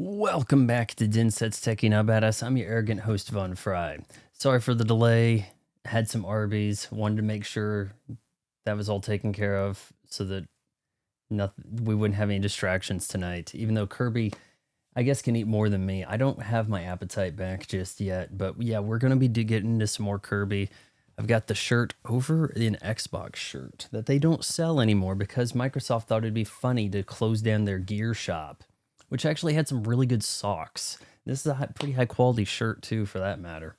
Welcome back to Dinset's Techie Now Badass. I'm your arrogant host, Von Fry. Sorry for the delay. Had some Arby's. Wanted to make sure that was all taken care of so that we wouldn't have any distractions tonight. Even though Kirby, I guess, can eat more than me. I don't have my appetite back just yet. But yeah, we're going to be getting into some more Kirby. I've got the shirt over, an Xbox shirt that they don't sell anymore because Microsoft thought it'd be funny to close down their gear shop, which actually had some really good socks. This is a pretty high quality shirt too, for that matter.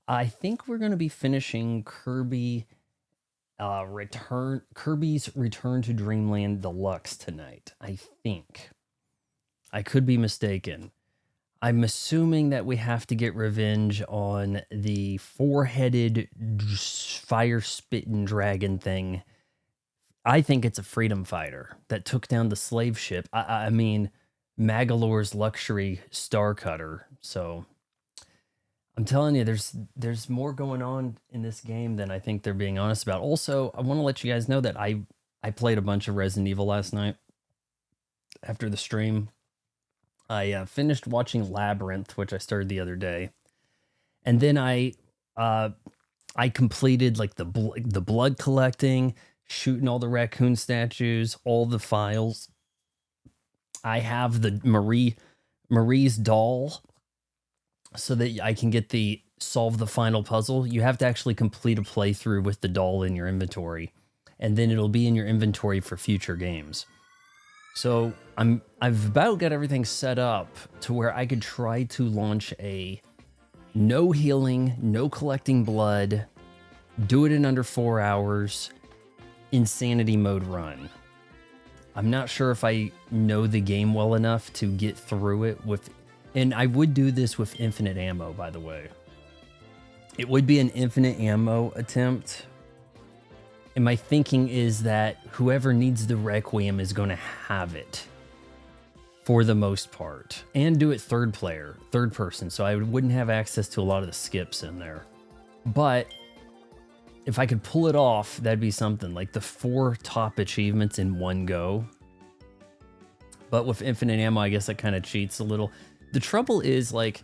I think we're going to be finishing Kirby's Return to Dream Land Deluxe tonight. I think. I could be mistaken. I'm assuming that we have to get revenge on the four-headed fire-spitting dragon thing. I think it's a freedom fighter that took down the slave ship. I mean, Magolor's luxury starcutter. So I'm telling you, there's more going on in this game than I think they're being honest about. Also, I want to let you guys know that I played a bunch of Resident Evil last night after the stream. I finished watching Labyrinth, which I started the other day, and then I completed like the blood collecting, shooting all the raccoon statues, all the files. I have the Marie's doll so that I can get solve the final puzzle. You have to actually complete a playthrough with the doll in your inventory, and then it'll be in your inventory for future games. So I've about got everything set up to where I could try to launch a no healing, no collecting blood, do it in under 4 hours, insanity mode run. I'm not sure if I know the game well enough to get through it and I would do this with infinite ammo, by the way. It would be an infinite ammo attempt. And my thinking is that whoever needs the Requiem is going to have it for the most part, and do it third person. So I wouldn't have access to a lot of the skips in there. But if I could pull it off, that'd be something, like the 4 top achievements in one go. But with infinite ammo, I guess that kind of cheats a little. The trouble is, like,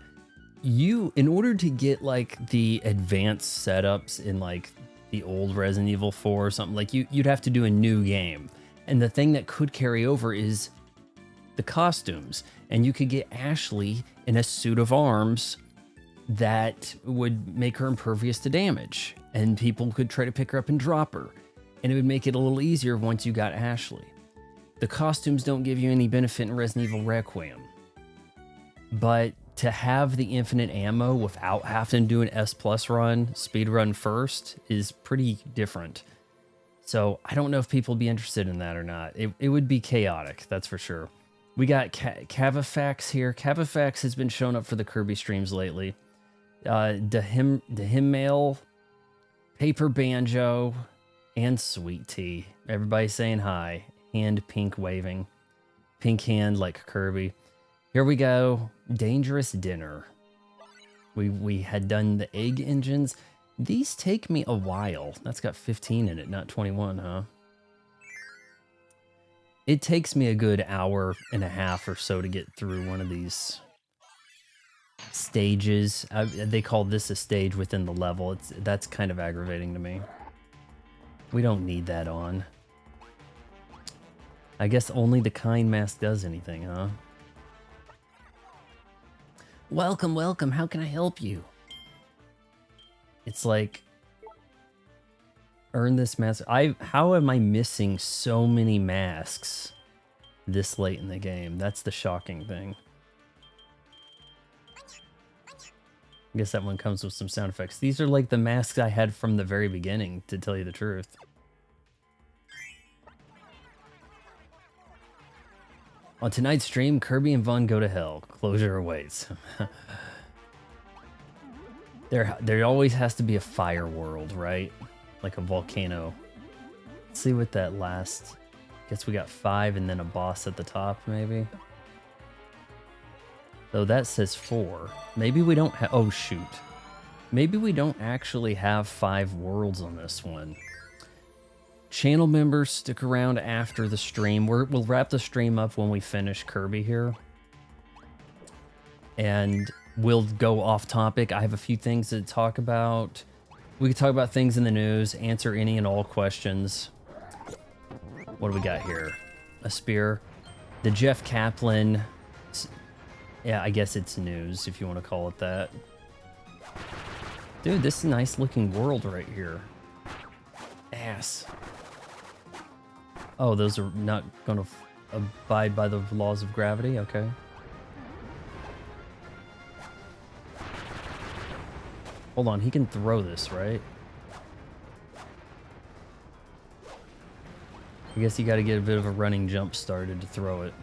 in order to get like the advanced setups in like the old Resident Evil 4 or something, like you'd have to do a new game. And the thing that could carry over is the costumes. And you could get Ashley in a suit of arms that would make her impervious to damage. And people could try to pick her up and drop her. And it would make it a little easier once you got Ashley. The costumes don't give you any benefit in Resident Evil Requiem. But to have the infinite ammo without having to do an S+ run, speed run first, is pretty different. So I don't know if people would be interested in that or not. It would be chaotic, that's for sure. We got Cavifax here. Cavifax has been showing up for the Kirby streams lately. Dehimmail, Paper Banjo, and Sweet Tea. Everybody saying hi. Hand pink waving. Pink hand like Kirby. Here we go. Dangerous Dinner. We had done the egg engines. These take me a while. That's got 15 in it, not 21, huh? It takes me a good hour and a half or so to get through one of these stages. They call this a stage within the level. That's kind of aggravating to me. We don't need that on. I guess only the kind mask does anything, huh? Welcome, welcome. How can I help you? It's like, earn this mask. How am I missing so many masks this late in the game? That's the shocking thing. I guess that one comes with some sound effects. These are like the masks I had from the very beginning, to tell you the truth. On tonight's stream, Kirby and Von go to hell. Closure awaits. There always has to be a fire world, right? Like a volcano. Let's see what that last... Guess we got 5 and then a boss at the top, maybe? Though that says 4. Maybe we don't have... Oh, shoot. Maybe we don't actually have 5 worlds on this one. Channel members, stick around after the stream. We'll wrap the stream up when we finish Kirby here. and we'll go off topic. I have a few things to talk about. We could talk about things in the news, answer any and all questions. What do we got here? A spear. The Jeff Kaplan. Yeah, I guess it's news if you want to call it that. Dude, this is a nice looking world right here. Ass. Oh, those are not going to abide by the laws of gravity? Okay. Hold on, he can throw this, right? I guess you got to get a bit of a running jump started to throw it.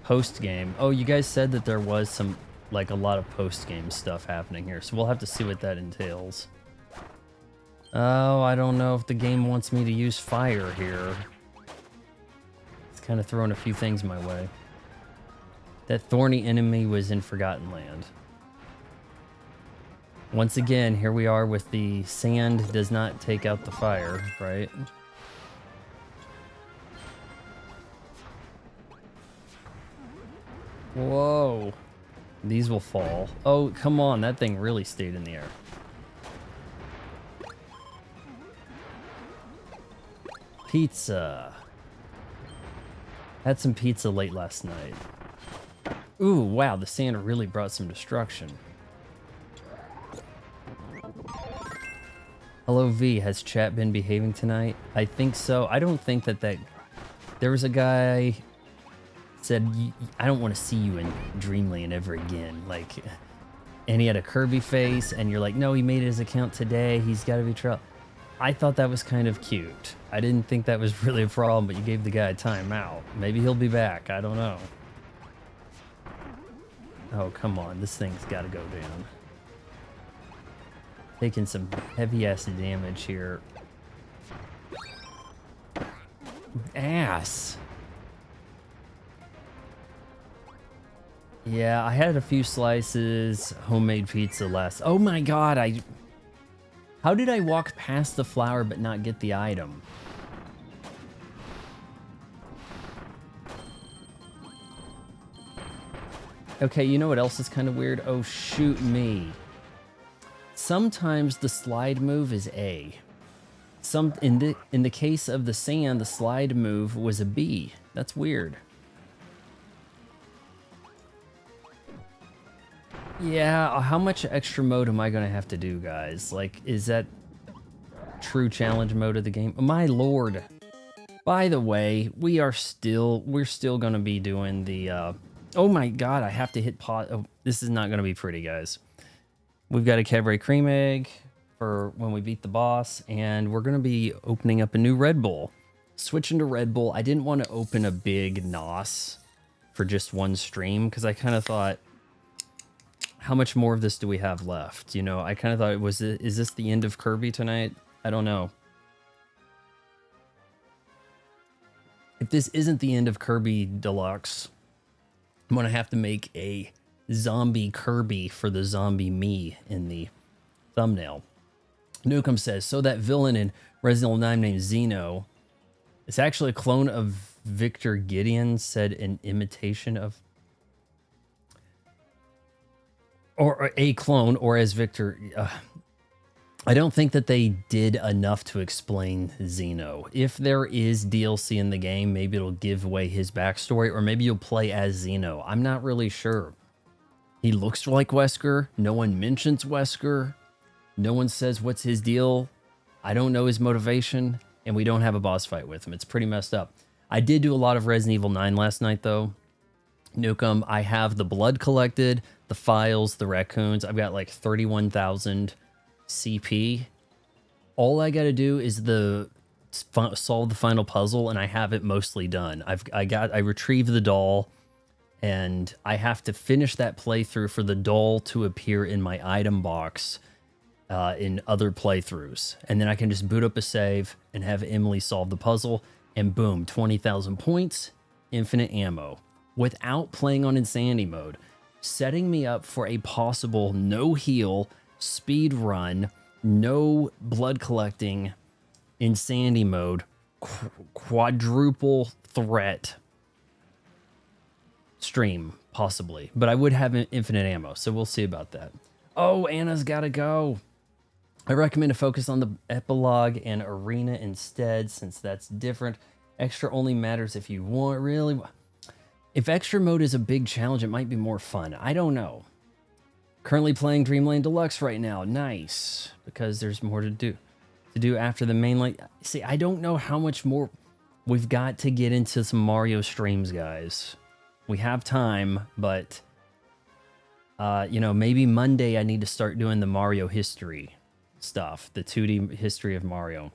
Post game. Oh, you guys said that there was some, like, a lot of post game stuff happening here, so we'll have to see what that entails. Oh, I don't know if the game wants me to use fire here. It's kind of throwing a few things my way. That thorny enemy was in Forgotten Land. Once again, here we are with the sand does not take out the fire, right? Whoa. These will fall. Oh, come on. That thing really stayed in the air. Pizza. Had some pizza late last night. Ooh, wow. The sand really brought some destruction. Hello, V. Has chat been behaving tonight? I think so. I don't think that there was a guy said, I don't want to see you in Dreamland ever again. Like, and he had a Kirby face, and you're like, no, he made his account today. He's got to be trouble. I thought that was kind of cute. I didn't think that was really a problem, but you gave the guy a timeout. Maybe he'll be back. I don't know. Oh, come on. This thing's got to go down. Taking some heavy-ass damage here. Ass. Yeah, I had a few slices. Homemade pizza last. Oh my god, how did I walk past the flower but not get the item? Okay, you know what else is kind of weird? Oh, shoot me. Sometimes the slide move is A. In the case of the sand, the slide move was a B. That's weird. Yeah, how much extra mode am I gonna have to do, guys? Like, is that true challenge mode of the game? My lord. By the way, we're still gonna be doing the oh my god, I have to hit pause. Oh, this is not gonna be pretty, guys. We've got a Cadbury cream egg for when we beat the boss, and we're gonna be opening up a new Red Bull. Switching to Red Bull. I didn't want to open a big NOS for just one stream, because I kind of thought, how much more of this do we have left? You know, I kind of thought, is this the end of Kirby tonight? I don't know. If this isn't the end of Kirby Deluxe, I'm gonna have to make a zombie Kirby for the zombie me in the thumbnail. Nukem says, so that villain in Resident Evil 9 named Zeno is actually a clone of Victor Gideon, said an imitation of, or a clone, or as Victor. I don't think that they did enough to explain Zeno. If there is DLC in the game, maybe it'll give away his backstory, or maybe you'll play as Zeno. I'm not really sure. He looks like Wesker. No one mentions Wesker. No one says what's his deal. I don't know his motivation, and we don't have a boss fight with him. It's pretty messed up. I did do a lot of Resident Evil 9 last night, though. Nukem, I have the blood collected, the files, the raccoons. I've got like 31,000 CP. All I got to do is solve the final puzzle, and I have it mostly done. I retrieved the doll, and I have to finish that playthrough for the doll to appear in my item box in other playthroughs. And then I can just boot up a save and have Emily solve the puzzle, and boom, 20,000 points, infinite ammo, without playing on Insanity mode, setting me up for a possible no heal, speed run, no blood collecting, Insanity mode, quadruple threat stream, possibly. But I would have infinite ammo, so we'll see about that. Oh, Anna's gotta go. I recommend to focus on the epilogue and arena instead, since that's different. Extra only matters if you want, really. If extra mode is a big challenge, it might be more fun. I don't know. Currently playing Dream Land Deluxe right now. Nice, because there's more to do after the main line. See, I don't know how much more we've got to get into some Mario streams, guys. We have time, but you know, maybe Monday I need to start doing the Mario history stuff, the 2D history of Mario.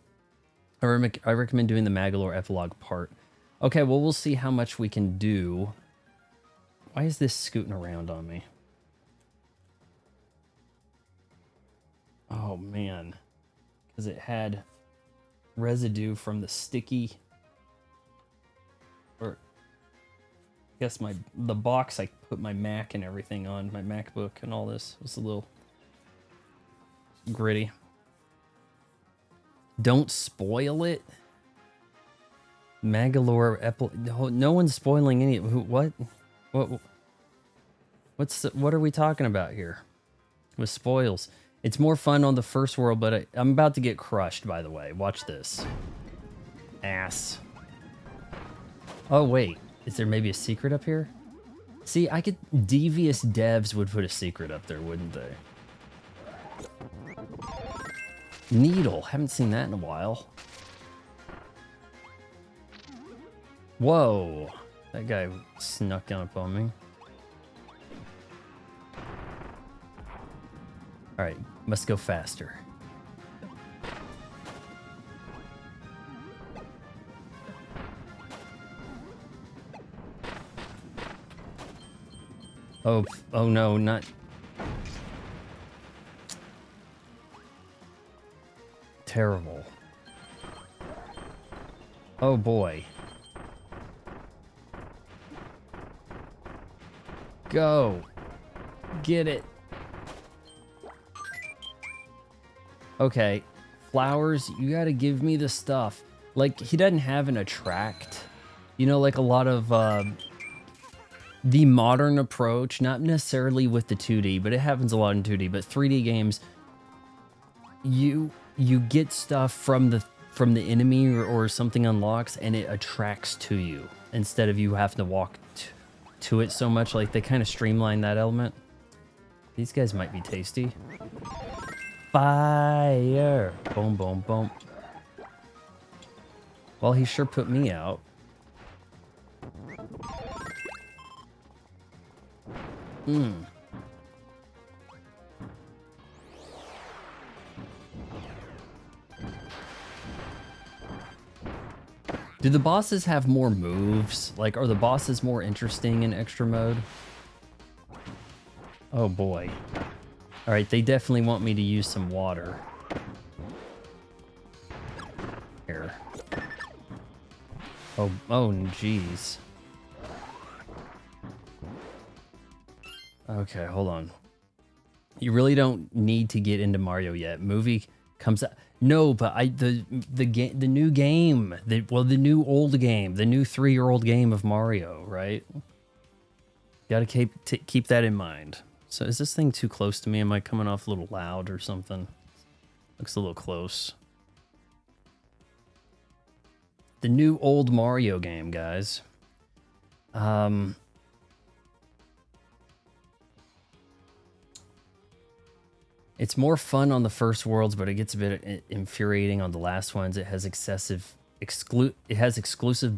I recommend doing the Magolor epilogue part. Okay, well, we'll see how much we can do. Why is this scooting around on me? Oh, man. Because it had residue from the sticky... Or... I guess the box I put my Mac and everything on, my MacBook and all this, was a little gritty. Don't spoil it? Magolor no one's spoiling any... What are we talking about here? With spoils. It's more fun on the first world, but I'm about to get crushed, by the way. Watch this. Ass. Oh, wait. Is there maybe a secret up here? See, devious devs would put a secret up there, wouldn't they? Needle. Haven't seen that in a while. Whoa. That guy snuck up on me. Alright, must go faster. Oh no, not... Terrible. Oh boy. Go. Get it. Okay. Flowers, you gotta give me the stuff. Like, he doesn't have an attract. You know, like a lot of, the modern approach, not necessarily with the 2D, but it happens a lot in 2D, but 3D games, you get stuff from the enemy or something unlocks, and it attracts to you, instead of you having to walk to it so much. Like, they kind of streamline that element. These guys might be tasty. Fire! Boom, boom, boom. Well, he sure put me out. Do the bosses have more moves? Like, are the bosses more interesting in extra mode? Oh boy. Alright, they definitely want me to use some water. Here. Oh, jeez. Okay, hold on. You really don't need to get into Mario yet. Movie comes out. No, but the new game, the new old game, the new 3-year-old game of Mario, right? Got to keep that in mind. So is this thing too close to me? Am I coming off a little loud or something? Looks a little close. The new old Mario game, guys. It's more fun on the first worlds, but it gets a bit infuriating on the last ones. It has exclusive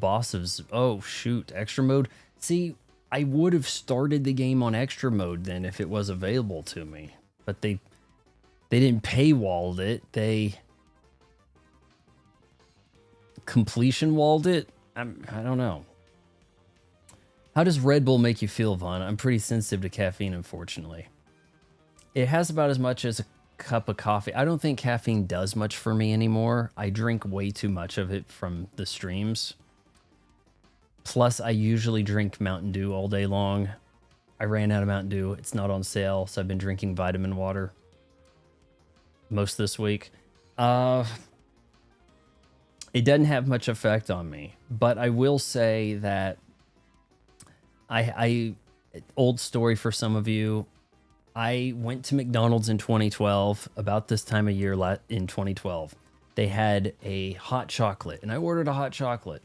bosses. Oh shoot, extra mode. See, I would have started the game on extra mode then if it was available to me, but they didn't paywalled it. They completion walled it. I don't know. How does Red Bull make you feel, Vaughn? I'm pretty sensitive to caffeine, unfortunately. It has about as much as a cup of coffee. I don't think caffeine does much for me anymore. I drink way too much of it from the streams. Plus, I usually drink Mountain Dew all day long. I ran out of Mountain Dew. It's not on sale, so I've been drinking vitamin water most this week. It doesn't have much effect on me, but I will say that I old story for some of you. I went to McDonald's in 2012, about this time of year in 2012. They had a hot chocolate, and I ordered a hot chocolate.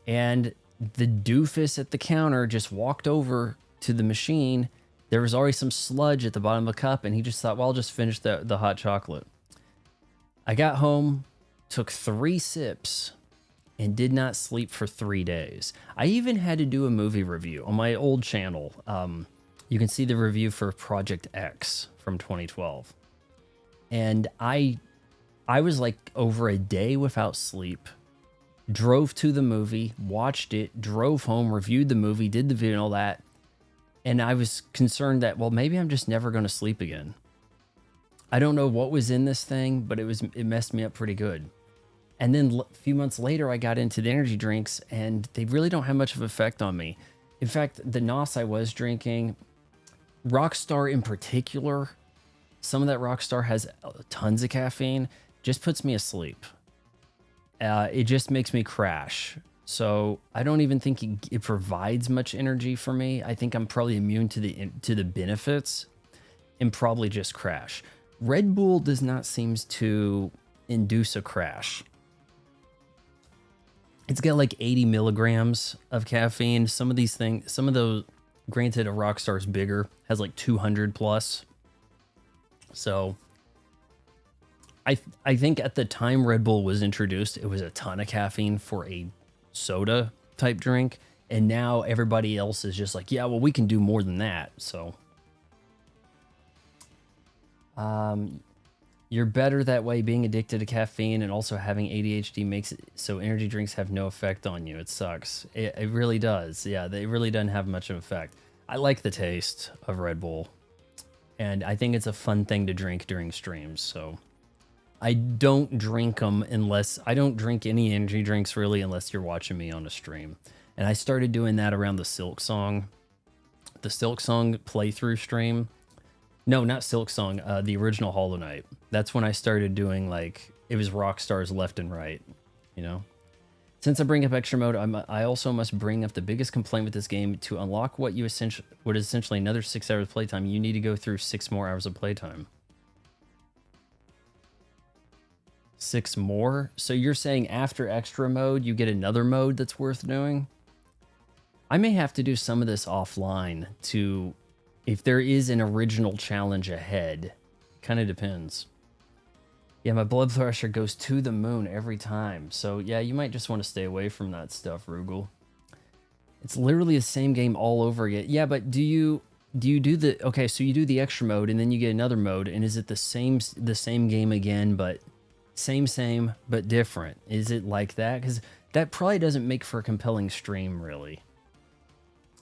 And the doofus at the counter just walked over to the machine. There was already some sludge at the bottom of the cup, and he just thought, well, I'll just finish the hot chocolate. I got home, took 3 sips, and did not sleep for 3 days. I even had to do a movie review on my old channel. You can see the review for Project X from 2012. And I was like over a day without sleep. Drove to the movie, watched it, drove home, reviewed the movie, did the video and all that. And I was concerned that, well, maybe I'm just never going to sleep again. I don't know what was in this thing, but it messed me up pretty good. And then a few months later, I got into the energy drinks, and they really don't have much of an effect on me. In fact, the NOS I was drinking, Rockstar in particular, some of that Rockstar has tons of caffeine, just puts me asleep. It just makes me crash. So I don't even think it provides much energy for me. I think I'm probably immune to the benefits and probably just crash. Red Bull does not seem to induce a crash. It's got like 80 milligrams of caffeine. Some of those, granted, a Rockstar is bigger, has like 200 plus. So I think at the time Red Bull was introduced, it was a ton of caffeine for a soda type drink. And now everybody else is just like, yeah, well, we can do more than that. So you're better that way. Being addicted to caffeine and also having ADHD makes it so energy drinks have no effect on you. It sucks. It really does. Yeah, they really doesn't have much of an effect. I like the taste of Red Bull, and I think it's a fun thing to drink during streams. So I don't drink them I don't drink any energy drinks really unless you're watching me on a stream. And I started doing that around the Silk Song playthrough stream. No, not Silk Song, the original Hollow Knight. That's when I started doing, like, it was Rockstar's left and right, you know? Since I bring up extra mode, I also must bring up the biggest complaint with this game. To unlock what is essentially another 6 hours of playtime, you need to go through 6 more hours of playtime. 6 more? So you're saying after extra mode, you get another mode that's worth doing? I may have to do some of this offline to, if there is an original challenge ahead. Kind of depends. Yeah, my blood pressure goes to the moon every time. So yeah, you might just want to stay away from that stuff, Rugal. It's literally the same game all over again. Yeah, but do you do the, okay, so you do the extra mode and then you get another mode, and is it the same game again, but same, but different? Is it like that? Because that probably doesn't make for a compelling stream, really.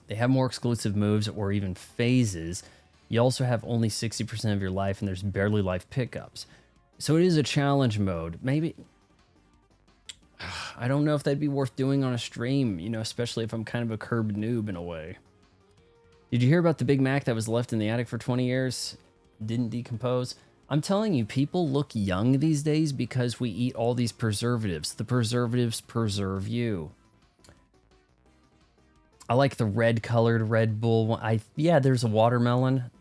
They have more exclusive moves or even phases. You also have only 60% of your life, and there's barely life pickups. So it is a challenge mode. Maybe, I don't know if that'd be worth doing on a stream, you know, especially if I'm kind of a Kirby noob in a way. Did you hear about the Big Mac that was left in the attic for 20 years? Didn't decompose? I'm telling you, people look young these days because we eat all these preservatives. The preservatives preserve you. I like the red colored Red Bull one. Yeah, there's a watermelon.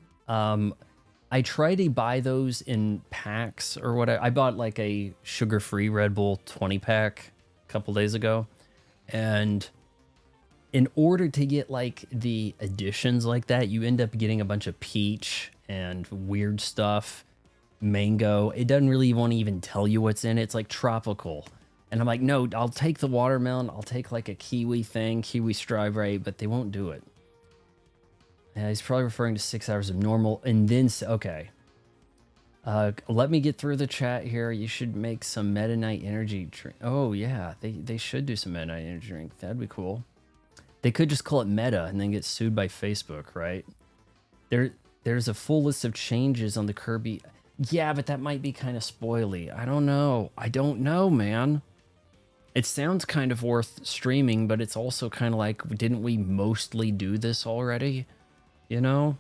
I try to buy those in packs or whatever. I bought like a sugar-free Red Bull 20 pack a couple days ago. And in order to get like the additions like that, you end up getting a bunch of peach and weird stuff, mango. It doesn't really want to even tell you what's in it. It's like tropical. And I'm like, no, I'll take the watermelon. I'll take like a kiwi thing, kiwi strawberry, but they won't do it. Yeah, he's probably referring to 6 hours of normal. And then, okay. Let me get through the chat here. You should make some Meta Knight energy drink. Oh, yeah. They should do some Meta Knight energy drink. That'd be cool. They could just call it Meta and then get sued by Facebook, right? There's a full list of changes on the Kirby. Yeah, but that might be kind of spoily. I don't know. I don't know, man. It sounds kind of worth streaming, but it's also kind of like, didn't we mostly do this already? You know?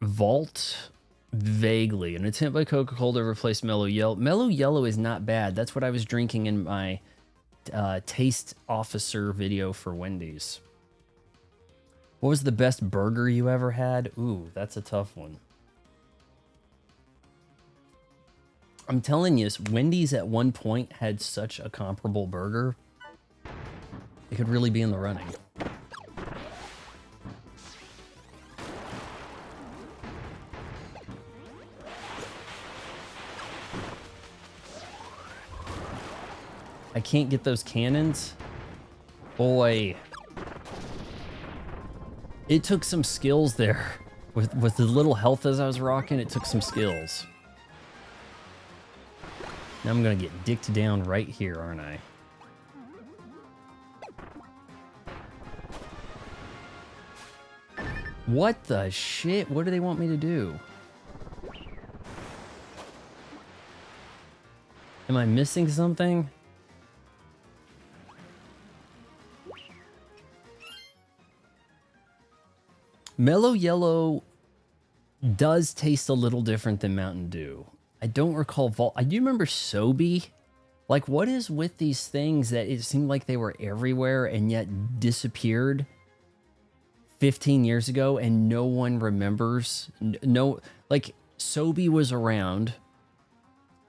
Vault, vaguely. An attempt by Coca-Cola to replace Mellow Yellow. Mellow Yellow is not bad. That's what I was drinking in my taste officer video for Wendy's. What was the best burger you ever had? Ooh, that's a tough one. I'm telling you, Wendy's at one point had such a comparable burger. It could really be in the running. I can't get those cannons. Boy. It took some skills there. With the little health as I was rocking, it took some skills. Now I'm gonna get dicked down right here, aren't I? What the shit? What do they want me to do? Am I missing something? Mellow Yellow does taste a little different than Mountain Dew. I don't recall I do remember Sobe. Like, what is with these things that it seemed like they were everywhere and yet disappeared 15 years ago and no one remembers? No, like, Sobe was around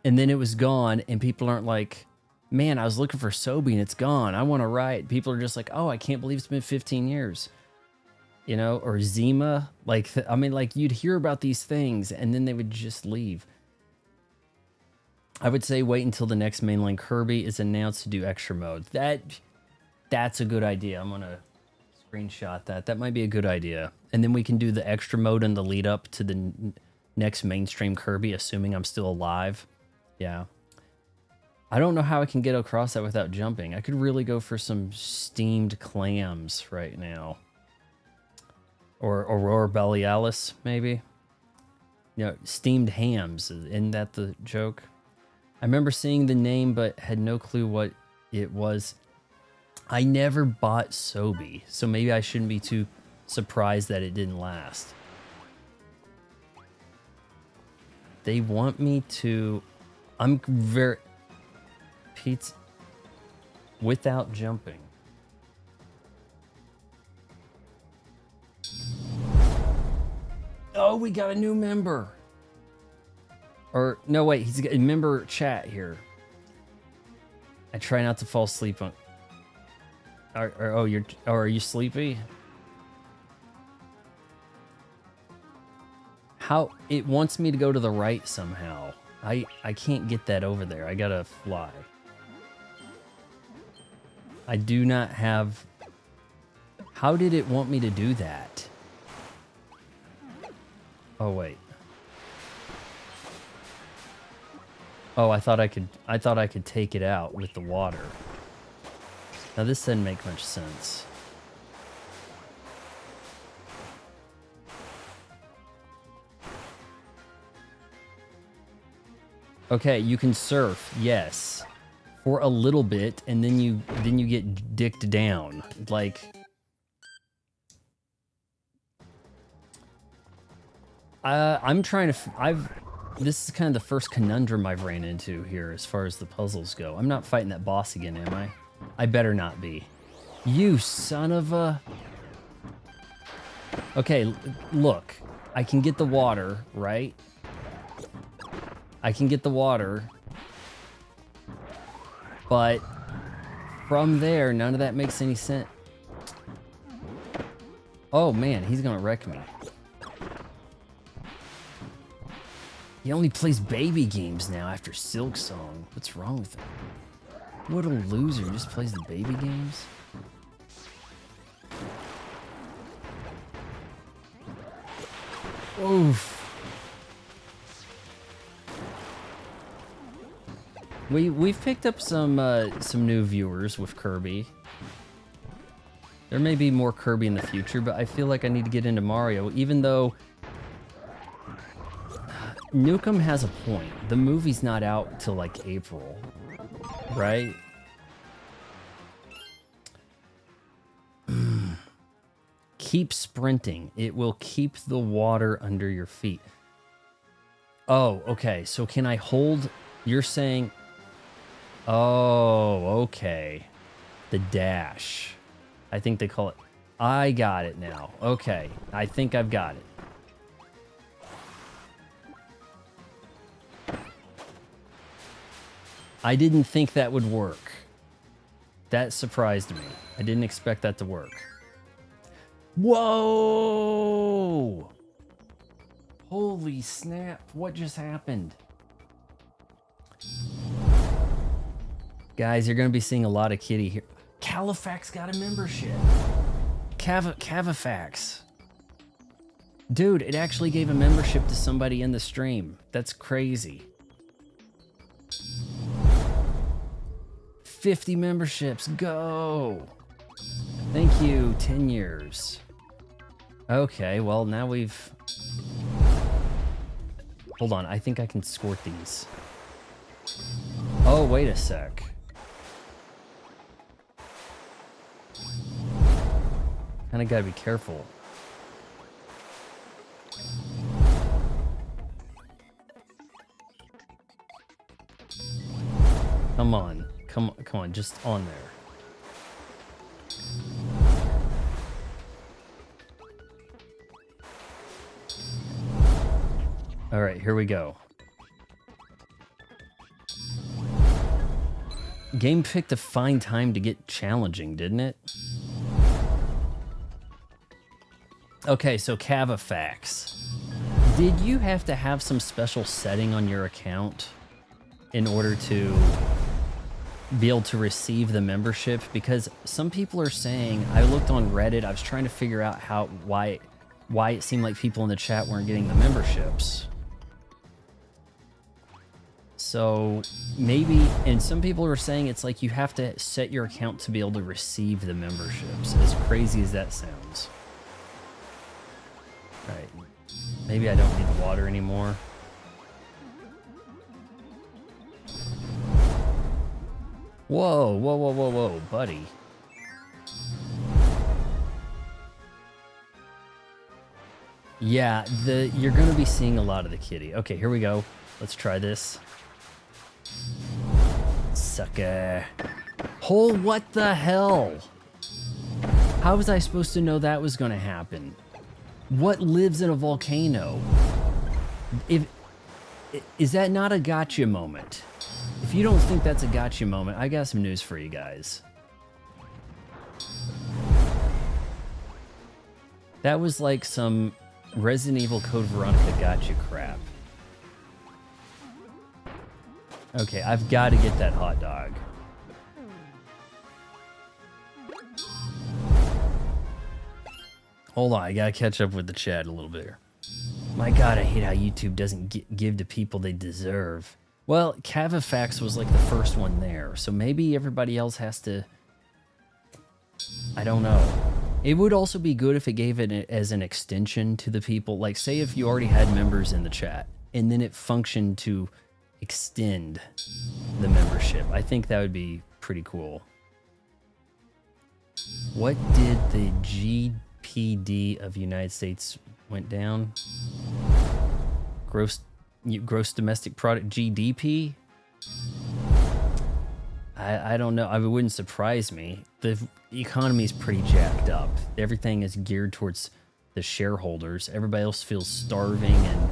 and then it was gone and people aren't like, man, I was looking for Sobe and it's gone. I want to write. People are just like, oh, I can't believe it's been 15 years. You know, or Zima. Like, I mean, like, you'd hear about these things and then they would just leave. I would say wait until the next mainline Kirby is announced to do extra mode. That's a good idea. I'm gonna screenshot that. That might be a good idea. And then we can do the extra mode and the lead up to the next mainstream Kirby, assuming I'm still alive. Yeah. I don't know how I can get across that without jumping. I could really go for some steamed clams right now. Or Aurora Borealis, maybe. You know, steamed hams. Isn't that the joke? I remember seeing the name, but had no clue what it was. I never bought Sobe, so maybe I shouldn't be too surprised that it didn't last. They want me to... I'm very... Pizza... Without jumping. Oh, we got a new member. Or, no, wait, he's got a member chat here. I try not to fall asleep on... are you sleepy? How... It wants me to go to the right somehow. I can't get that over there. I gotta fly. I do not have... How did it want me to do that? Oh, wait. Oh, I thought I could take it out with the water. Now this doesn't make much sense. Okay, you can surf, yes. For a little bit, and then you get dicked down. Like, I'm trying to... This is kind of the first conundrum I've ran into here as far as the puzzles go. I'm not fighting that boss again, am I? I better not be. You son of a... Okay, look. I can get the water, right? I can get the water. But from there, none of that makes any sense. Oh man, he's gonna wreck me. He only plays baby games now after Silk Song. What's wrong with him? What a loser, just plays the baby games? Oof. We've picked up some new viewers with Kirby. There may be more Kirby in the future, but I feel like I need to get into Mario, even though Nukem has a point. The movie's not out till like April, right? Keep sprinting. It will keep the water under your feet. Oh, okay. So can I hold... You're saying... Oh, okay. The dash. I think they call it... I got it now. Okay, I think I've got it. I didn't think that would work. That surprised me. I didn't expect that to work. Whoa! Holy snap, what just happened? Guys, you're going to be seeing a lot of kitty here. Califax got a membership. Cavafax. Dude, it actually gave a membership to somebody in the stream. That's crazy. 50 memberships, go! Thank you, 10 years. Okay, well, now we've... Hold on, I think I can escort these. Oh, wait a sec. Kinda gotta be careful. Come on. Come on, just on there. All right, here we go. Game picked a fine time to get challenging, didn't it? Okay, so Cavafax. Did you have to have some special setting on your account in order to be able to receive the membership? Because some people are saying, I looked on Reddit, I was trying to figure out why it seemed like people in the chat weren't getting the memberships. So maybe, and some people are saying it's like you have to set your account to be able to receive the memberships, as crazy as that sounds. All right, maybe I don't need the water anymore. Whoa, whoa, whoa, whoa, whoa, buddy. Yeah, you're gonna be seeing a lot of the kitty. Okay, here we go. Let's try this. Sucker. Oh, what the hell? How was I supposed to know that was gonna happen? What lives in a volcano? Is that not a gotcha moment? If you don't think that's a gotcha moment, I got some news for you guys. That was like some Resident Evil Code Veronica gotcha crap. Okay, I've got to get that hot dog. Hold on, I gotta catch up with the chat a little bit here. My god, I hate how YouTube doesn't give to people they deserve. Well, Cavafax was like the first one there, so maybe everybody else has to... I don't know. It would also be good if it gave it as an extension to the people. Like, say if you already had members in the chat, and then it functioned to extend the membership. I think that would be pretty cool. What did the GPD of United States went down? Gross domestic product, GDP? I don't know. It wouldn't surprise me. The economy is pretty jacked up. Everything is geared towards the shareholders. Everybody else feels starving, and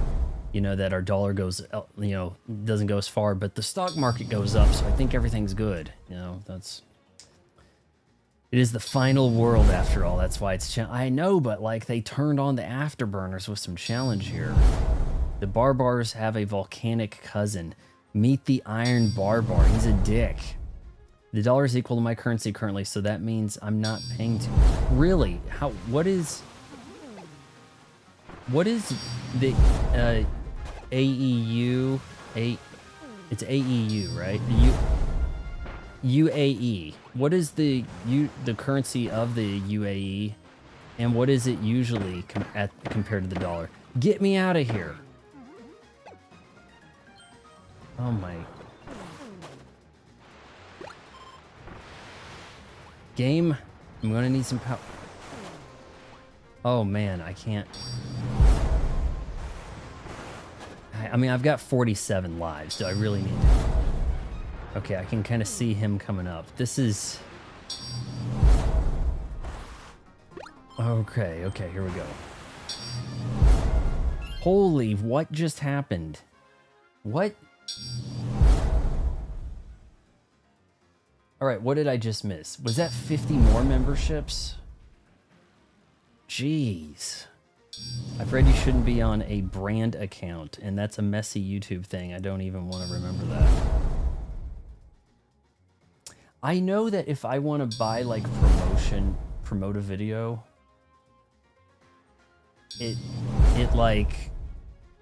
you know that our dollar goes, you know, doesn't go as far, but the stock market goes up, so I think everything's good. You know, it is the final world after all. That's why it's I know, but like they turned on the afterburners with some challenge here. The Barbars have a volcanic cousin. Meet the Iron Barbar. He's a dick. The dollar is equal to my currency currently, so that means I'm not paying too much. Really? What is the AEU? It's AEU, right? UAE. What is the currency of the UAE, and what is it usually compared to the dollar? Get me out of here. Oh my. Game, I'm gonna need some power. Oh man, I can't. I mean, I've got 47 lives. Do I really need to? Okay, I can kind of see him coming up. This is... Okay, okay, here we go. Holy, what just happened? What? All right, what did I just miss? Was that 50 more memberships? Jeez. I've read you shouldn't be on a brand account, and that's a messy YouTube thing. I don't even want to remember that. I know that if I want to buy, like, promote a video, it like,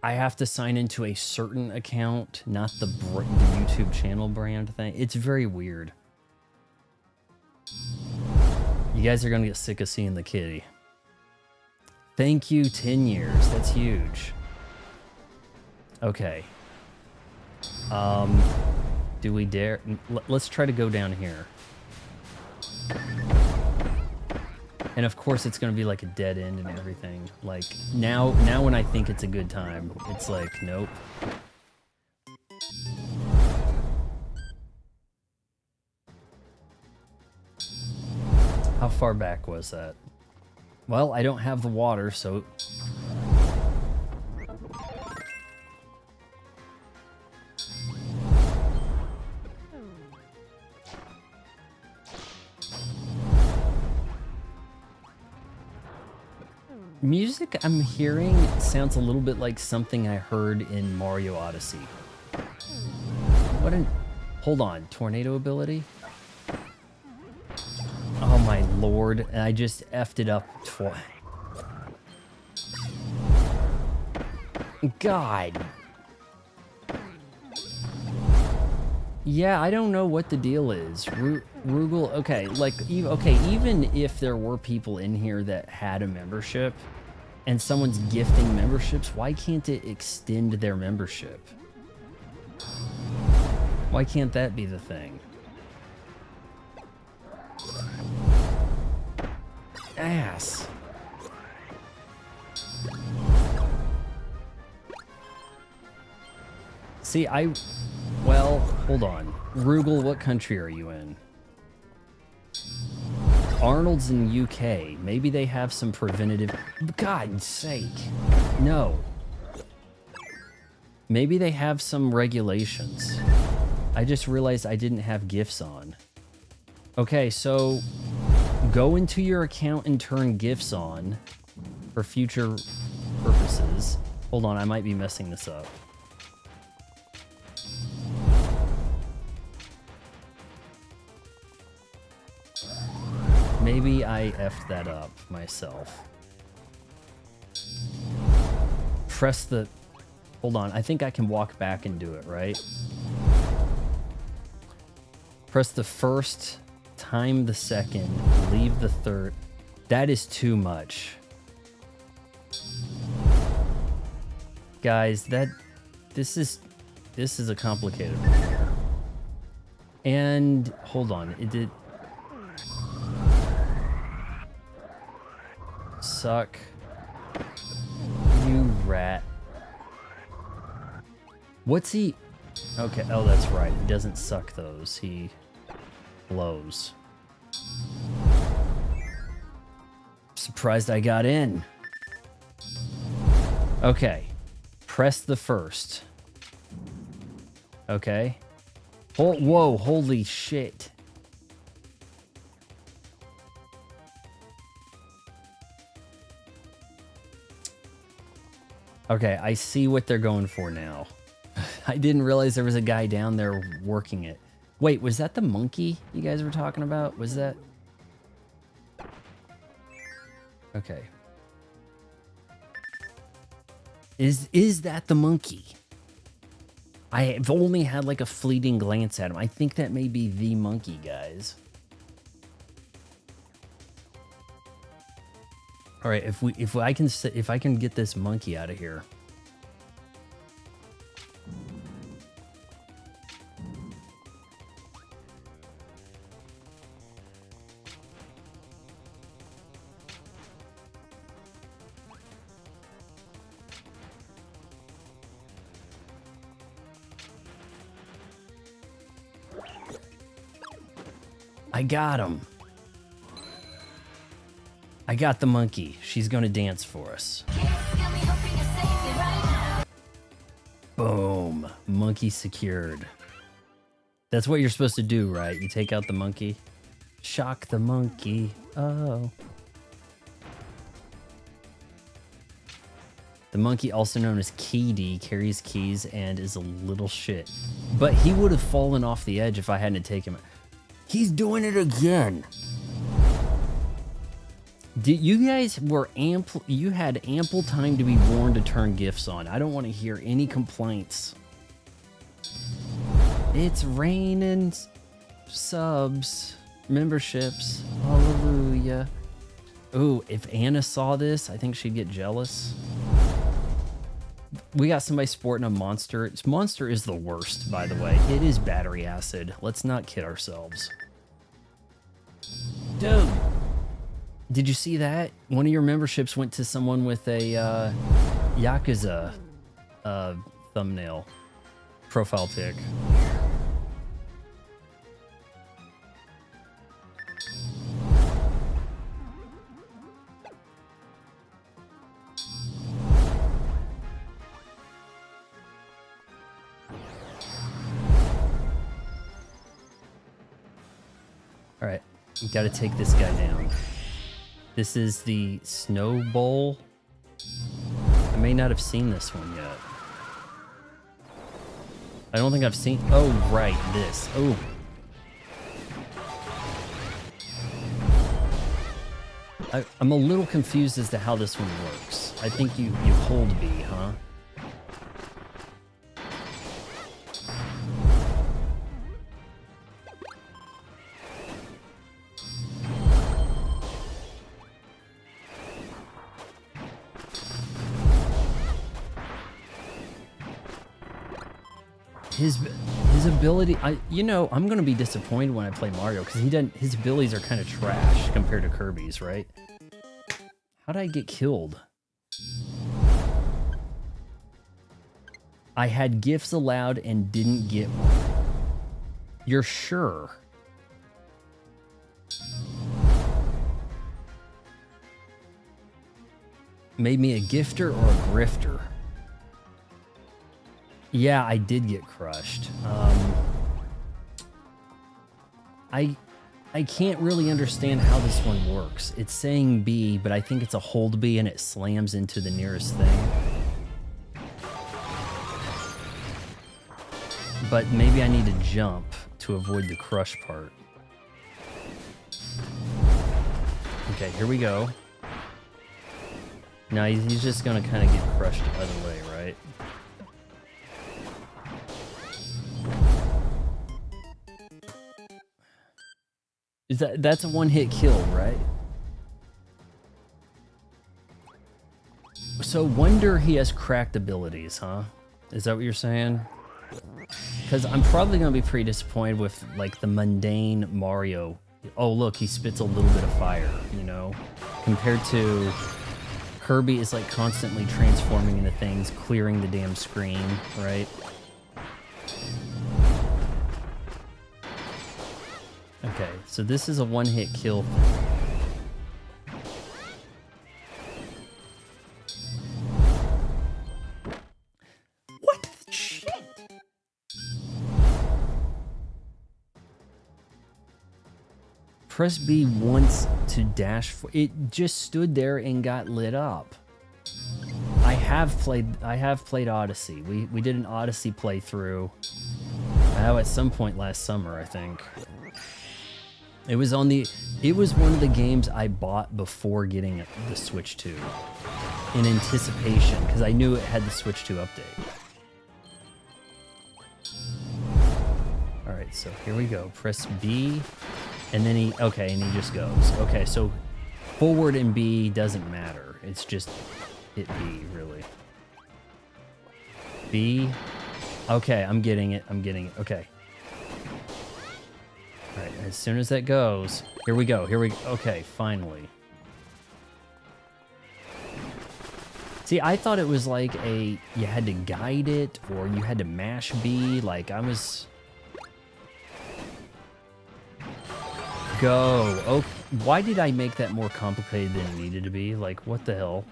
I have to sign into a certain account, not the YouTube channel brand thing. It's very weird. You guys are going to get sick of seeing the kitty. Thank you, 10 years. That's huge. Okay. Do we dare? Let's try to go down here. And of course it's going to be like a dead end and everything. Like, now when I think it's a good time, it's like, nope. How far back was that? Well, I don't have the water, so... Music I'm hearing sounds a little bit like something I heard in Mario Odyssey. What an... Hold on, tornado ability? Oh my lord, and I just effed it up twice. God. Yeah, I don't know what the deal is. Rugal, okay, like, okay, even if there were people in here that had a membership and someone's gifting memberships, why can't it extend their membership? Why can't that be the thing? Ass. See, well, hold on. Rugal, what country are you in? Arnold's in UK. Maybe they have some preventative... God's sake. No. Maybe they have some regulations. I just realized I didn't have gifts on. Okay, so go into your account and turn gifts on for future purposes. Hold on, I might be messing this up. Maybe I effed that up myself. Press the... Hold on, I think I can walk back and do it, right? Press the first, time the second, leave the third. That is too much. Guys, this is a complicated one here. And hold on, it did... Suck. You rat. What's he... Okay, oh, that's right. He doesn't suck those. He blows. Surprised I got in. Okay. Press the first. Okay. Oh, whoa, holy shit. Okay, I see what they're going for now. I didn't realize there was a guy down there working it. Wait, was that the monkey you guys were talking about? Was that... Okay. Is that the monkey? I've only had like a fleeting glance at him. I think that may be the monkey, guys. All right, if I can get this monkey out of here. I got him. I got the monkey. She's gonna dance for us. Boom. Monkey secured. That's what you're supposed to do, right? You take out the monkey. Shock the monkey. Oh. The monkey, also known as Key carries keys and is a little shit. But he would have fallen off the edge if I hadn't taken him. He's doing it again. You guys were ample. You had ample time to be warned to turn gifts on. I don't want to hear any complaints. It's raining subs, memberships. Hallelujah. Ooh, if Anna saw this, I think she'd get jealous. We got somebody sporting a monster. Monster is the worst, by the way. It is battery acid. Let's not kid ourselves. Dude. Did you see that? One of your memberships went to someone with a Yakuza thumbnail profile pic. All right, we got to take this guy down. This is the Snow Bowl. I may not have seen this one yet. I don't think I've seen... Oh, right, this. Oh. I'm a little confused as to how this one works. I think you hold B, huh? His ability, you know, I'm gonna be disappointed when I play Mario because his abilities are kind of trash compared to Kirby's, right? How did I get killed? I had gifts allowed and didn't get one. You're sure? Made me a gifter or a grifter? Yeah, I did get crushed. I can't really understand how this one works. It's saying B, but I think it's a hold B and it slams into the nearest thing. But maybe I need to jump to avoid the crush part. Okay, here we go. Now he's just gonna kind of get crushed either way, right? That's a one-hit kill, right? So wonder he has cracked abilities, huh? Is that what you're saying? Because I'm probably gonna be pretty disappointed with like the mundane Mario. Oh look, he spits a little bit of fire, you know? Compared to Kirby is like constantly transforming into things, clearing the damn screen, right? Okay, so this is a one-hit kill thing. What the shit? Press B once to dash for it. Just stood there and got lit up. I have played Odyssey. We did an Odyssey playthrough. At some point last summer, I think. It was one of the games I bought before getting the Switch 2 in anticipation because I knew it had the Switch 2 update. All right, so here we go. Press B and then he just goes. Okay, so forward and B doesn't matter. It's just hit B really. B. Okay, I'm getting it. Okay. All right, as soon as that goes, here we go. Okay, finally. See, I thought it was like you had to guide it or you had to mash B. Like I was... Go. Why did I make that more complicated than it needed to be? Like, what the hell?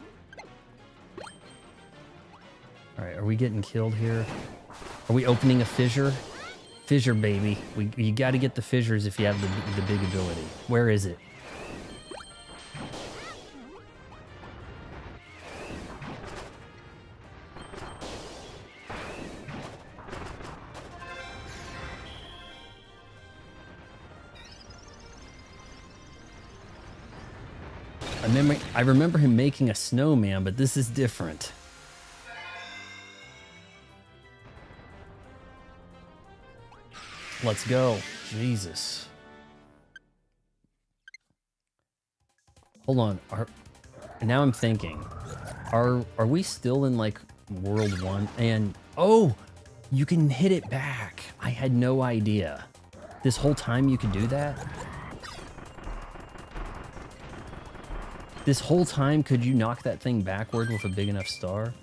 Alright, are we getting killed here? Are we opening a fissure? Fissure, baby. You gotta get the fissures if you have the big ability. Where is it? I remember him making a snowman, but this is different. Let's go. Jesus. Hold on. Now I'm thinking. Are we still in like World 1? And oh, you can hit it back. I had no idea. This whole time you could do that? This whole time could you knock that thing backward with a big enough star?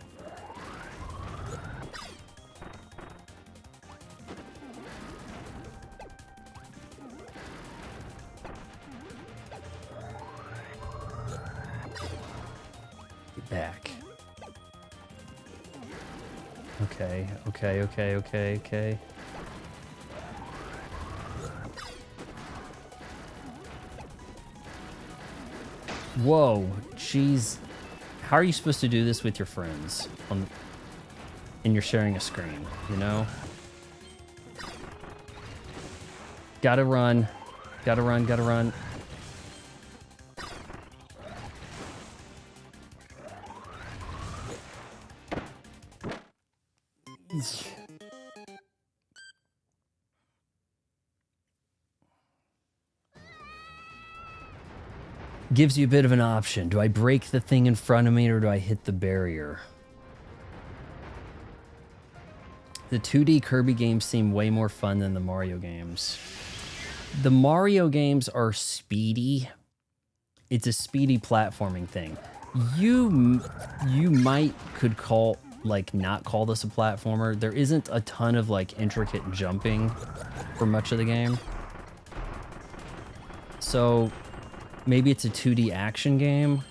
Back. Okay. Whoa, jeez. How are you supposed to do this with your friends? And you're sharing a screen, you know? Gotta run. Gotta run. Gives you a bit of an option. Do I break the thing in front of me or do I hit the barrier? The 2D Kirby games seem way more fun than the Mario games. The Mario games are speedy. It's a speedy platforming thing. You could not call this a platformer. There isn't a ton of like intricate jumping for much of the game. So maybe it's a 2D action game.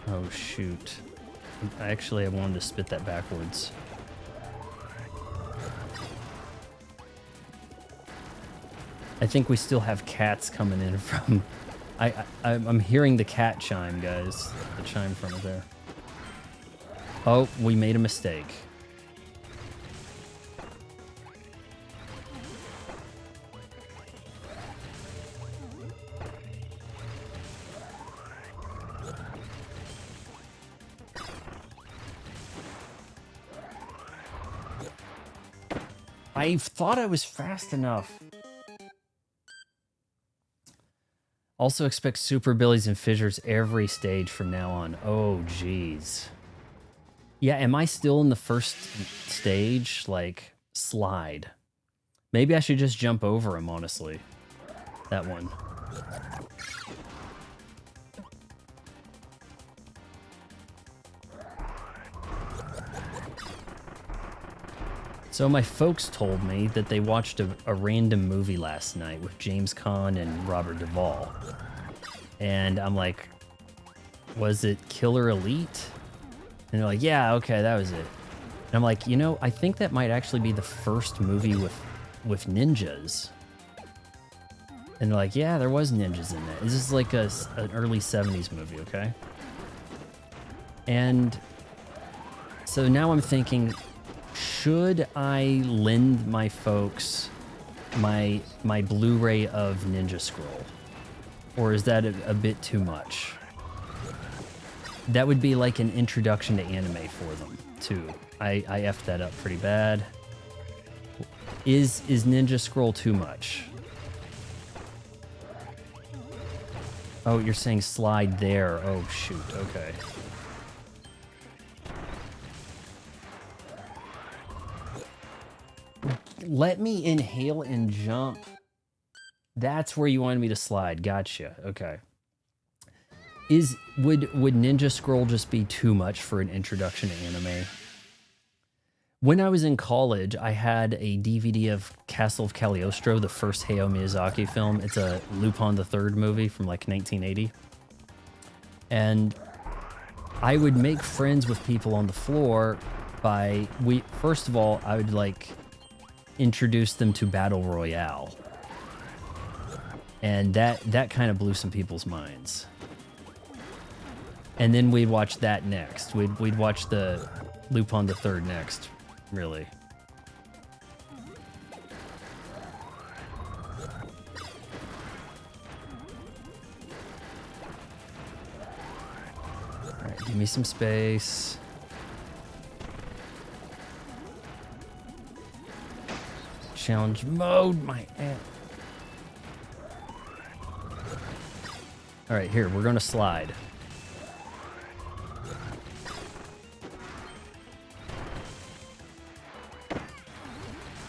Oh shoot. I wanted to spit that backwards. I think we still have cats coming in from... I'm hearing the cat chime, guys. The chime from it there. Oh, we made a mistake. I thought I was fast enough. Also expect super abilities and fissures every stage from now on. Oh, jeez. Yeah, am I still in the first stage? Like, slide. Maybe I should just jump over him, honestly. That one. So my folks told me that they watched a random movie last night with James Caan and Robert Duvall. And I'm like, was it Killer Elite? And they're like, yeah, okay, that was it. And I'm like, you know, I think that might actually be the first movie with ninjas. And they're like, yeah, there was ninjas in that. This is like an early 70s movie, okay? And so now I'm thinking, should I lend my folks my Blu-ray of Ninja Scroll? Or is that a bit too much? That would be like an introduction to anime for them, too. I effed that up pretty bad. Is Ninja Scroll too much? Oh, you're saying slide there. Oh, shoot. Okay. Let me inhale and jump. That's where you wanted me to slide. Gotcha. Okay. Would Ninja Scroll just be too much for an introduction to anime? When I was in college, I had a DVD of Castle of Cagliostro, the first Hayao Miyazaki film. It's a Lupin the Third movie from like 1980. And I would make friends with people on the floor first of all, I would like introduce them to Battle Royale. And that kind of blew some people's minds. And then we'd watch that next. We'd watch the Lupin the Third next, really. All right, give me some space. Challenge mode, my ass. All right, here, we're gonna slide.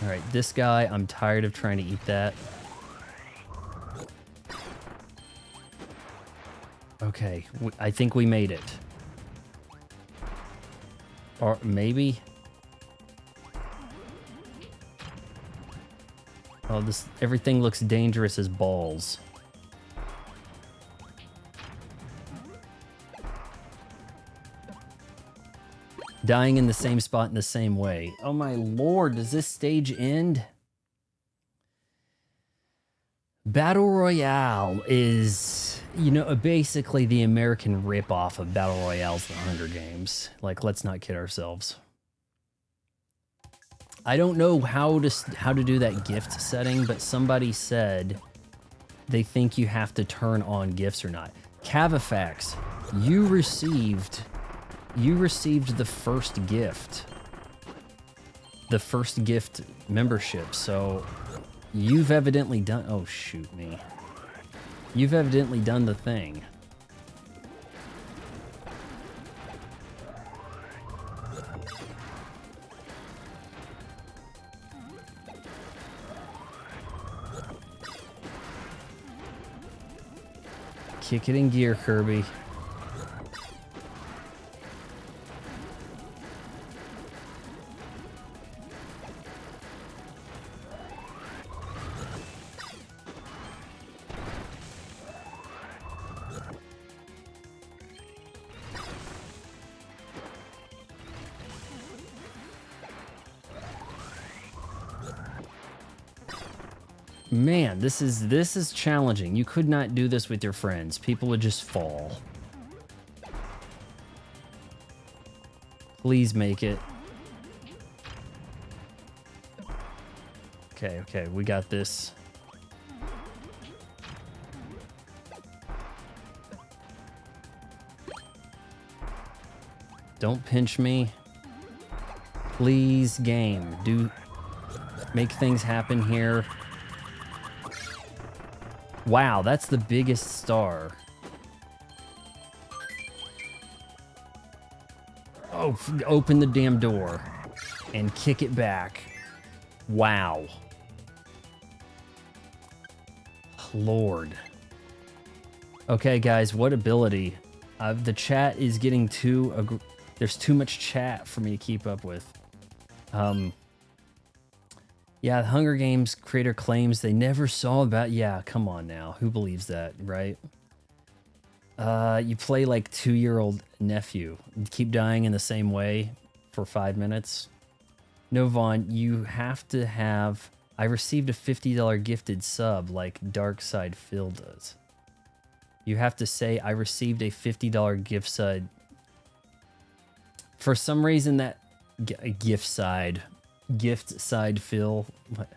All right, this guy, I'm tired of trying to eat that. Okay, I think we made it. Or maybe. Oh, everything looks dangerous as balls. Dying in the same spot in the same way. Oh my lord, does this stage end? Battle Royale is, basically the American ripoff of Battle Royale's The Hunger Games. Like, let's not kid ourselves. I don't know how to do that gift setting, but somebody said they think you have to turn on gifts or not. Cavafax, you received the first gift. The first gift membership, so you've evidently done... Oh, shoot me. You've evidently done the thing. Kick it in gear, Kirby. Man, this is challenging. You could not do this with your friends. People would just fall. Please make it. Okay, we got this. Don't pinch me. Please, game. Make things happen here. Wow, that's the biggest star. Oh, open the damn door and kick it back. Wow. Lord. Okay, guys, what ability? The chat is getting there's too much chat for me to keep up with. Yeah, the Hunger Games creator claims they never saw about... Yeah, come on now. Who believes that, right? You play like 2-year-old nephew. Keep dying in the same way for 5 minutes. No, Vaughn, you have to have... I received a $50 gifted sub like Darkside Phil does. You have to say, I received a $50 gift sub. For some reason, that... Gift side Phil. What?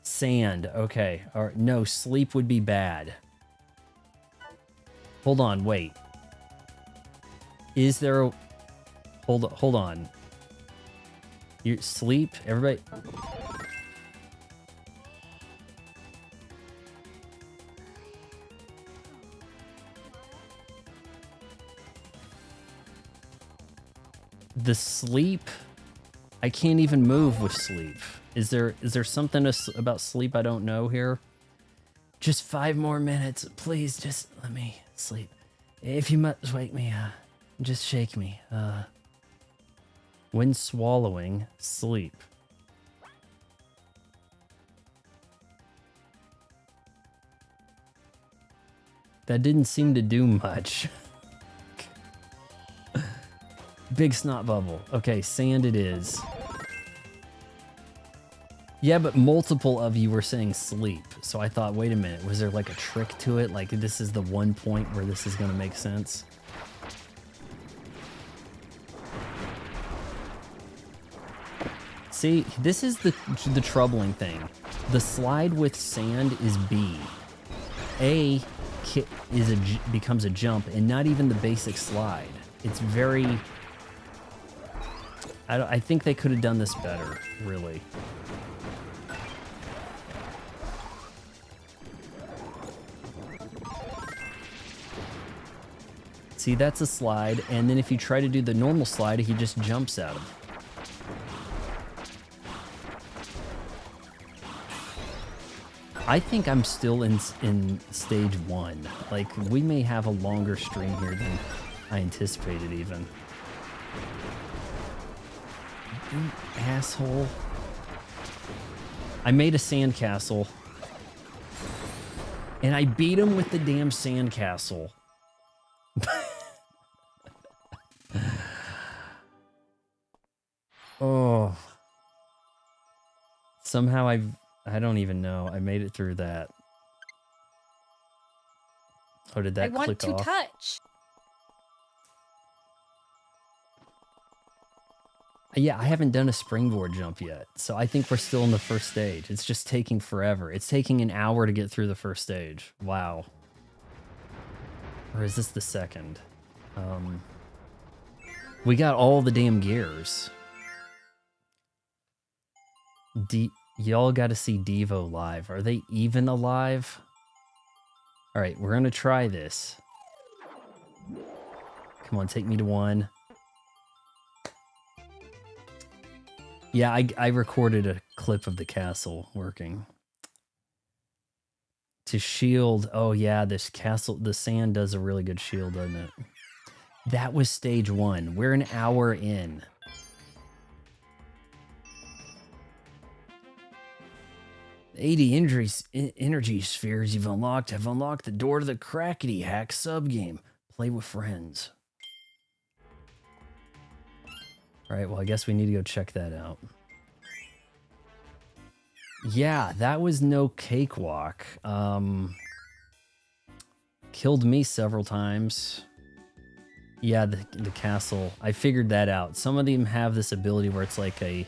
Sand. Okay. All right. No, sleep would be bad. Hold on. Wait. Is there a... Hold on. You sleep? Everybody... The sleep... I can't even move with sleep. Is there something about sleep I don't know here? Just 5 more minutes. Please, just let me sleep. If you must wake me, just shake me. When swallowing, sleep. That didn't seem to do much. Big snot bubble. Okay, sand it is. Yeah, but multiple of you were saying sleep. So I thought, wait a minute, was there like a trick to it? Like this is the one point where this is going to make sense? See, this is the troubling thing. The slide with sand is B. A becomes a jump, and not even the basic slide. It's very... I think they could have done this better, really. See, that's a slide, and then if you try to do the normal slide, he just jumps out of it. I think I'm still in stage 1. Like, we may have a longer stream here than I anticipated, even. You asshole. I made a sandcastle. And I beat him with the damn sandcastle. Oh. Somehow I don't even know. I made it through that. Oh, did that click off? I want to touch. Yeah, I haven't done a springboard jump yet, so I think we're still in the first stage. It's just taking forever. It's taking an hour to get through the first stage. Wow. Or is this the second? We got all the damn gears. Y'all got to see Devo live. Are they even alive? All right, we're going to try this. Come on, take me to 1. Yeah, I recorded a clip of the castle working. To shield, oh yeah, this castle, the sand does a really good shield, doesn't it? That was stage 1. We're an hour in. Energy spheres you've unlocked have unlocked the door to the Crackety Hack subgame. Play with friends. Alright, well I guess we need to go check that out. Yeah, that was no cakewalk. Killed me several times. Yeah, the castle. I figured that out. Some of them have this ability where it's like a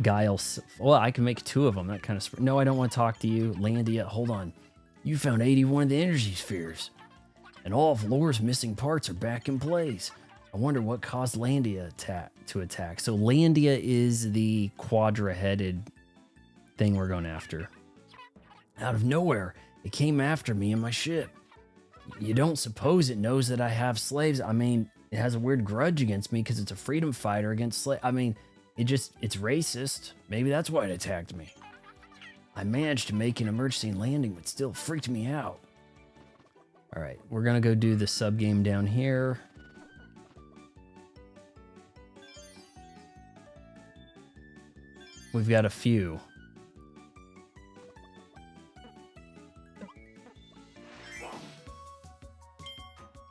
guile. Well, I can make 2 of them. That kind of... No, I don't want to talk to you. Landia, hold on. You found 81 of the energy spheres. And all of Lore's missing parts are back in place. I wonder what caused Landia to attack. So Landia is the quadra-headed thing we're going after. Out of nowhere, it came after me and my ship. You don't suppose it knows that I have slaves? I mean, it has a weird grudge against me because it's a freedom fighter against slaves. I mean, it's racist. Maybe that's why it attacked me. I managed to make an emergency landing, but still freaked me out. All right, we're going to go do the sub-game down here. We've got a few.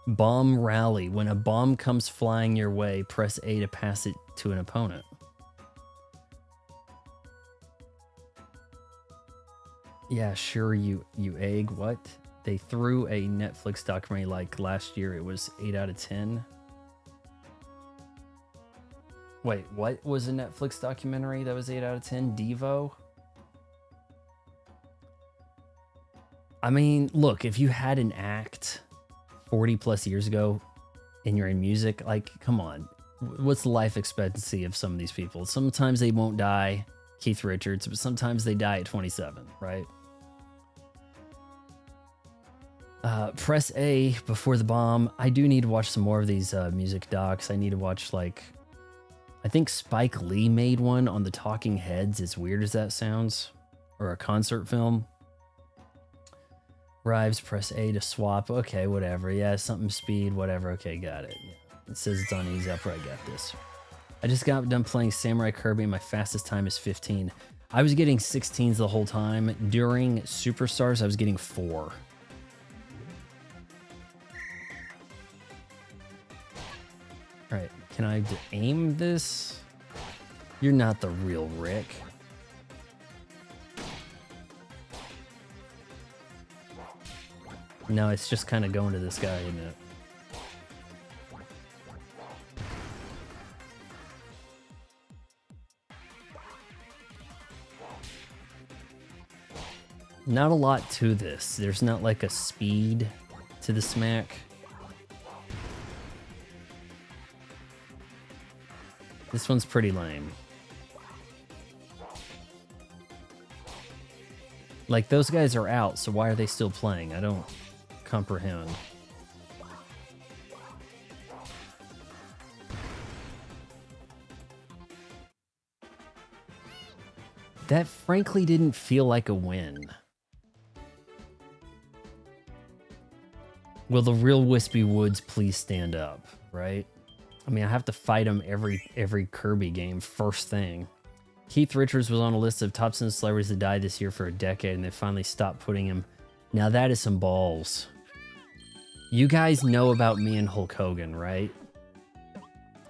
Bomb rally. When a bomb comes flying your way, press A to pass it to an opponent. Yeah, sure, you egg. What? They threw a Netflix documentary like last year. It was 8 out of 10. Wait, what was a Netflix documentary that was 8 out of 10? Devo? I mean, look, if you had an act 40 plus years ago and you're in music, like, come on. What's the life expectancy of some of these people? Sometimes they won't die, Keith Richards, but sometimes they die at 27, right? Press A before the bomb. I do need to watch some more of these music docs. I need to watch, like, I think Spike Lee made one on the Talking Heads, as weird as that sounds, or a concert film. Rives, press A to swap. Okay, whatever. Yeah, something speed, whatever. Okay, got it. Yeah. It says it's on easy upper. I got this. I just got done playing Samurai Kirby and my fastest time is 15. I was getting 16s the whole time. During Superstars, I was getting 4. Alright, can I aim this? You're not the real Rick. No, it's just kind of going to this guy, isn't it? Not a lot to this. There's not like a speed to the smack. This one's pretty lame. Like, those guys are out, so why are they still playing? I don't comprehend. That frankly didn't feel like a win. Will the real Wispy Woods please stand up, right? I mean, I have to fight him every Kirby game, first thing. Keith Richards was on a list of top 10 celebrities that died this year for a decade, and they finally stopped putting him. Now that is some balls. You guys know about me and Hulk Hogan, right?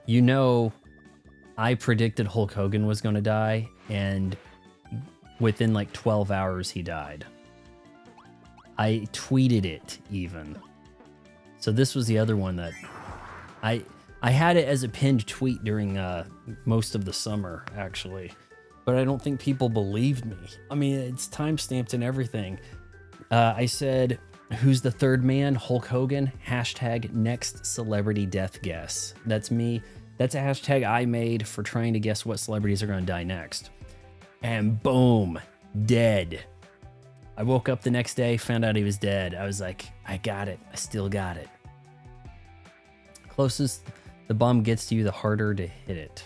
You know I predicted Hulk Hogan was going to die, and within like 12 hours he died. I tweeted it even. So this was the other one that I had it as a pinned tweet during most of the summer, actually. But I don't think people believed me. I mean, it's time-stamped and everything. I said, who's the third man? Hulk Hogan. Hashtag next celebrity death guess. That's me. That's a hashtag I made for trying to guess what celebrities are going to die next. And boom, dead. I woke up the next day, found out he was dead. I was like, I got it. I still got it. Closest the bomb gets to you, the harder to hit it.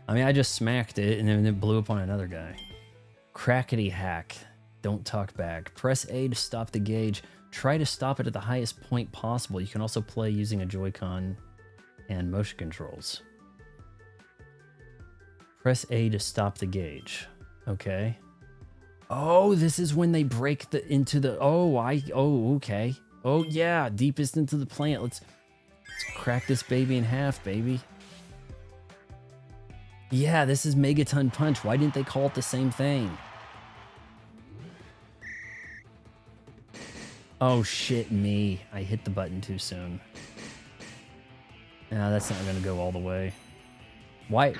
I mean, I just smacked it and then it blew up on another guy. Crackety hack. Don't talk back. Press A to stop the gauge. Try to stop it at the highest point possible. You can also play using a Joy-Con and motion controls. Press A to stop the gauge. Okay. Oh, this is when they break into the... Oh, okay. Oh, yeah. Deepest into the plant. Let's crack this baby in half, baby. Yeah, this is Megaton Punch. Why didn't they call it the same thing? Oh, shit me. I hit the button too soon. No, that's not going to go all the way. Why?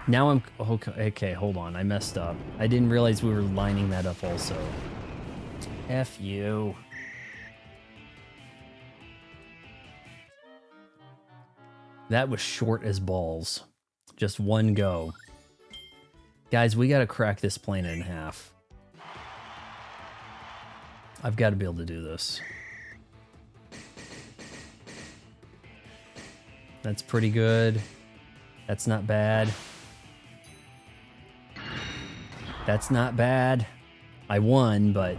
Now I'm... Okay, hold on. I messed up. I didn't realize we were lining that up also. F you. That was short as balls. Just one go. Guys, we got to crack this planet in half. I've got to be able to do this. That's pretty good. That's not bad. That's not bad. I won, but...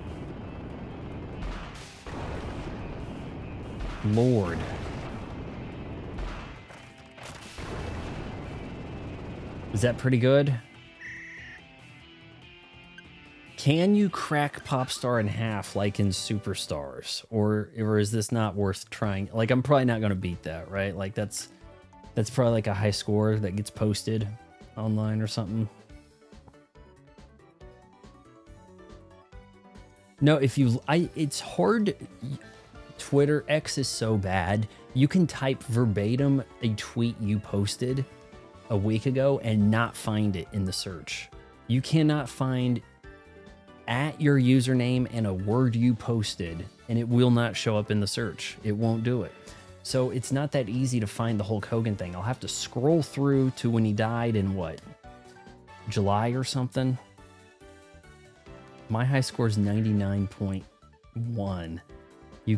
Lord. Is that pretty good? Can you crack Popstar in half like in Superstars? Or is this not worth trying? Like, I'm probably not going to beat that, right? Like, that's probably like a high score that gets posted online or something. No, it's hard. Twitter X is so bad. You can type verbatim a tweet you posted a week ago and not find it in the search. You cannot find at your username and a word you posted, and it will not show up in the search. It won't do it. So it's not that easy to find the Hulk Hogan thing. I'll have to scroll through to when he died in what? July or something? My high score is 99.1. You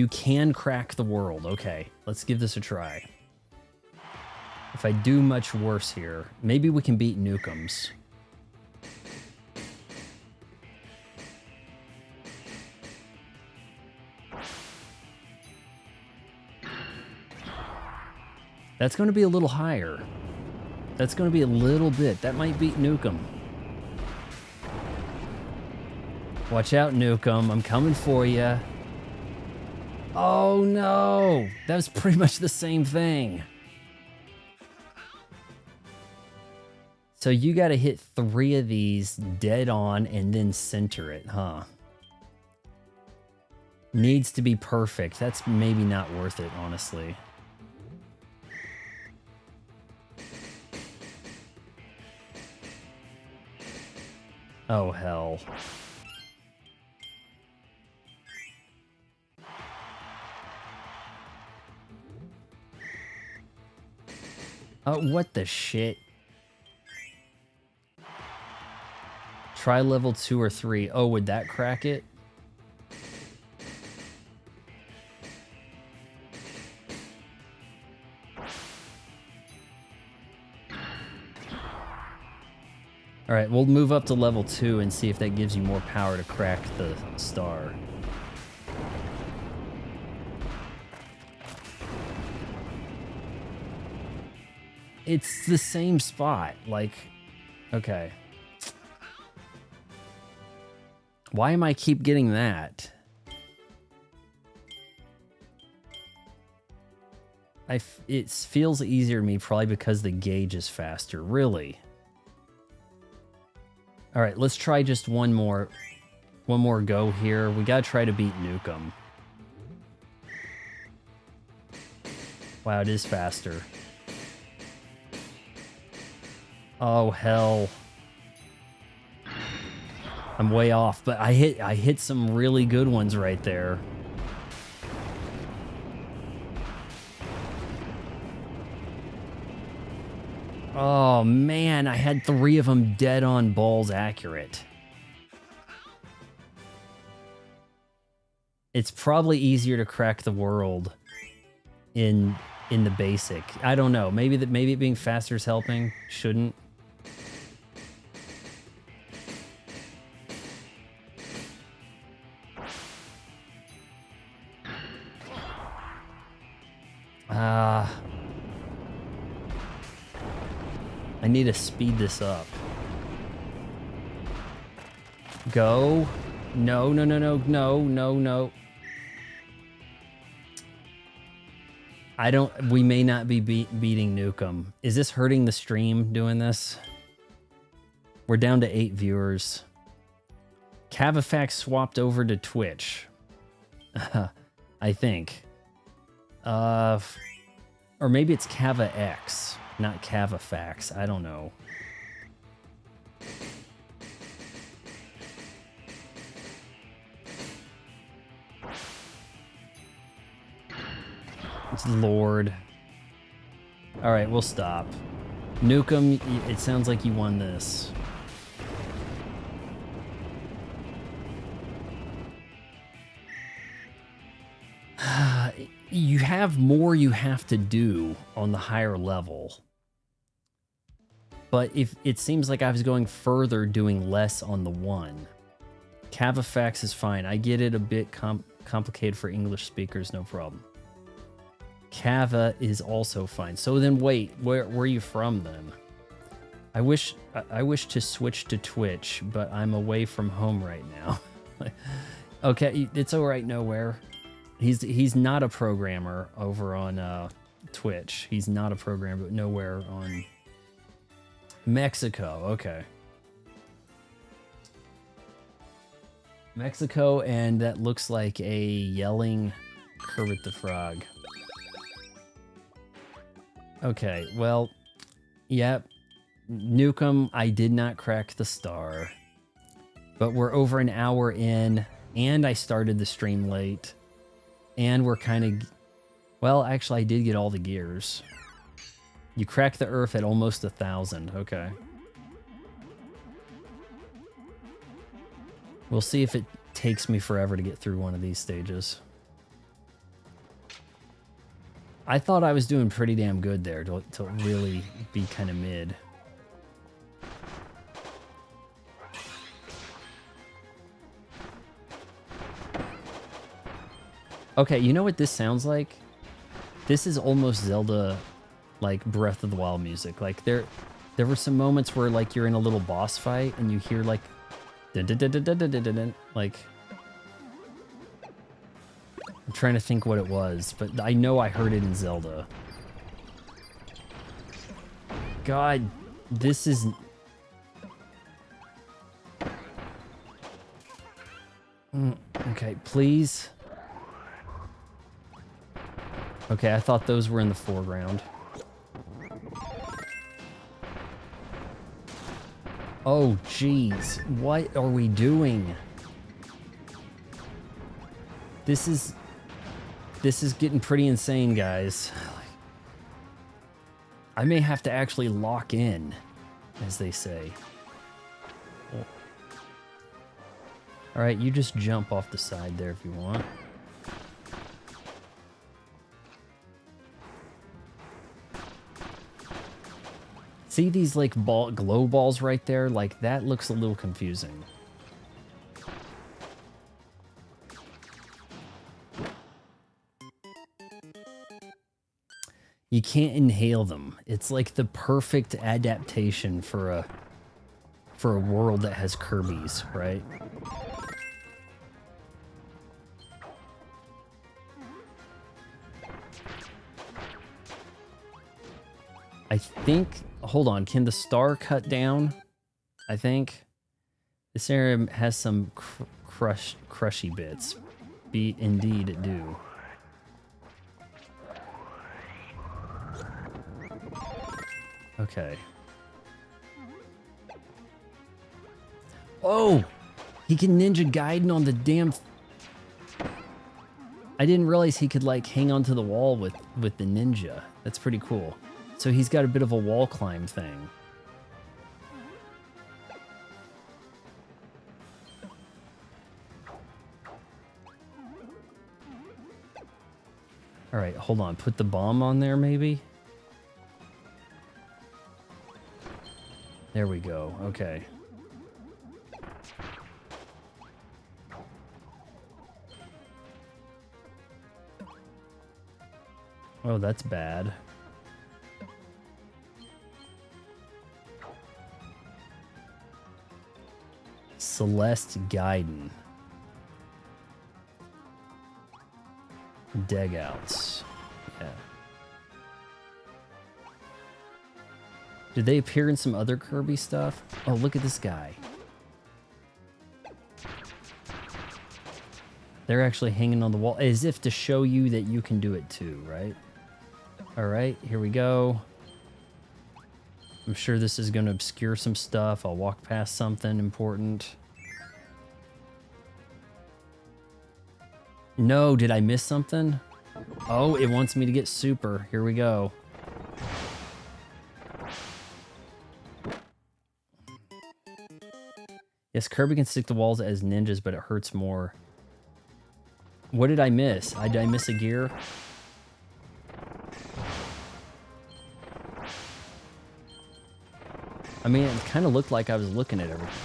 can crack the world. Okay, let's give this a try. If I do much worse here, maybe we can beat Nukem's. That's going to be a little higher. That's going to be a little bit. That might beat Nukem. Watch out, Nukem. I'm coming for you. Oh, no. That was pretty much the same thing. So you got to hit 3 of these dead on and then center it, huh? Needs to be perfect. That's maybe not worth it, honestly. Oh, hell. Oh, what the shit? Try level 2 or 3. Oh, would that crack it? All right, we'll move up to level 2 and see if that gives you more power to crack the star. It's the same spot, like, okay. Why am I keep getting that? It feels easier to me, probably because the gauge is faster, really. All right, let's try just one more go here. We gotta try to beat Nukem. Wow, it is faster. Oh, hell. I'm way off, but I hit some really good ones right there. Oh, man, I had 3 of them dead on balls accurate. It's probably easier to crack the world in the basic. I don't know. Maybe it being faster is helping. Shouldn't. I need to speed this up. Go. No, no, no, no, no, no, no. We may not be beating Nukem. Is this hurting the stream doing this? We're down to 8 viewers. Cavafax swapped over to Twitch. I think. Or maybe it's Cava X, not Cavafax. I don't know. Lord. All right, we'll stop. Nukem, it sounds like you won this. You have more you have to do on the higher level. But if it seems like I was going further doing less on the 1. Cavafax is fine. I get it a bit complicated for English speakers, no problem. Cava is also fine. So then wait, where are you from then? I wish to switch to Twitch, but I'm away from home right now. Okay, it's all right, Nowhere. He's not a programmer over on Twitch. He's not a programmer, but Nowhere on Mexico. Okay. Mexico, and that looks like a yelling Kermit the Frog. Okay, well, yep. Nukem, I did not crack the star. But we're over an hour in, and I started the stream late. And we're kind of... Well, actually, I did get all the gears. You cracked the earth at almost 1,000. Okay. We'll see if it takes me forever to get through one of these stages. I thought I was doing pretty damn good there to really be kind of mid. Okay, you know what this sounds like? This is almost Zelda like Breath of the Wild music. Like there were some moments where like you're in a little boss fight and you hear like dun, dun, dun, dun, dun, dun, dun, dun, dun, like I'm trying to think what it was, but I know I heard it in Zelda. God, this is... Okay, please. Okay, I thought those were in the foreground. Oh, jeez. What are we doing? This is getting pretty insane, guys. I may have to actually lock in, as they say. All right, you just jump off the side there if you want. See these like glow balls right there? Like that looks a little confusing. You can't inhale them. It's like the perfect adaptation for a world that has Kirby's, right? I think, hold on, can the star cut down? I think this area has some crushy bits. Indeed it do. Okay. Oh! He can Ninja Gaiden on the damn... I didn't realize he could, like, hang onto the wall with the ninja. That's pretty cool. So he's got a bit of a wall climb thing. Alright, hold on. Put the bomb on there, maybe? There we go. Okay. Oh, that's bad. Celeste Gaiden. Degouts. Yeah. Did they appear in some other Kirby stuff? Oh, look at this guy. They're actually hanging on the wall as if to show you that you can do it too, right? All right, here we go. I'm sure this is going to obscure some stuff. I'll walk past something important. No, did I miss something? Oh, it wants me to get super. Here we go. Yes, Kirby can stick to walls as ninjas, but it hurts more. What did I miss? Did I miss a gear? I mean, it kind of looked like I was looking at everything.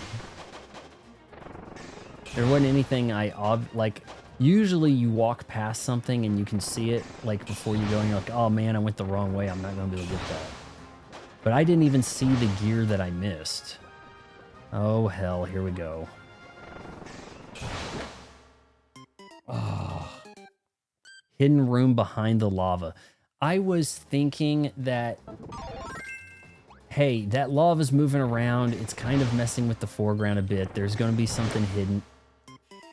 There wasn't anything like, usually you walk past something and you can see it, like, before you go and you're like, oh man, I went the wrong way, I'm not going to be able to get that. But I didn't even see the gear that I missed. Oh, hell, here we go. Oh. Hidden room behind the lava. I was thinking that... Hey, that lava's moving around. It's kind of messing with the foreground a bit. There's going to be something hidden.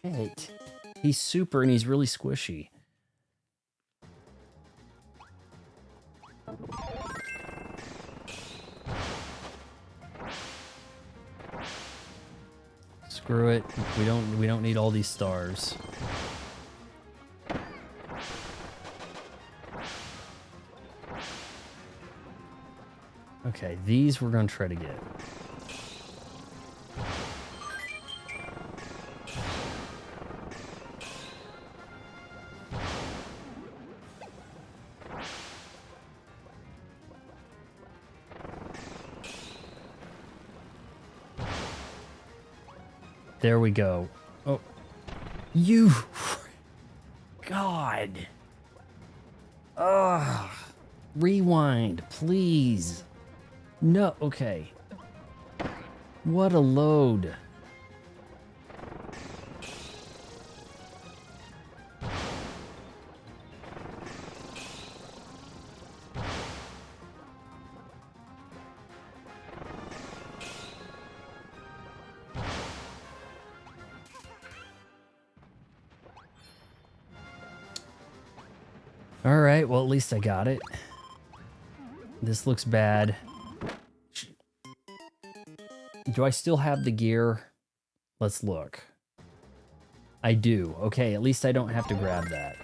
Shit. He's super and he's really squishy. Screw it. We don't need all these stars. Okay, these we're going to try to get. There we go. Oh, you... God. Ugh. Rewind, please. No, okay. What a load. All right, well, at least I got it. This looks bad. Do I still have the gear? Let's look. I do. Okay, at least I don't have to grab that.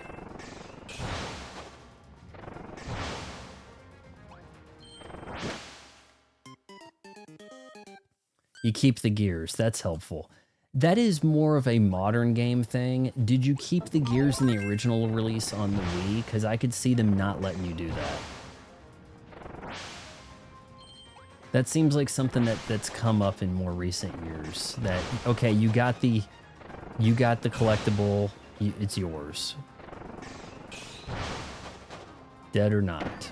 You keep the gears. That's helpful. That is more of a modern game thing. Did you keep the gears in the original release on the Wii? Because I could see them not letting you do that. That seems like something that's come up in more recent years. That, okay, you got the collectible, it's yours. Dead or not.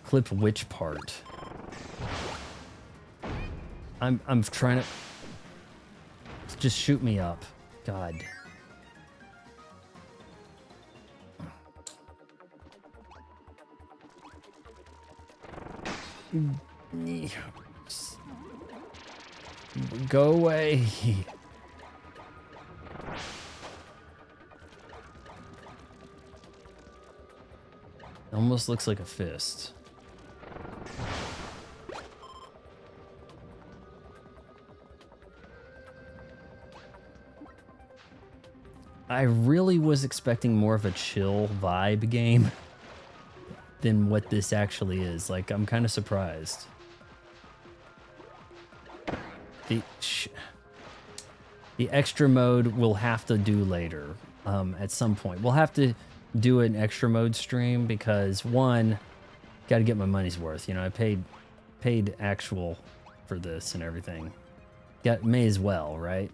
Clip which part? I'm trying to just shoot me up. God. Go away. Almost looks like a fist. I really was expecting more of a chill vibe game than what this actually is. Like, I'm kind of surprised. The extra mode we'll have to do later at some point. We'll have to do an extra mode stream because, one, got to get my money's worth. You know, I paid actual for this and everything. May as well, right?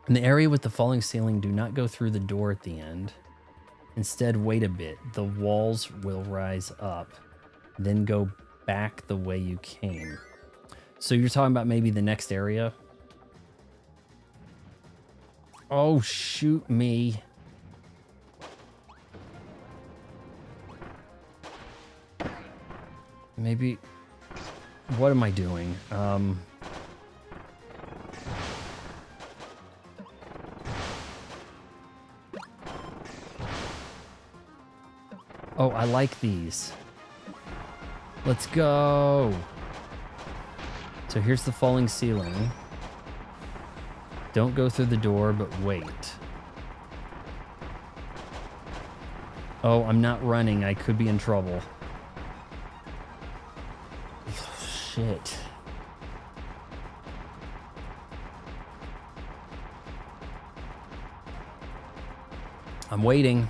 In the area with the falling ceiling, do not go through the door at the end. Instead, wait a bit. The walls will rise up. Then go back the way you came. So you're talking about maybe the next area? Oh, shoot me. Maybe... What am I doing? Oh, I like these. Let's go. So here's the falling ceiling. Don't go through the door, but wait. Oh, I'm not running. I could be in trouble. Shit. I'm waiting.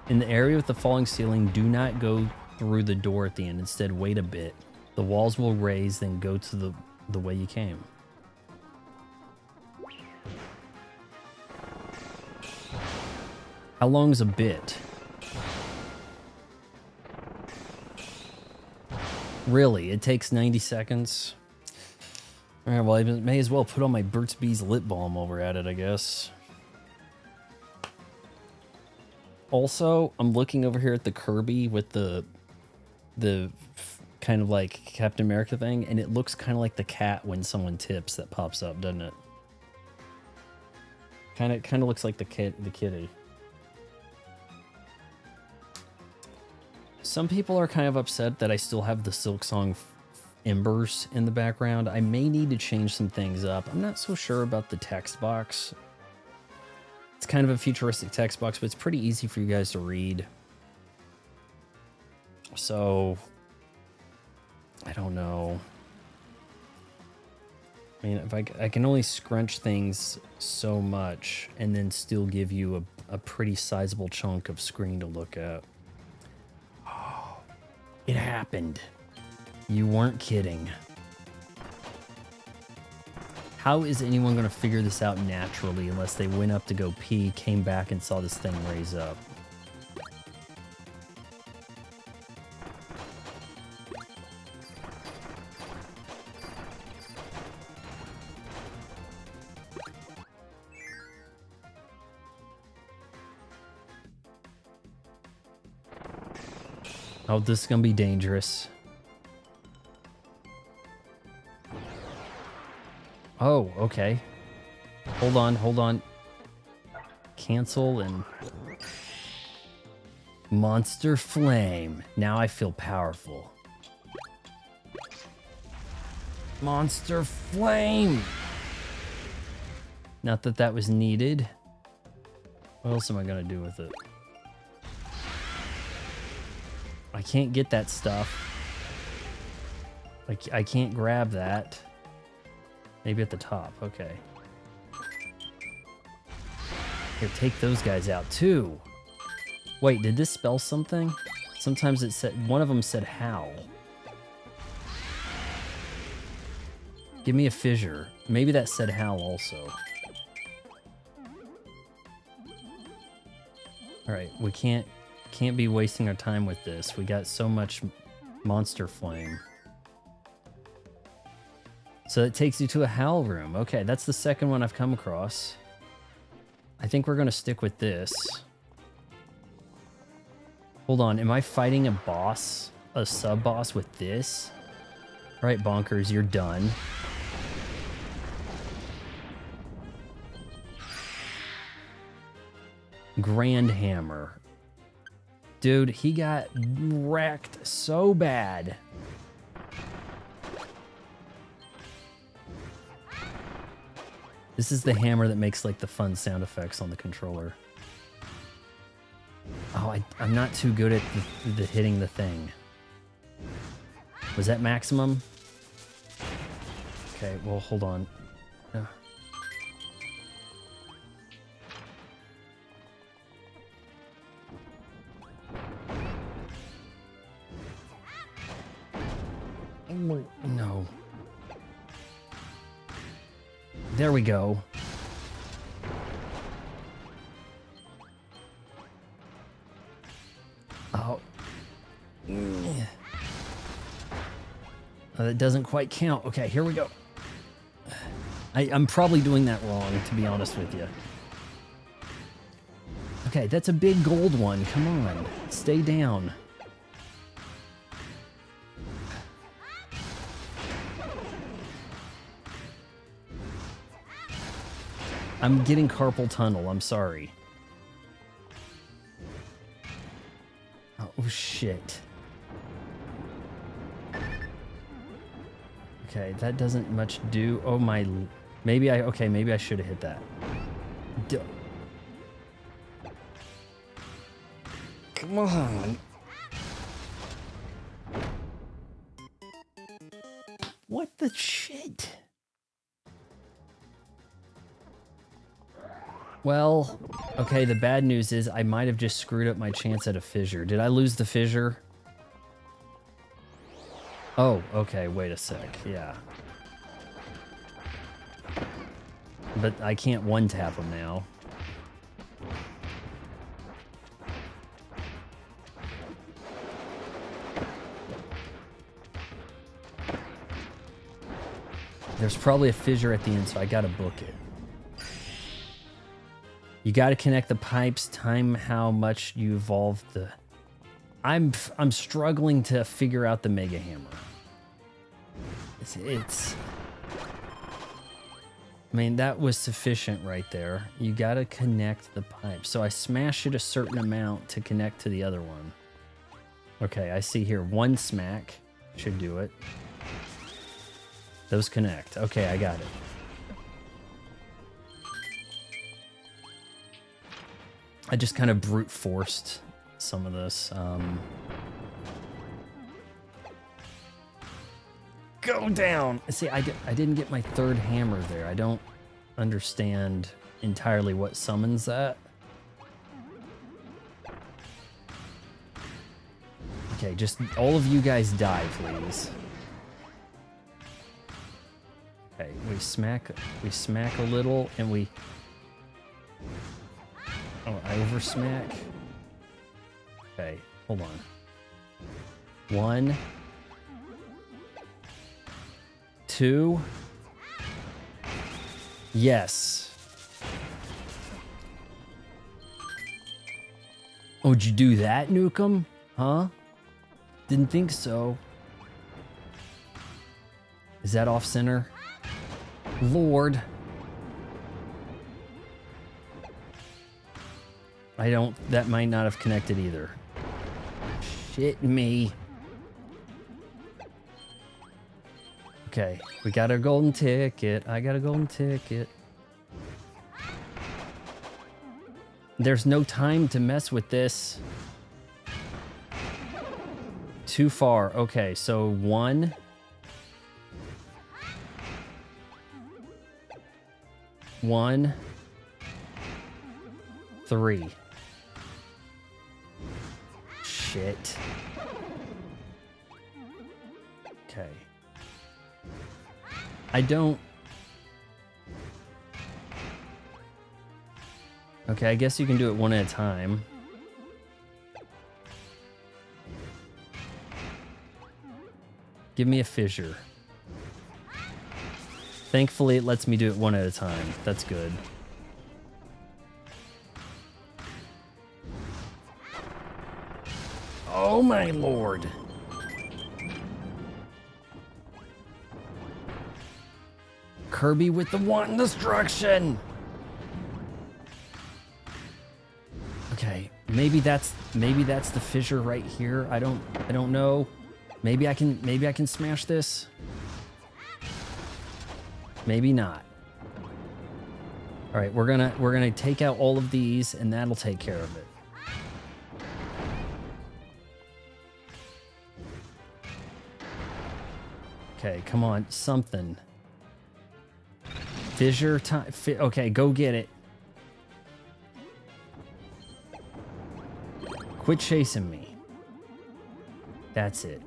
In the area with the falling ceiling, do not go through the door at the end. Instead, wait a bit. The walls will raise, then go to the way you came. How long is a bit? Really? It takes 90 seconds? Alright, well, I may as well put on my Burt's Bees lip balm while we're at it, I guess. Also, I'm looking over here at the Kirby with the kind of like Captain America thing, and it looks kind of like the cat when someone tips that pops up, doesn't it? Kind of looks like the kitty. Some people are kind of upset that I still have the Silk Song embers in the background. I may need to change some things up. I'm not so sure about the text box. It's kind of a futuristic text box, but it's pretty easy for you guys to read. So, I don't know. I mean, if I can only scrunch things so much and then still give you a pretty sizable chunk of screen to look at. Oh, it happened. You weren't kidding. How is anyone going to figure this out naturally unless they went up to go pee, came back, and saw this thing raise up? Oh, this is going to be dangerous. Oh, okay. Hold on. Cancel and... Monster Flame. Now I feel powerful. Monster Flame! Not that that was needed. What else am I gonna do with it? I can't get that stuff. Like, I can't grab that. Maybe at the top, okay. Here, take those guys out too. Wait, did this spell something? Sometimes it said, one of them said howl. Give me a fissure. Maybe that said howl also. Alright, we can't be wasting our time with this. We got so much monster flame. So it takes you to a howl room. Okay, that's the second one I've come across. I think we're gonna stick with this. Hold on, am I fighting a boss, a sub-boss with this? All right, Bonkers, you're done. Grand Hammer. Dude, he got wrecked so bad. This is the hammer that makes like the fun sound effects on the controller. Oh, I'm not too good at the hitting the thing. Was that maximum? Okay, well, hold on. No. There we go. Oh. That doesn't quite count. Okay, here we go. I'm probably doing that wrong, to be honest with you. Okay, that's a big gold one. Come on. Stay down. I'm getting carpal tunnel. I'm sorry. Oh, shit. Okay, that doesn't much do. Oh, my... Maybe I... Okay, maybe I should have hit that. Come on. What the shit? Well, okay, the bad news is I might have just screwed up my chance at a fissure. Did I lose the fissure? Oh, okay, wait a sec, yeah. But I can't one-tap him now. There's probably a fissure at the end, so I gotta book it. You got to connect the pipes, time how much you evolved the... I'm struggling to figure out the Mega Hammer. It's... I mean, that was sufficient right there. You got to connect the pipes. So I smash it a certain amount to connect to the other one. Okay, I see here. One smack should do it. Those connect. Okay, I got it. I just kind of brute forced some of this. Go down. See, I didn't get my third hammer there. I don't understand entirely what summons that. Okay, just all of you guys die, please. Okay, we smack a little, and we... Oh, I over smack. Okay, hold on. 1, 2. Yes. Oh, did you do that, Nukem? Huh? Didn't think so. Is that off center? Lord. That might not have connected either. Shit me. Okay, we got our golden ticket. I got a golden ticket. There's no time to mess with this. Too far. Okay, so 1. 1, 3. Shit. Okay. I don't... Okay, I guess you can do it one at a time. Give me a fissure. Thankfully, it lets me do it one at a time. That's good. Oh my lord. Kirby with the wanton destruction. Okay, maybe that's the fissure right here. I don't know. Maybe I can smash this. Maybe not. All right, we're gonna take out all of these, and that'll take care of it. Okay, come on, something. Fissure time. Okay, go get it. Quit chasing me. That's it.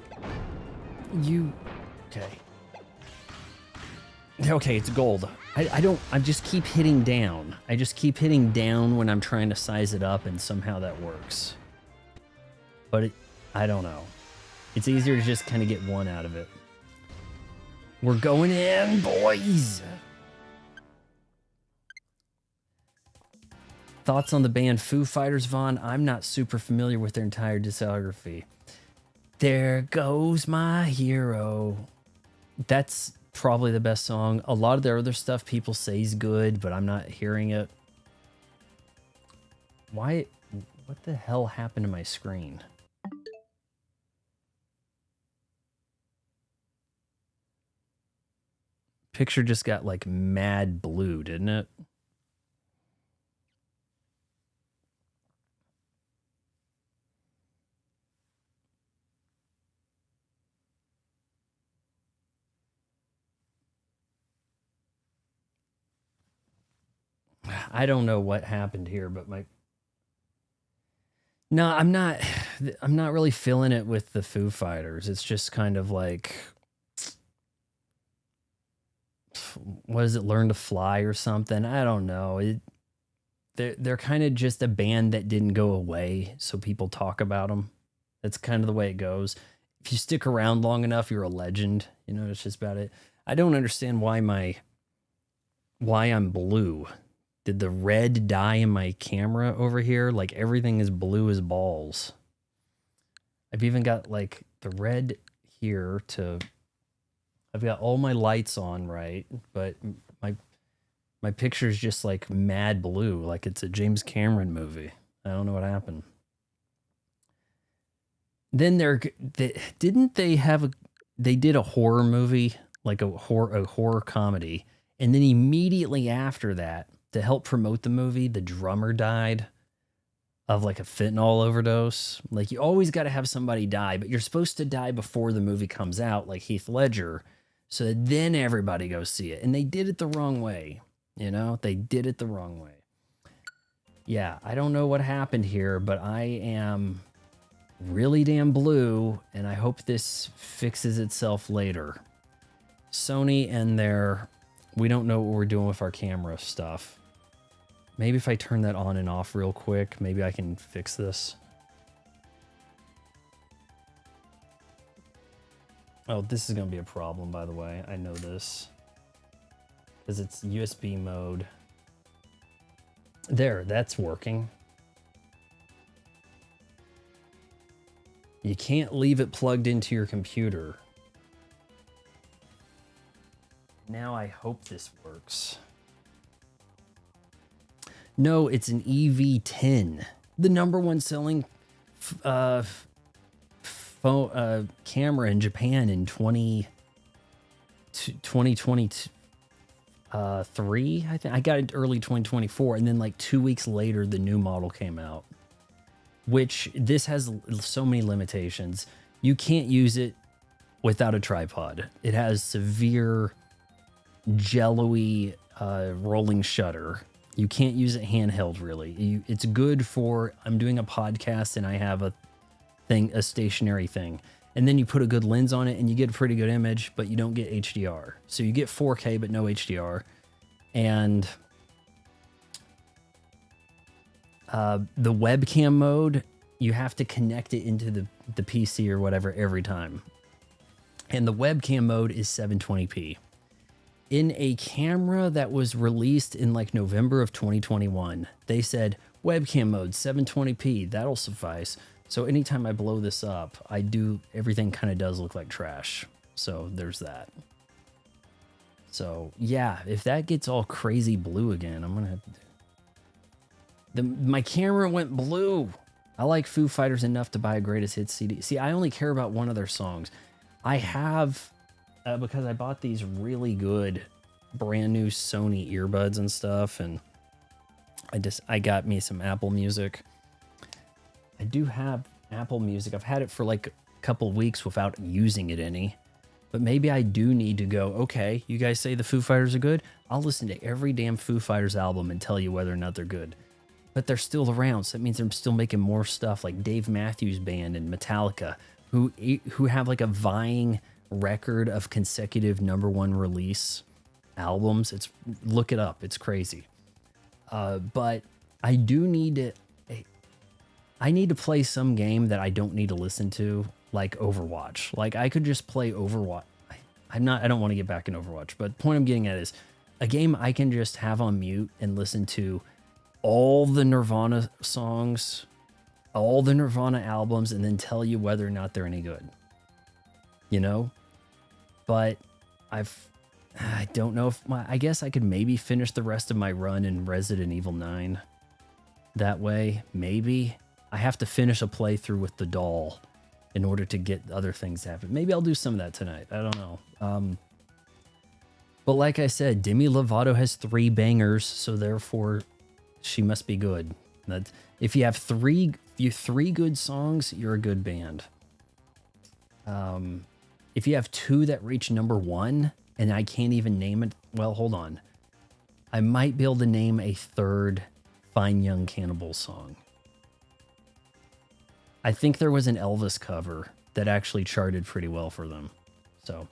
You... Okay. Okay, it's gold. I just keep hitting down. I just keep hitting down when I'm trying to size it up, and somehow that works. But I don't know. It's easier to just kind of get one out of it. We're going in, boys! Thoughts on the band Foo Fighters, Vaughn? I'm not super familiar with their entire discography. There goes my hero. That's probably the best song. A lot of their other stuff people say is good, but I'm not hearing it. Why? What the hell happened to my screen? Picture just got like mad blue, didn't it? I don't know what happened here, but no, I'm not really feeling it with the Foo Fighters. It's just kind of like, what is it, Learn to Fly or something? I don't know. They're kind of just a band that didn't go away, so people talk about them. That's kind of the way it goes. If you stick around long enough, you're a legend. You know, that's just about it. I don't understand why I'm blue. Did the red dye in my camera over here? Like everything is blue as balls. I've even got like the red here to... I've got all my lights on, right? But my picture's just like mad blue, like it's a James Cameron movie. I don't know what happened. Then they did a horror movie, like a horror comedy, and then immediately after that, to help promote the movie, the drummer died of like a fentanyl overdose. Like you always got to have somebody die, but you're supposed to die before the movie comes out, like Heath Ledger. so that then everybody goes see it. And they did it the wrong way. You know, they did it the wrong way. Yeah, I don't know what happened here, but I am really damn blue, and I hope this fixes itself later. Sony and their, we don't know what we're doing with our camera stuff. Maybe if I turn that on and off real quick, maybe I can fix this. Oh, this is going to be a problem, by the way. I know this. Because it's USB mode. There, that's working. You can't leave it plugged into your computer. Now I hope this works. No, it's an EV10. The #1 selling camera in Japan in 2023. I think I got it early 2024, and then like 2 weeks later, the new model came out. Which this has so many limitations. You can't use it without a tripod. It has severe jello-y rolling shutter. You can't use it handheld really. It's good for, I'm doing a podcast and I have a stationary thing. And then you put a good lens on it and you get a pretty good image, but you don't get HDR. So you get 4K but no HDR. And the webcam mode, you have to connect it into the PC or whatever every time. And the webcam mode is 720p. In a camera that was released in like November of 2021, they said webcam mode 720p, that'll suffice. So anytime I blow this up, everything kind of does look like trash. So there's that. So yeah, if that gets all crazy blue again, I'm gonna have to my camera went blue. I like Foo Fighters enough to buy a greatest hits CD. See, I only care about one of their songs. I have, because I bought these really good brand new Sony earbuds and stuff, and I got me some Apple Music. I do have Apple Music. I've had it for like a couple weeks without using it any. But maybe I do need to go, okay, you guys say the Foo Fighters are good? I'll listen to every damn Foo Fighters album and tell you whether or not they're good. But they're still around, so that means they're still making more stuff like Dave Matthews Band and Metallica, who have like a vying record of consecutive #1 release albums. Look it up, it's crazy. But I do need to, I need to play some game that I don't need to listen to, like Overwatch. Like I could just play Overwatch. I don't want to get back in Overwatch, but the point I'm getting at is a game I can just have on mute and listen to all the Nirvana songs, all the Nirvana albums, and then tell you whether or not they're any good. You know? But I don't know if I guess I could maybe finish the rest of my run in Resident Evil 9 that way. Maybe I have to finish a playthrough with the doll in order to get other things to happen. Maybe I'll do some of that tonight. I don't know. But like I said, Demi Lovato has 3 bangers, so therefore she must be good. If you have three good songs, you're a good band. If you have 2 that reach #1 and I can't even name it, well, hold on. I might be able to name a 3rd Fine Young Cannibal song. I think there was an Elvis cover that actually charted pretty well for them. So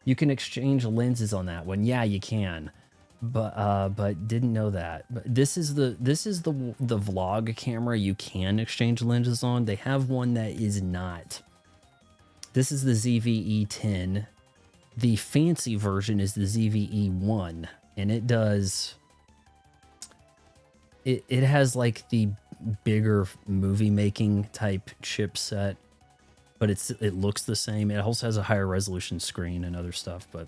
you can exchange lenses on that one. Yeah, you can. But didn't know that. But this is the vlog camera you can exchange lenses on. They have one that is not. This is the ZVE10. The fancy version is the ZVE1, and it does. It has like the bigger movie making type chipset, but it looks the same. It also has a higher resolution screen and other stuff, but.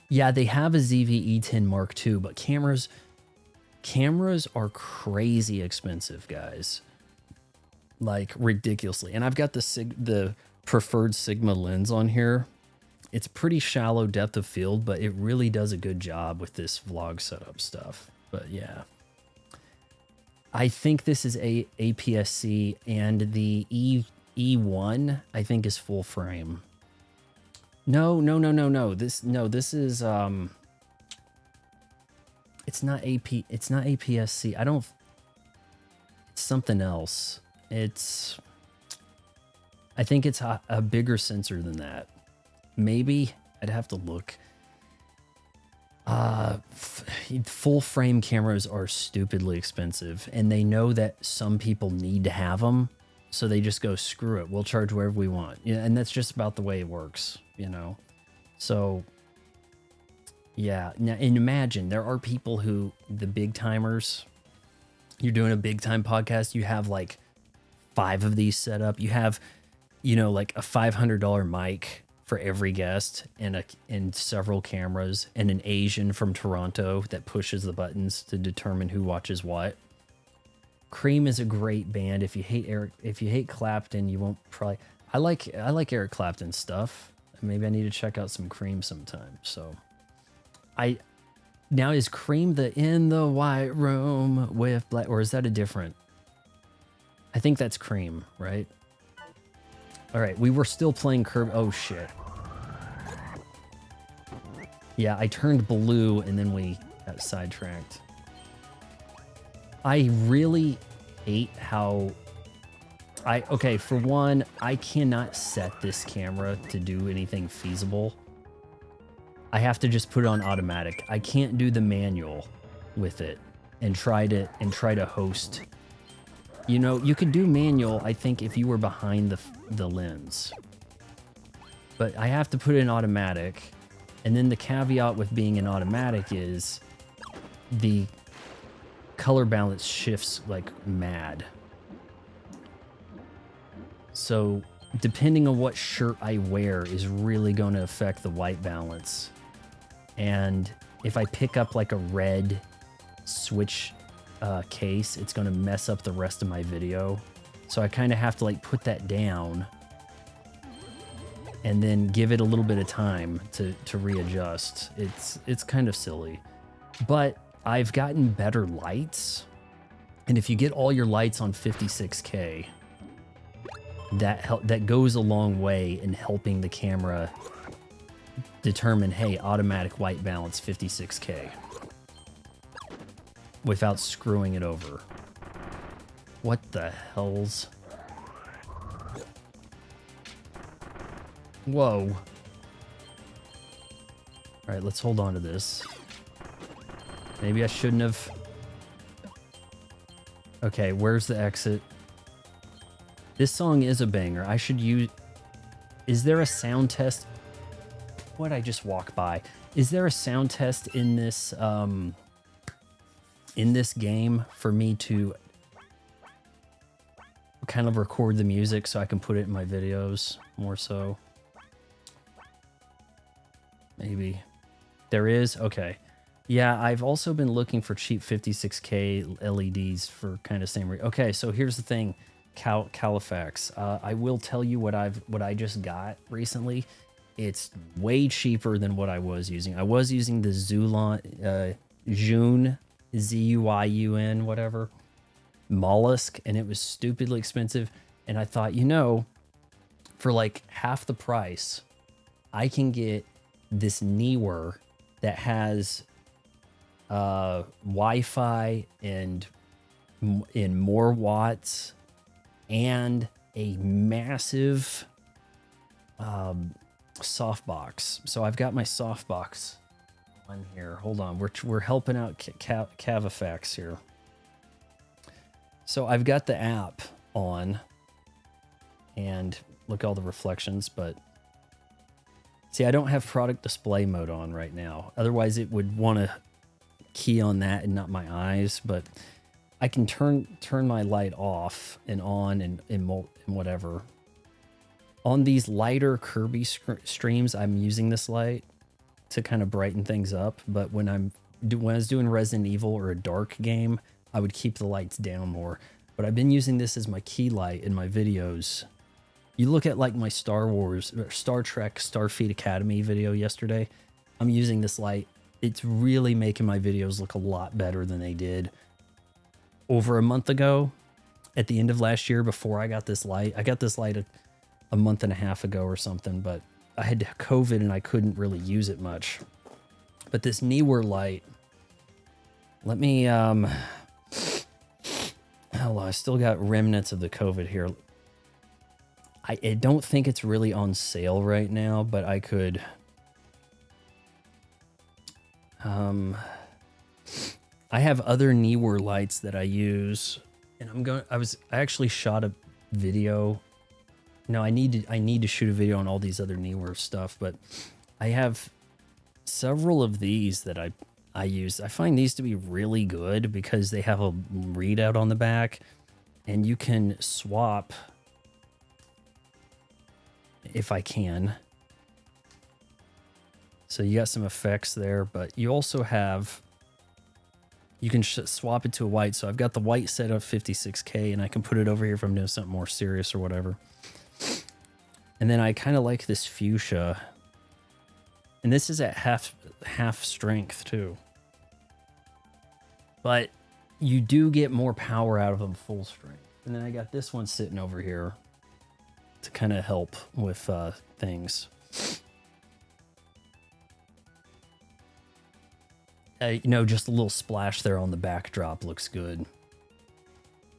Yeah, they have a ZVE10 Mark II, but cameras are crazy expensive, guys. Like ridiculously. And I've got the preferred Sigma lens on here. It's pretty shallow depth of field, but it really does a good job with this vlog setup stuff. But yeah. I think this is a APS-C, and the E1 I think is full frame. No, no, no, no, no. This is it's not AP, it's not APS-C. I don't, it's something else. I think it's a bigger sensor than that. Maybe I'd have to look. Full frame cameras are stupidly expensive, and they know that some people need to have them, so they just go, screw it, we'll charge wherever we want. Yeah, and that's just about the way it works, you know. So yeah, now and imagine there are people who, the big timers, you're doing a big time podcast, you have like 5 of these set up, you have, you know, like a $500 mic for every guest, and several cameras, and an Asian from Toronto that pushes the buttons to determine who watches what. Cream is a great band. If you hate Clapton, you won't probably. I like Eric Clapton stuff. Maybe I need to check out some Cream sometime. So, now is Cream the In the White Room with Black, or is that a different? I think that's Cream, right? All right, we were still playing Kirby. Oh shit. Yeah, I turned blue and then we got sidetracked. I really hate how okay, for one, I cannot set this camera to do anything feasible. I have to just put it on automatic. I can't do the manual with it and try to host. You know, you could do manual, I think, if you were behind the lens. But I have to put it in automatic. And then the caveat with being in automatic is the color balance shifts like mad. So depending on what shirt I wear is really going to affect the white balance. And if I pick up like a red switch case, it's going to mess up the rest of my video. So I kind of have to like put that down and then give it a little bit of time to readjust. It's kind of silly, but I've gotten better lights. And if you get all your lights on 56K, that goes a long way in helping the camera determine, hey, automatic white balance 56K. Without screwing it over. What the hells? Whoa. Alright, let's hold on to this. Maybe I shouldn't have... Okay, where's the exit? This song is a banger. I should use... Is there a sound test? What'd I just walk by? Is there a sound test in this game for me to kind of record the music so I can put it in my videos more so? Maybe. There is? Okay. Yeah, I've also been looking for cheap 56K LEDs for kind of same reason. Okay, so here's the thing, Califax. I will tell you what I just got recently. It's way cheaper than what I was using. I was using the Zuyun, Z-U-I-U-N, whatever, Mollusk, and it was stupidly expensive. And I thought, you know, for like half the price, I can get this Neewer that has Wi-Fi and in more watts and a massive softbox. So I've got my softbox on here. Hold on, we're helping out Cavafax here. So I've got the app on, and look at all the reflections, but see, I don't have product display mode on right now. Otherwise, it would want to key on that and not my eyes. But I can turn my light off and on and whatever. On these lighter Kirby streams, I'm using this light to kind of brighten things up. But when I was doing Resident Evil or a dark game, I would keep the lights down more. But I've been using this as my key light in my videos. You look at like my Star Wars, or Star Trek, Starfleet Academy video yesterday. I'm using this light. It's really making my videos look a lot better than they did over a month ago. At the end of last year, before I got this light, I got this light a month and a half ago or something. But I had COVID and I couldn't really use it much. But this Neewer light, let me, hell, I still got remnants of the COVID here. I don't think it's really on sale right now, but I could, I have other Neewer lights that I use, and I actually shot a video. No, I need to shoot a video on all these other Neewer stuff, but I have several of these that I use. I find these to be really good because they have a readout on the back, and you can swap if I can. So you got some effects there, but you also have, you can swap it to a white. So I've got the white set of 56K, and I can put it over here if I'm doing something more serious or whatever. And then I kind of like this fuchsia, and this is at half strength too. But you do get more power out of them full strength. And then I got this one sitting over here to kind of help with things. You know, just a little splash there on the backdrop looks good.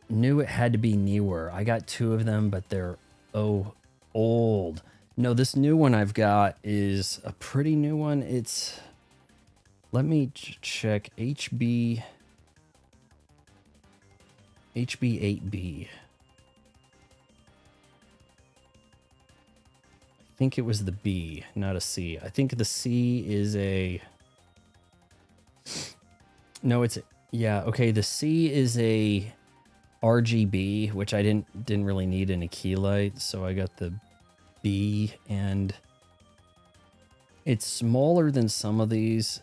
Knew it had to be newer. I got 2 of them, but they're old. No, this new one I've got is a pretty new one. It's, let me check, HB8B. I think it was the B, not a C. I think the C is a... No, it's... Yeah, okay, the C is a RGB, which I didn't really need in a key light, so I got the B, and it's smaller than some of these.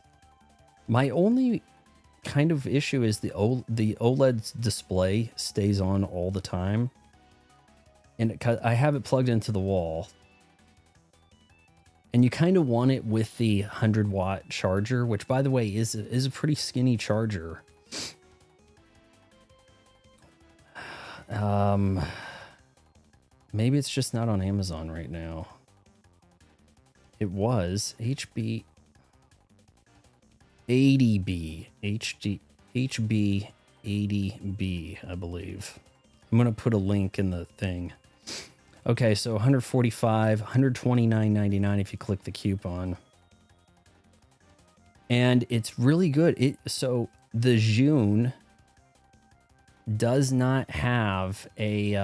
My only kind of issue is the OLED display stays on all the time, and I have it plugged into the wall. And you kind of want it with the 100-watt charger, which, by the way, is a pretty skinny charger. Maybe it's just not on Amazon right now. It was HB80B, HB80B, I believe. I'm gonna put a link in the thing. Okay, so 145, 129.99 if you click the coupon. And it's really good. So the June does not have a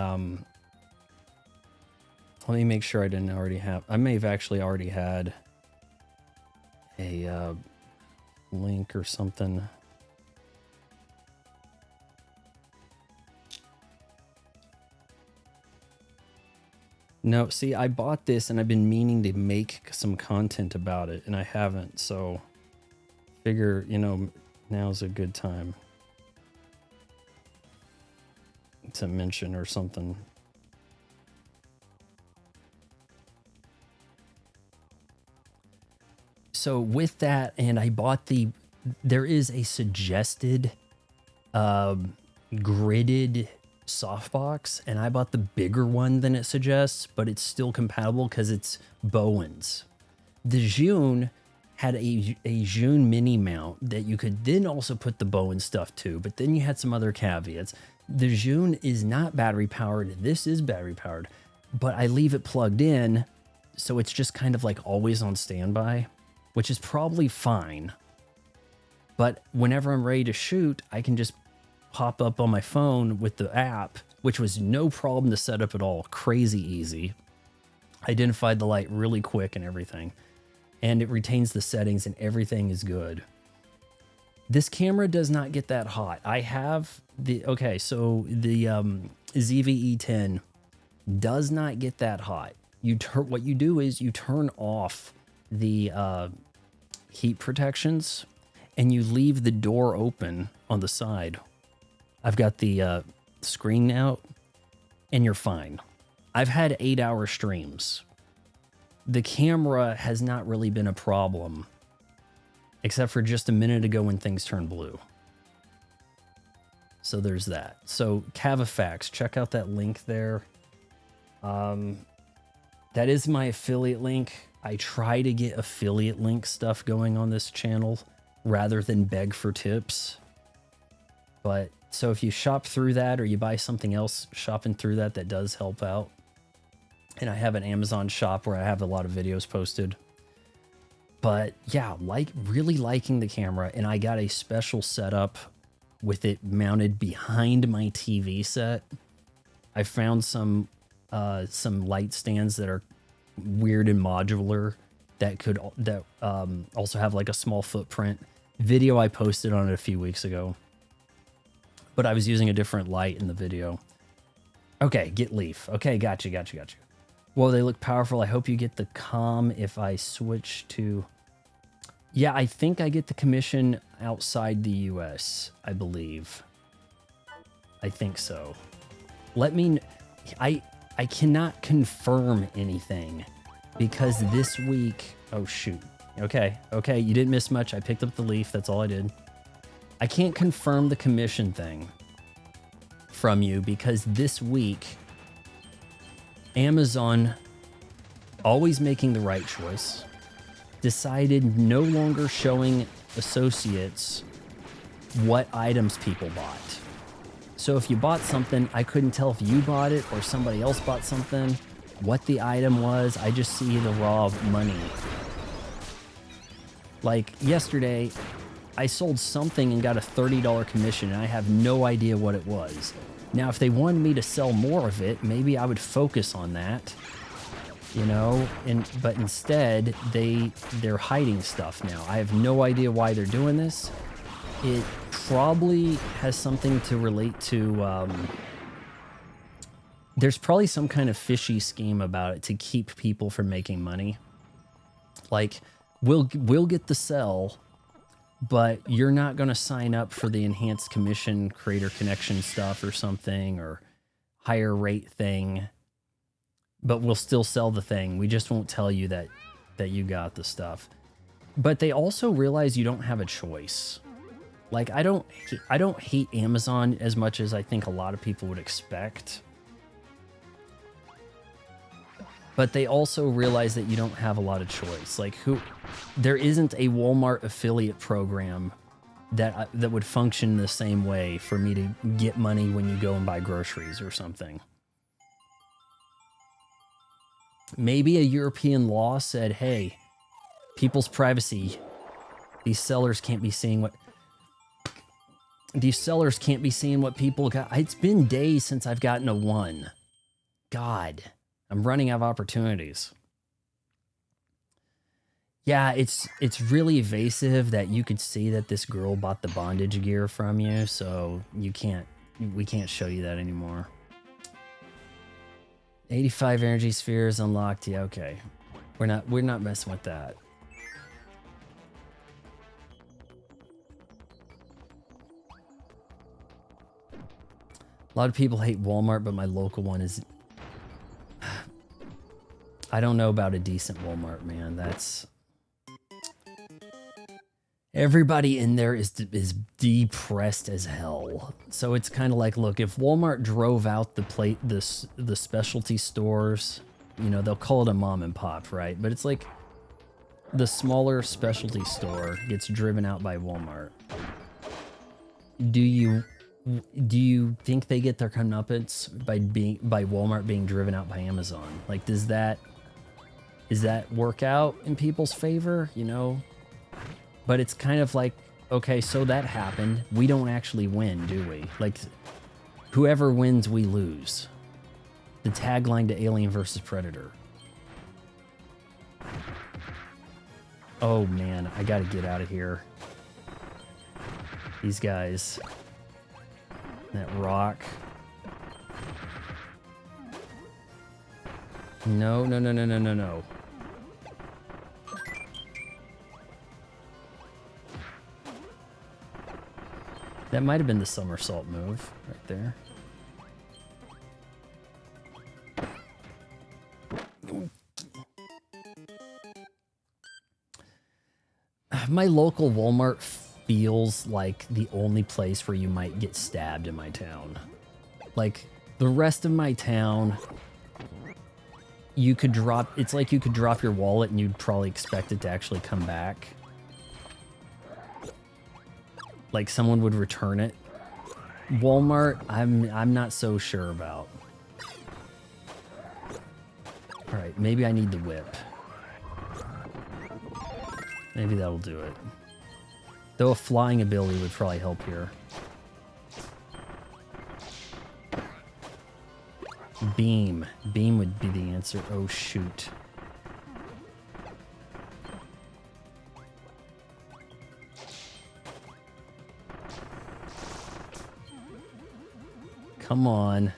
let me make sure I didn't already have, I may have actually already had a link or something. No, see, I bought this and I've been meaning to make some content about it, and I haven't, so figure, you know, now's a good time to mention or something. So with that, and I bought there is a suggested gridded softbox, and I bought the bigger one than it suggests, but it's still compatible because it's Bowen's. The June had a June mini mount that you could then also put the Bowen stuff to, but then you had some other caveats. The June is not battery powered. This is battery powered, but I leave it plugged in, so it's just kind of like always on standby, which is probably fine. But whenever I'm ready to shoot, I can just pop up on my phone with the app, which was no problem to set up at all. Crazy easy. Identified the light really quick and everything. And it retains the settings and everything is good. This camera does not get that hot. I have the, okay, so the ZV-E10 does not get that hot. What you do is you turn off the heat protections and you leave the door open on the side. I've got the screen out, and you're fine. I've had 8-hour streams. The camera has not really been a problem, except for just a minute ago when things turned blue. So there's that. So Cavafax, check out that link there. That is my affiliate link. I try to get affiliate link stuff going on this channel rather than beg for tips. But so if you shop through that or you buy something else shopping through that, that does help out. And I have an Amazon shop where I have a lot of videos posted. But yeah, really liking the camera, and I got a special setup with it mounted behind my TV set. I found some light stands that are weird and modular that could also have like a small footprint. Video I posted on it a few weeks ago, but I was using a different light in the video. Okay, get leaf. Okay, gotcha. Whoa, they look powerful. I hope you get the comm if I switch to... Yeah, I think I get the commission outside the US, I believe. I think so. Let me... I cannot confirm anything because this week... Oh, shoot. Okay, you didn't miss much. I picked up the leaf. That's all I did. I can't confirm the commission thing from you because this week... Amazon, always making the right choice, decided no longer showing associates what items people bought. So if you bought something, I couldn't tell if you bought it or somebody else bought something, what the item was. I just see the raw money. Like yesterday, I sold something and got a $30 commission, and I have no idea what it was. Now, if they wanted me to sell more of it, maybe I would focus on that, you know, but instead they're hiding stuff now. I have no idea why they're doing this. It probably has something to relate to, there's probably some kind of fishy scheme about it to keep people from making money. Like, we'll get the sell, but you're not going to sign up for the enhanced commission creator connection stuff or something, or higher rate thing, but we'll still sell the thing. We just won't tell you that you got the stuff. But they also realize you don't have a choice. Like, I don't hate Amazon as much as I think a lot of people would expect. But they also realize that you don't have a lot of choice. Like, there isn't a Walmart affiliate program that would function the same way for me to get money when you go and buy groceries or something. Maybe a European law said, hey, people's privacy, these sellers can't be seeing what people got. It's been days since I've gotten a 1. God. I'm running out of opportunities. Yeah, it's really evasive that you could see that this girl bought the bondage gear from you, so we can't show you that anymore. 85 energy spheres unlocked. Yeah, okay. We're not messing with that. A lot of people hate Walmart, but my local one is... I don't know about a decent Walmart, man. That's... Everybody in there is depressed as hell. So it's kind of like, look, if Walmart drove out the specialty stores, you know, they'll call it a mom and pop, right? But it's like the smaller specialty store gets driven out by Walmart. Do you think they get their comeuppance by Walmart being driven out by Amazon? Like, does that work out in people's favor, you know? But it's kind of like, okay, so that happened. We don't actually win, do we? Like, whoever wins, we lose. The tagline to Alien vs. Predator. Oh man, I gotta get out of here. These guys. That rock. No. That might have been the somersault move right there. My local Walmart feels like the only place where you might get stabbed in my town. Like, the rest of my town, you could drop, it's like you could drop your wallet and you'd probably expect it to actually come back. Like someone would return it. Walmart, I'm not so sure about. All right, maybe I need the whip. Maybe that'll do it. Though a flying ability would probably help here. Beam. Beam would be the answer. Oh, shoot. Come on.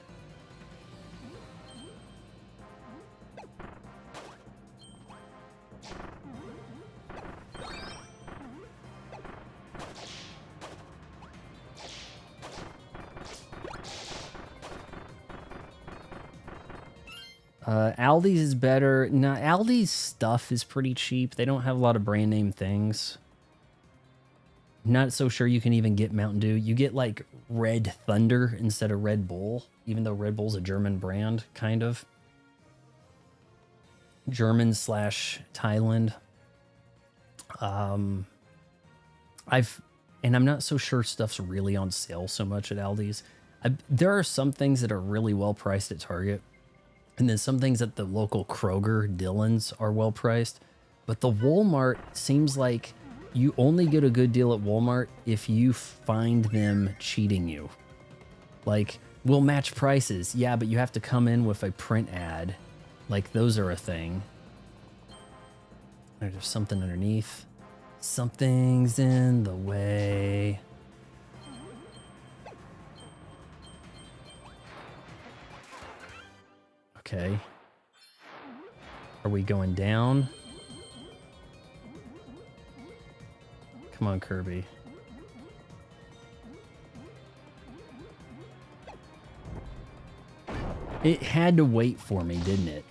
Aldi's is better. No, Aldi's stuff is pretty cheap. They don't have a lot of brand name things. Not so sure you can even get Mountain Dew. You get like Red Thunder instead of Red Bull, even though Red Bull's a German brand, kind of. German / Thailand. And I'm not so sure stuff's really on sale so much at Aldi's. There are some things that are really well priced at Target. And then some things at the local Kroger, Dillon's are well priced. But the Walmart seems like you only get a good deal at Walmart if you find them cheating you. Like, we'll match prices. Yeah, but you have to come in with a print ad. Like, those are a thing. There's something underneath. Something's in the way. Okay. Are we going down? Come on, Kirby. It had to wait for me, didn't it?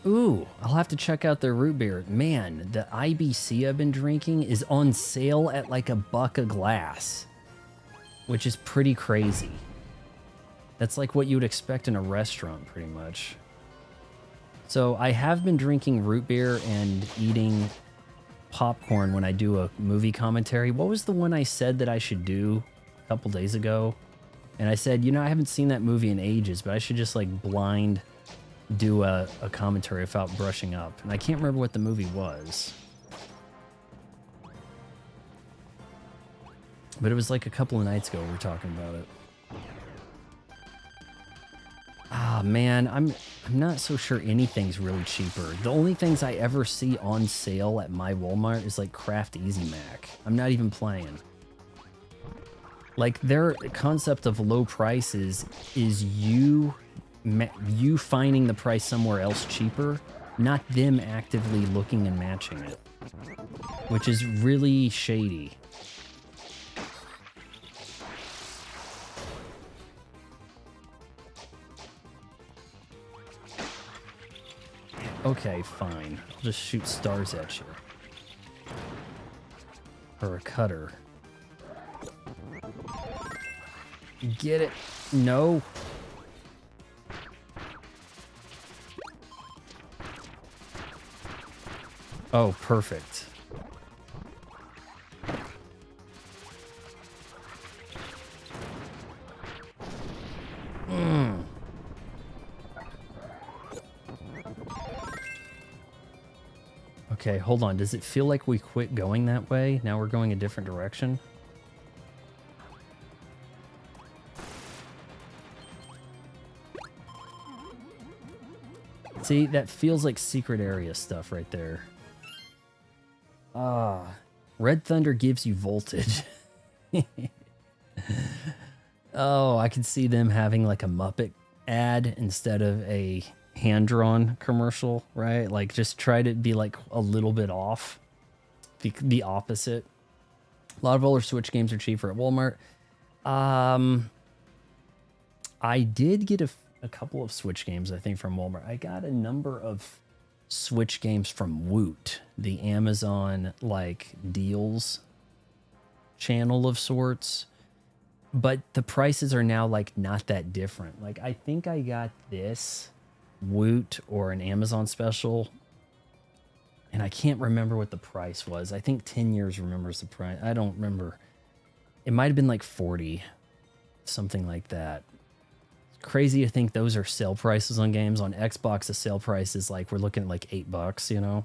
Ooh, I'll have to check out their root beer. Man, the IBC I've been drinking is on sale at like $1 a glass, which is pretty crazy. That's like what you would expect in a restaurant, pretty much. So I have been drinking root beer and eating popcorn when I do a movie commentary. What was the one I said that I should do a couple days ago? And I said, you know, I haven't seen that movie in ages, but I should just like blind do a commentary without brushing up. And I can't remember what the movie was. But it was like a couple of nights ago we were talking about it. Ah, man, I'm not so sure anything's really cheaper. The only things I ever see on sale at my Walmart is like Kraft Easy Mac. I'm not even playing. Like, their concept of low prices is you finding the price somewhere else cheaper, not them actively looking and matching it, which is really shady. Okay, fine. I'll just shoot stars at you. Or a cutter. Get it. No. Oh, perfect. Okay, hold on. Does it feel like we quit going that way? Now we're going a different direction? See, that feels like secret area stuff right there. Red Thunder gives you voltage. Oh, I could see them having like a Muppet ad instead of a hand-drawn commercial, right? Like, just try to be like a little bit off. The opposite. A lot of older Switch games are cheaper at Walmart. I did get a couple of Switch games, I think, from Walmart. I got a number of Switch games from Woot, the Amazon like deals channel of sorts. But the prices are now like not that different. Like I think I got this Woot or an Amazon special, and I can't remember what the price was. I think 10 years remembers the price. I don't remember. It might have been like 40, something like that. It's crazy to think those are sale prices on games. On Xbox, the sale price is like, we're looking at like $8, you know?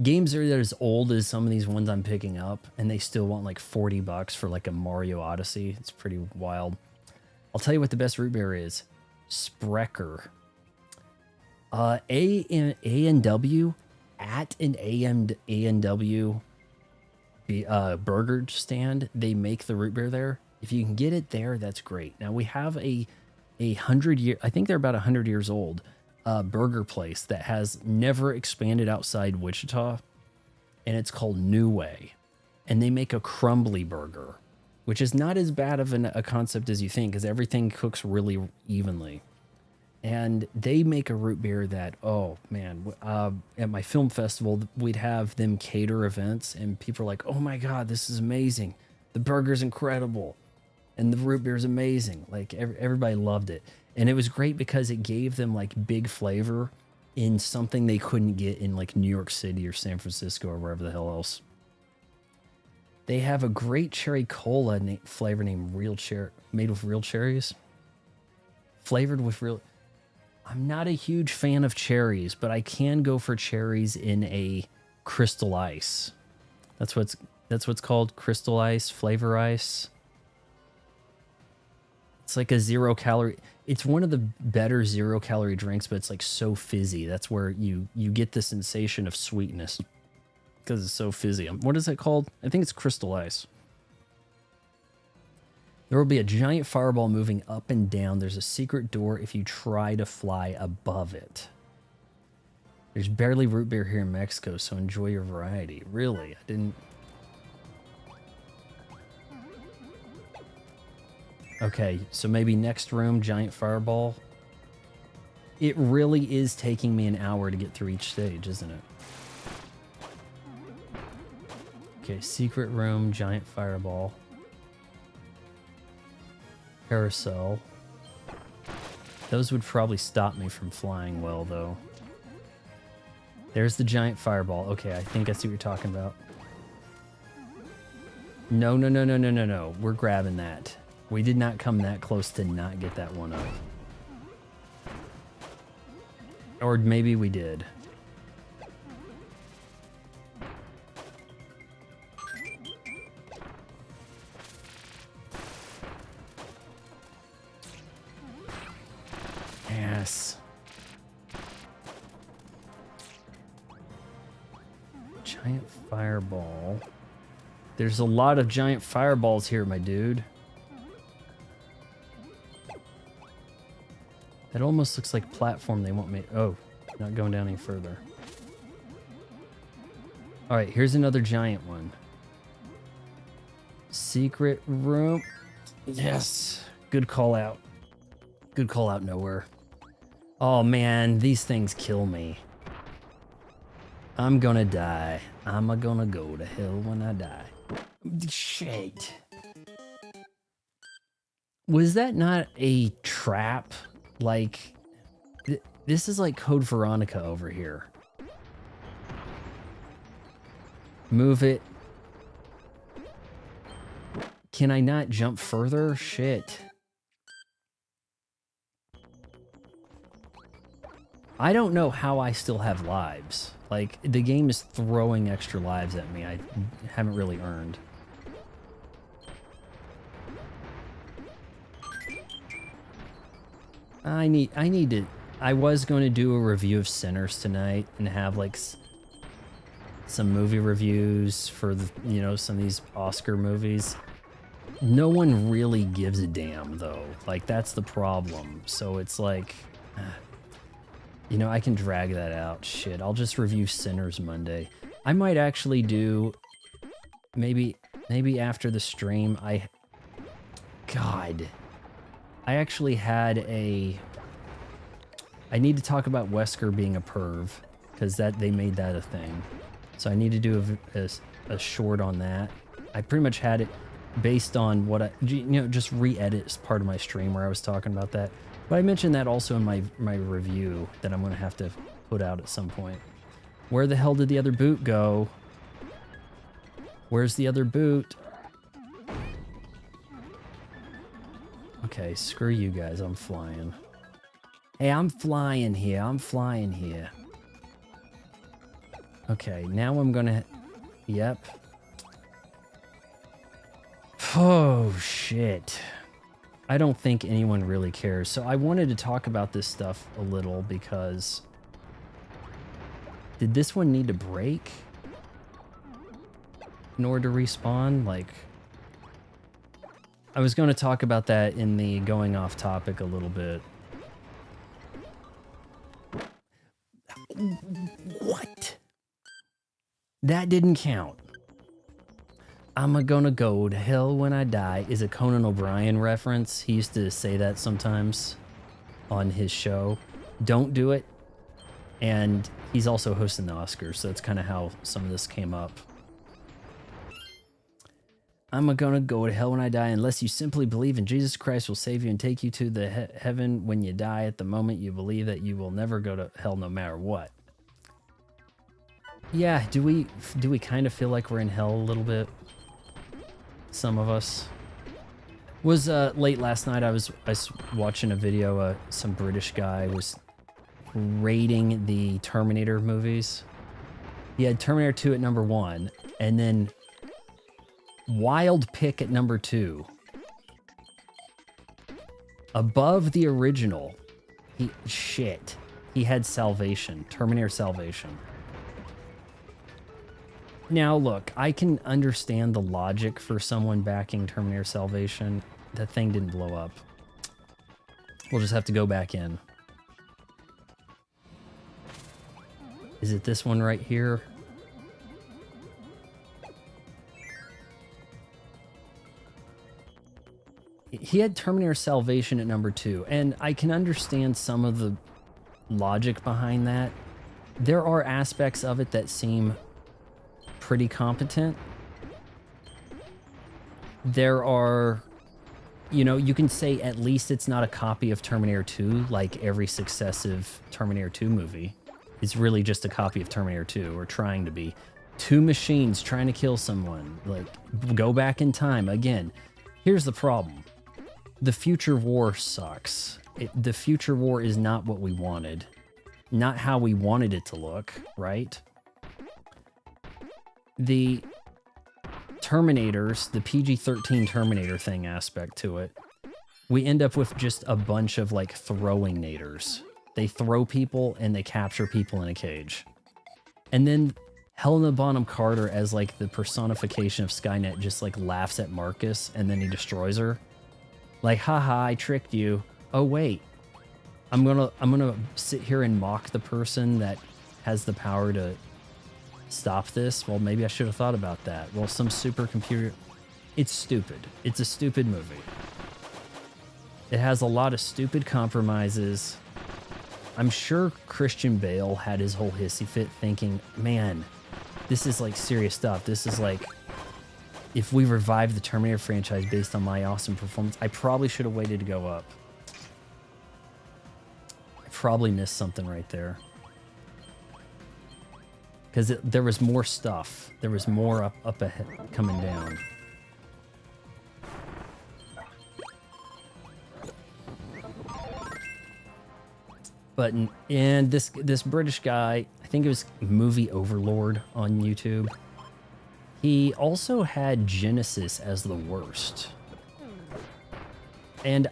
Games are as old as some of these ones I'm picking up, and they still want like $40 for like a Mario Odyssey. It's pretty wild. I'll tell you what the best root beer is. Sprecher. A&W at an A&W burger stand, they make the root beer there. If you can get it there, that's great. Now we have a 100-year, I think they're about 100 years old, burger place that has never expanded outside Wichita, and it's called New Way, and they make a crumbly burger, which is not as bad of a concept as you think, because everything cooks really evenly. And they make a root beer that, oh man, at my film festival, we'd have them cater events, and people are like, oh my God, this is amazing. The burger's incredible. And the root beer's amazing. Like everybody loved it. And it was great because it gave them like big flavor in something they couldn't get in like New York City or San Francisco or wherever the hell else. They have a great cherry cola flavor named Real Cherry, made with real cherries. Flavored with real... I'm not a huge fan of cherries, but I can go for cherries in a crystal ice. That's what's called, crystal ice, flavor ice. It's like a 0 calorie. It's one of the better 0 calorie drinks, but it's like so fizzy. That's where you get the sensation of sweetness because it's so fizzy. What is it called? I think it's crystal ice. There will be a giant fireball moving up and down. There's a secret door if you try to fly above it. There's barely root beer here in Mexico, so enjoy your variety. Really? I didn't... Okay, so maybe next room, giant fireball. It really is taking me an hour to get through each stage, isn't it? Okay, secret room, giant fireball. Carousel. Those would probably stop me from flying well, though. There's the giant fireball. Okay, I think I see what you're talking about. No, no, no, no, no, no, no. We're grabbing that. We did not come that close to not get that one up. Or maybe we did. Yes. Giant fireball. There's a lot of giant fireballs here, my dude. That almost looks like platform they want me... Oh, not going down any further. Alright, here's another giant one. Secret room. Yes. Good call out. Good call out nowhere. Oh man, these things kill me. I'm gonna die. I'm gonna go to hell when I die. Shit. Was that not a trap? Like, this is like Code Veronica over here. Move it. Can I not jump further? Shit. I don't know how I still have lives. Like, the game is throwing extra lives at me I haven't really earned. I need to... I was going to do a review of Sinners tonight and have, like, some movie reviews for, the, you know, some of these Oscar movies. No one really gives a damn, though. Like, that's the problem. So it's like... You know, I can drag that out. Shit, I'll just review Sinners Monday. I might actually do... Maybe after the stream, God... I actually had a... I need to talk about Wesker being a perv, because they made that a thing. So I need to do a short on that. I pretty much had it. based on what I, just re-edit part of my stream where I was talking about that. But I mentioned that also in my review that I'm going to have to put out at some point. Where the hell did the other boot go? Where's the other boot? Okay, screw you guys. I'm flying. Hey, I'm flying here. I'm flying here. Okay, now I'm gonna... Yep. Oh, shit. I don't think anyone really cares. So I wanted to talk about this stuff a little because... Did this one need to break in order to respawn? Like... I was going to talk about that in the going off topic a little bit. What? That didn't count. I'm gonna go to hell when I die is a Conan O'Brien reference. He used to say that sometimes on his show. Don't do it. And he's also hosting the Oscars, so that's kind of how some of this came up. I'm gonna go to hell when I die unless you simply believe in Jesus Christ will save you and take you to the heaven when you die. At the moment you believe that you will never go to hell no matter what. Yeah, do we kind of feel like we're in hell a little bit? Some of us. Was late last night I was watching a video, some British guy was rating the Terminator movies. He had Terminator 2 at number 1 and then Wild Pick at number 2. Above the original, he had Salvation, Terminator Salvation. Now look, I can understand the logic for someone backing Terminator Salvation. That thing didn't blow up. We'll just have to go back in. Is it this one right here? He had Terminator Salvation at number 2, and I can understand some of the logic behind that. There are aspects of it that seem pretty competent. There are, you can say at least it's not a copy of Terminator 2 like every successive Terminator 2 movie. It's really just a copy of Terminator 2, or trying to be. Two machines trying to kill someone. Like, go back in time. Again, here's the problem. The future war sucks. The future war is not what we wanted. Not how we wanted it to look, right? The Terminators, the PG-13 Terminator thing aspect to it, we end up with just a bunch of, like, throwing naders. They throw people and they capture people in a cage. And then Helena Bonham Carter, as, like, the personification of Skynet, just, like, laughs at Marcus and then he destroys her. Like, haha, I tricked you. Oh, wait. I'm gonna sit here and mock the person that has the power to stop this. Well, maybe I should have thought about that. Well, some supercomputer... It's stupid. It's a stupid movie. It has a lot of stupid compromises. I'm sure Christian Bale had his whole hissy fit thinking, man, this is like serious stuff. This is like, if we revive the Terminator franchise based on my awesome performance, I probably should have waited to go up. I probably missed something right there. Because there was more stuff. There was more up ahead, coming down. But and this British guy, I think it was Movie Overlord on YouTube. He also had Genesis as the worst. And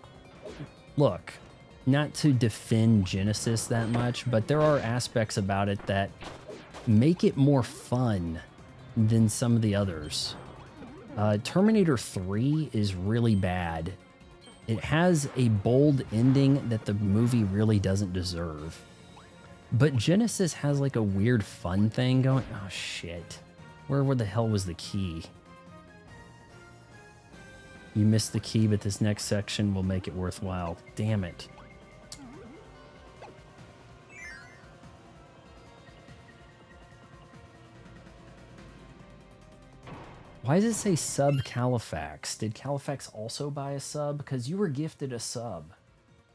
look, not to defend Genesis that much, but there are aspects about it that make it more fun than some of the others. Terminator 3 is really bad. It has a bold ending that the movie really doesn't deserve. But Genesis has like a weird fun thing going. Oh shit. Where the hell was the key? You missed the key, but this next section will make it worthwhile. Damn it. Why does it say sub Califax? Did Califax also buy a sub? Because you were gifted a sub.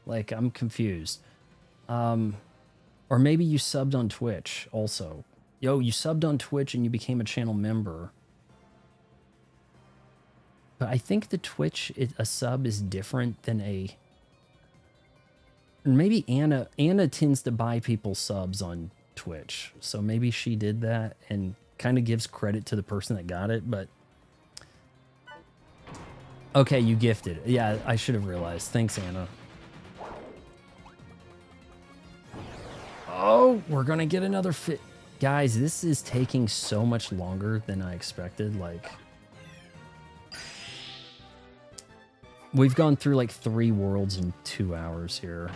Like, I'm confused. Or maybe you subbed on Twitch also. Yo, you subbed on Twitch and you became a channel member. But I think the Twitch, a sub is different than a... Maybe Anna tends to buy people subs on Twitch. So maybe she did that and kind of gives credit to the person that got it, but... Okay, you gifted. Yeah, I should have realized. Thanks, Anna. Oh, we're gonna get another fit. Guys, this is taking so much longer than I expected. Like, we've gone through like 3 worlds in 2 hours here.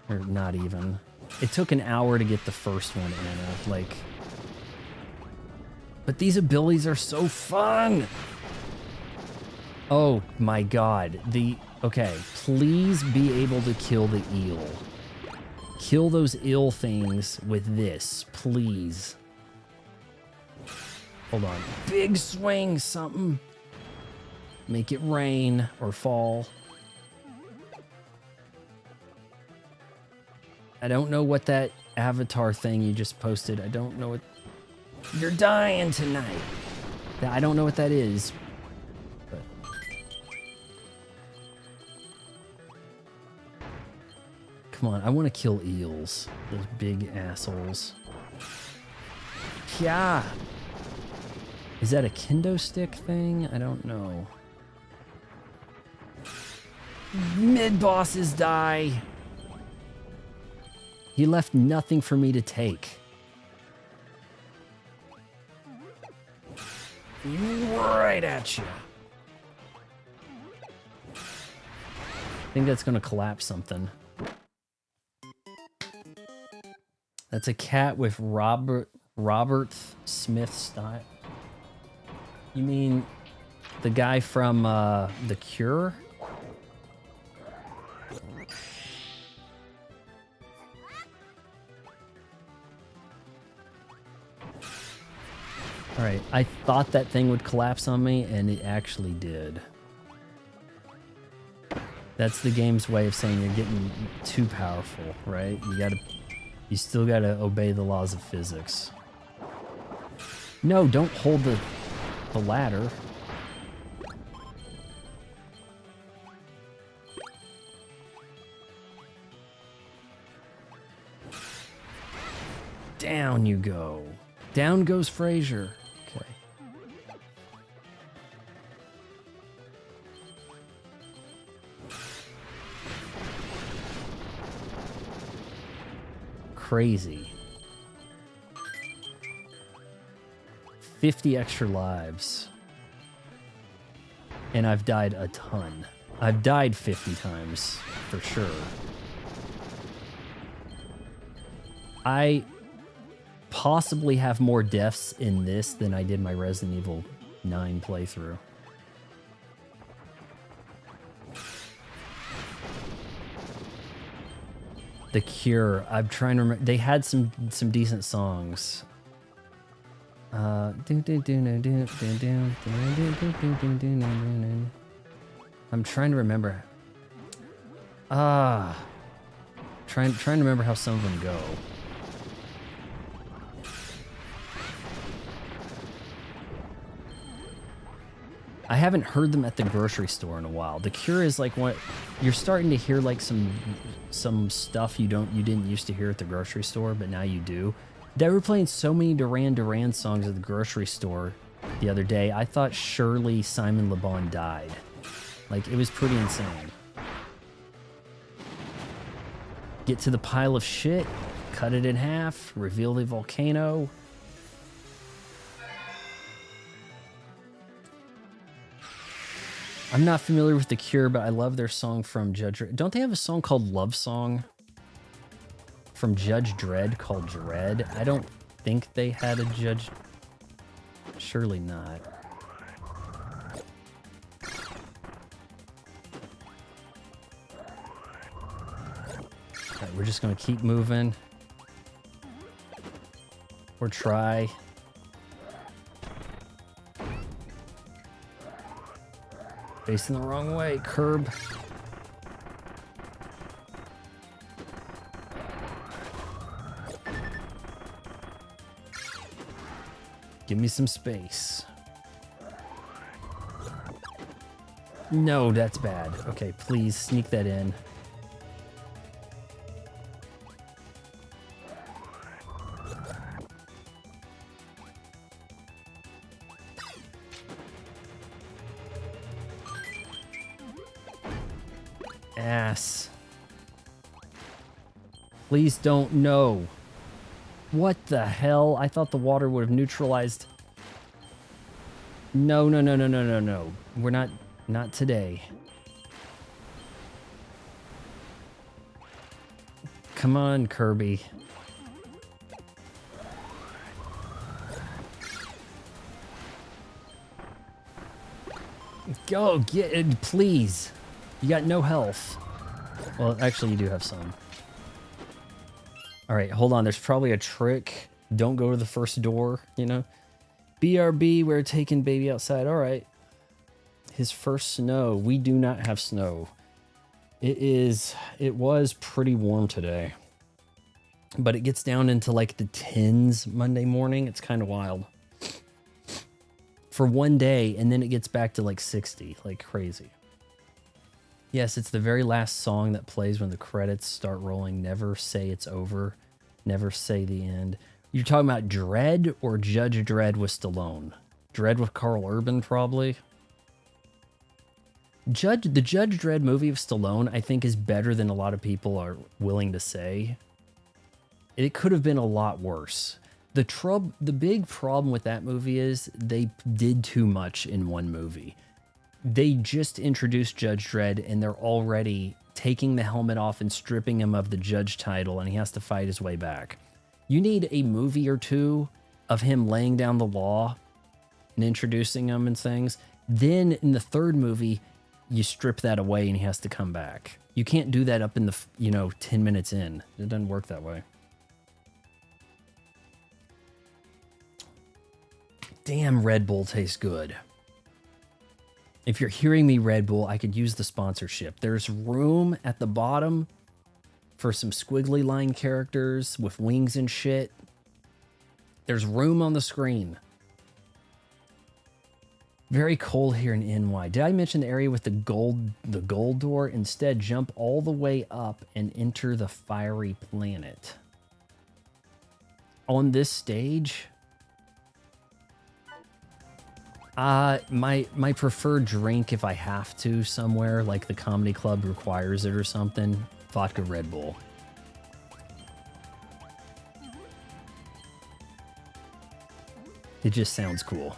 Or not even. It took an hour to get the first one, Anna. Like, but these abilities are so fun. Oh my god. Okay, please be able to kill the eel. Kill those ill things with this, please. Hold on. Big swing, something. Make it rain or fall. I don't know what that avatar thing you just posted. I don't know what... You're dying tonight. I don't know what that is. But... Come on, I want to kill eels. Those big assholes. Yeah. Is that a kendo stick thing? I don't know. Mid-bosses die. He left nothing for me to take. Right at you. I think that's gonna collapse something. That's a cat with Robert Smith style. You mean the guy from The Cure? All right, I thought that thing would collapse on me, and it actually did. That's the game's way of saying you're getting too powerful, right? You still gotta obey the laws of physics. No, don't hold the ladder. Down you go. Down goes Fraser. Okay. Crazy. 50 extra lives. And I've died a ton. I've died 50 times, for sure. I possibly have more deaths in this than I did my Resident Evil 9 playthrough. The Cure. I'm trying to remember. They had some decent songs. I'm trying to remember. Trying to remember how some of them go. I haven't heard them at the grocery store in a while. The Cure is like what you're starting to hear, like some stuff you didn't used to hear at the grocery store, but now you do. They were playing so many Duran Duran songs at the grocery store the other day. I thought surely Simon Le Bon died. Like, it was pretty insane. Get to the pile of shit, cut it in half, reveal the volcano. I'm not familiar with The Cure, but I love their song from Judge Dredd. Don't they have a song called Love Song from Judge Dredd called Dread? I don't think they had a Judge... Surely not. Right, we're just going to keep moving. Or try. Facing the wrong way, curb. Give me some space. No, that's bad. Okay, please sneak that in. Ass. Please don't. No. What the hell? I thought the water would have neutralized. No, no, no, no, no, no, no. We're not today. Come on, Kirby. Go, get it, please. You got no health. Well, actually, you do have some. All right, hold on. There's probably a trick. Don't go to the first door, you know? BRB, we're taking baby outside. All right. His first snow. We do not have snow. It was pretty warm today. But it gets down into like the 10s Monday morning. It's kind of wild. For one day, and then it gets back to like 60, like crazy. Yes, it's the very last song that plays when the credits start rolling. Never say it's over. Never say the end. You're talking about Dredd or Judge Dredd with Stallone? Dredd with Carl Urban, probably. The Judge Dredd movie of Stallone, I think, is better than a lot of people are willing to say. It could have been a lot worse. The big problem with that movie is they did too much in one movie. They just introduced Judge Dredd, and they're already taking the helmet off and stripping him of the judge title, and he has to fight his way back. You need a movie or two of him laying down the law and introducing him and things. Then in the third movie, you strip that away and he has to come back. You can't do that up in the, 10 minutes in. It doesn't work that way. Damn, Red Bull tastes good. If you're hearing me, Red Bull, I could use the sponsorship. There's room at the bottom for some squiggly line characters with wings and shit. There's room on the screen. Very cold here in NY. Did I mention the area with the gold door? Instead, jump all the way up and enter the fiery planet. On this stage, my preferred drink, if I have to somewhere, like the comedy club requires it or something, vodka Red Bull. It just sounds cool.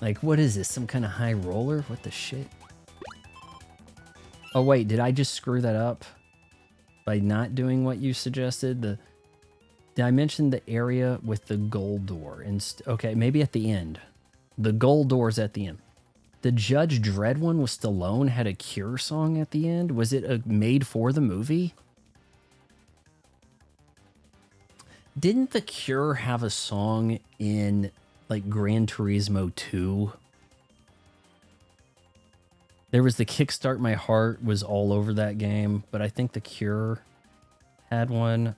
Like, what is this? Some kind of high roller? What the shit? Oh, wait, did I just screw that up by not doing what you suggested? Did I mention the area with the gold door? Okay, maybe at the end. The gold door's at the end. The Judge Dredd one with Stallone had a Cure song at the end. Was it made for the movie? Didn't the Cure have a song in like Gran Turismo 2? There was the Kickstart My Heart was all over that game, but I think the Cure had one.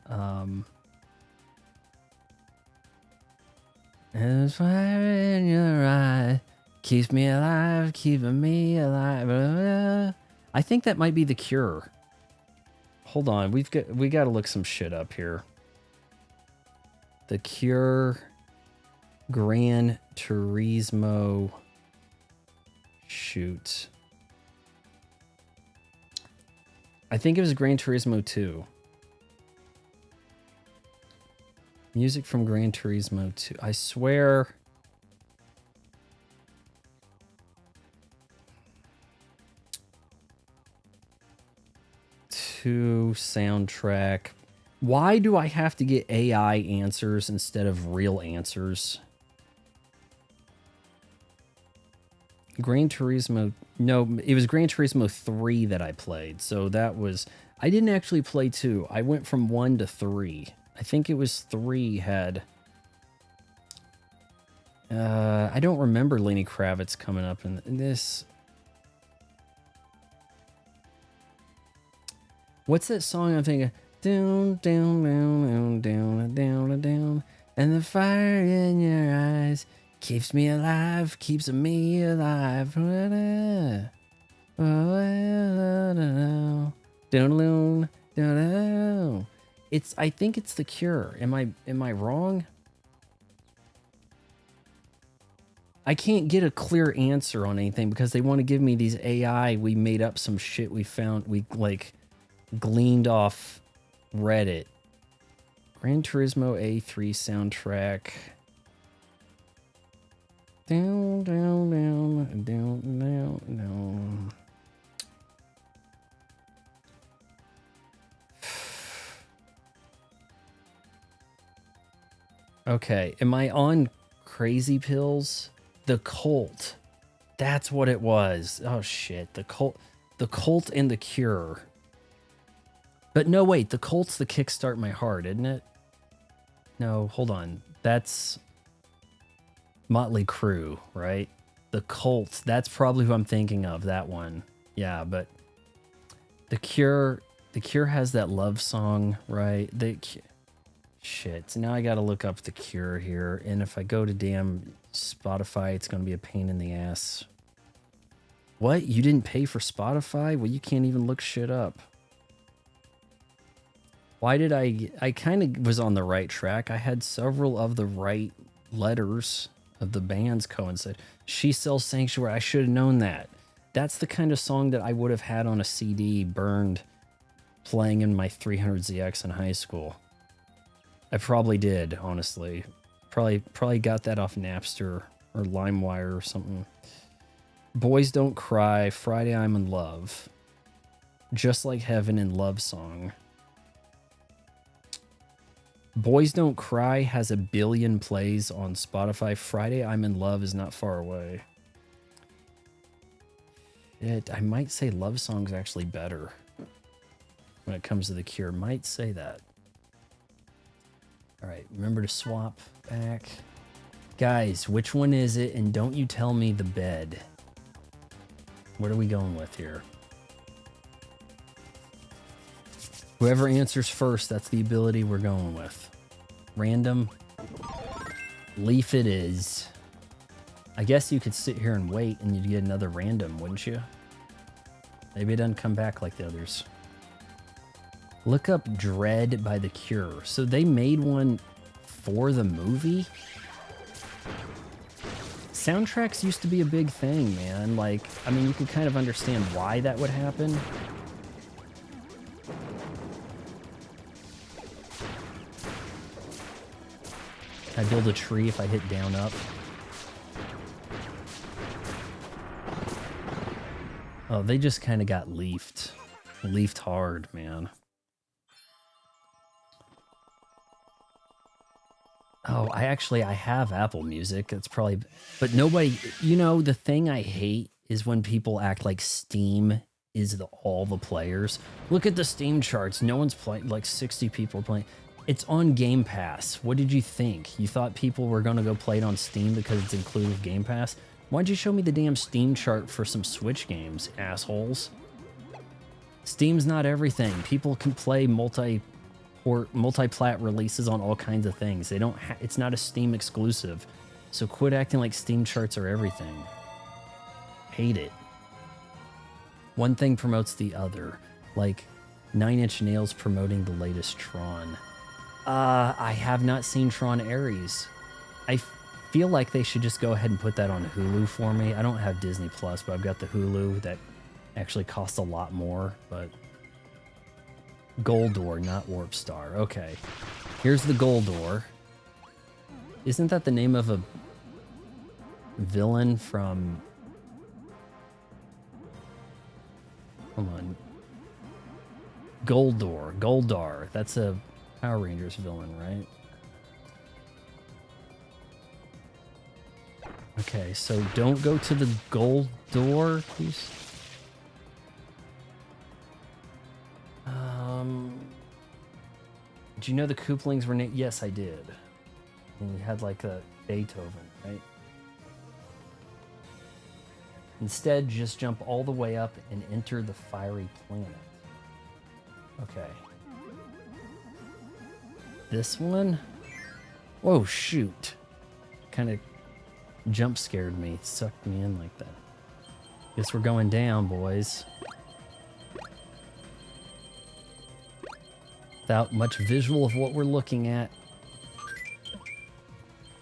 There's fire in your eye, keeps me alive, keeping me alive. I think that might be the Cure. Hold on, we got to look some shit up here. The Cure, Gran Turismo. Shoot. I think it was Gran Turismo 2. Music from Gran Turismo 2. I swear. Soundtrack. Why do I have to get AI answers instead of real answers? Gran Turismo. No, it was Gran Turismo 3 that I played. So that was. I didn't actually play 2. I went from 1 to 3. I think it was 3 had I don't remember Lenny Kravitz coming up in this. What's that song I'm thinking? Down, down, down, down, down, down, and the fire in your eyes keeps me alive, keeps me alive. It's. I think it's The Cure. Am I wrong? I can't get a clear answer on anything because they want to give me these AI. We made up some shit we found. We like gleaned off Reddit. Gran Turismo A3 soundtrack. Down, down, down, down, down, down. Okay, am I on crazy pills? The Cult. That's what it was. Oh shit, the Cult and The Cure. But no, wait, the Cult's the Kickstart My Heart, isn't it? No, hold on. That's Motley Crue, right? The Cult, that's probably who I'm thinking of, that one. Yeah, but The Cure has that love song, right? Shit, now I gotta look up The Cure here, and if I go to damn Spotify, it's gonna be a pain in the ass. What? You didn't pay for Spotify? Well, you can't even look shit up. Why did I kind of was on the right track. I had several of the right letters of the bands coincide. She Sells Sanctuary. I should have known that. That's the kind of song that I would have had on a CD burned playing in my 300ZX in high school. I probably did, honestly. Probably got that off Napster or LimeWire or something. Boys Don't Cry, Friday I'm in Love. Just Like Heaven and Love Song. Boys Don't Cry has 1 billion plays on Spotify. Friday I'm in Love is not far away. I might say Love Song's actually better when it comes to The Cure. Might say that. All right, remember to swap back. Guys, which one is it? And don't you tell me the bed. What are we going with here? Whoever answers first, that's the ability we're going with. Random. Leaf it is. I guess you could sit here and wait and you'd get another random, wouldn't you? Maybe it doesn't come back like the others. Look up Dread by The Cure. So they made one for the movie? Soundtracks used to be a big thing, man. Like, I mean, you could kind of understand why that would happen. Can I build a tree if I hit down up? Oh, they just kind of got leafed. Leafed hard, man. Oh, I have Apple Music. It's probably, but nobody, you know, the thing I hate is when people act like Steam is all the players. Look at the Steam charts. No one's playing, like 60 people are playing. It's on Game Pass. What did you think? You thought people were going to go play it on Steam because it's included with Game Pass? Why'd you show me the damn Steam chart for some Switch games, assholes? Steam's not everything. People can play multi-plat releases on all kinds of things. They don't. It's not a Steam exclusive. So quit acting like Steam charts are everything. Hate it. One thing promotes the other. Like 9 Inch Nails promoting the latest Tron. I have not seen Tron Ares. I feel like they should just go ahead and put that on Hulu for me. I don't have Disney Plus, but I've got the Hulu that actually costs a lot more, but Goldor, not Warp Star. Okay. Here's the Goldor. Isn't that the name of a villain from... Hold on. Goldar. That's a Power Rangers villain, right? Okay, so don't go to the Goldor, please. Did you know the Kooplings were named? Yes, I did. And you had like a Beethoven, right? Instead, just jump all the way up and enter the fiery planet. Okay. This one? Whoa, shoot. Kind of jump scared me, sucked me in like that. Guess we're going down, boys. Without much visual of what we're looking at.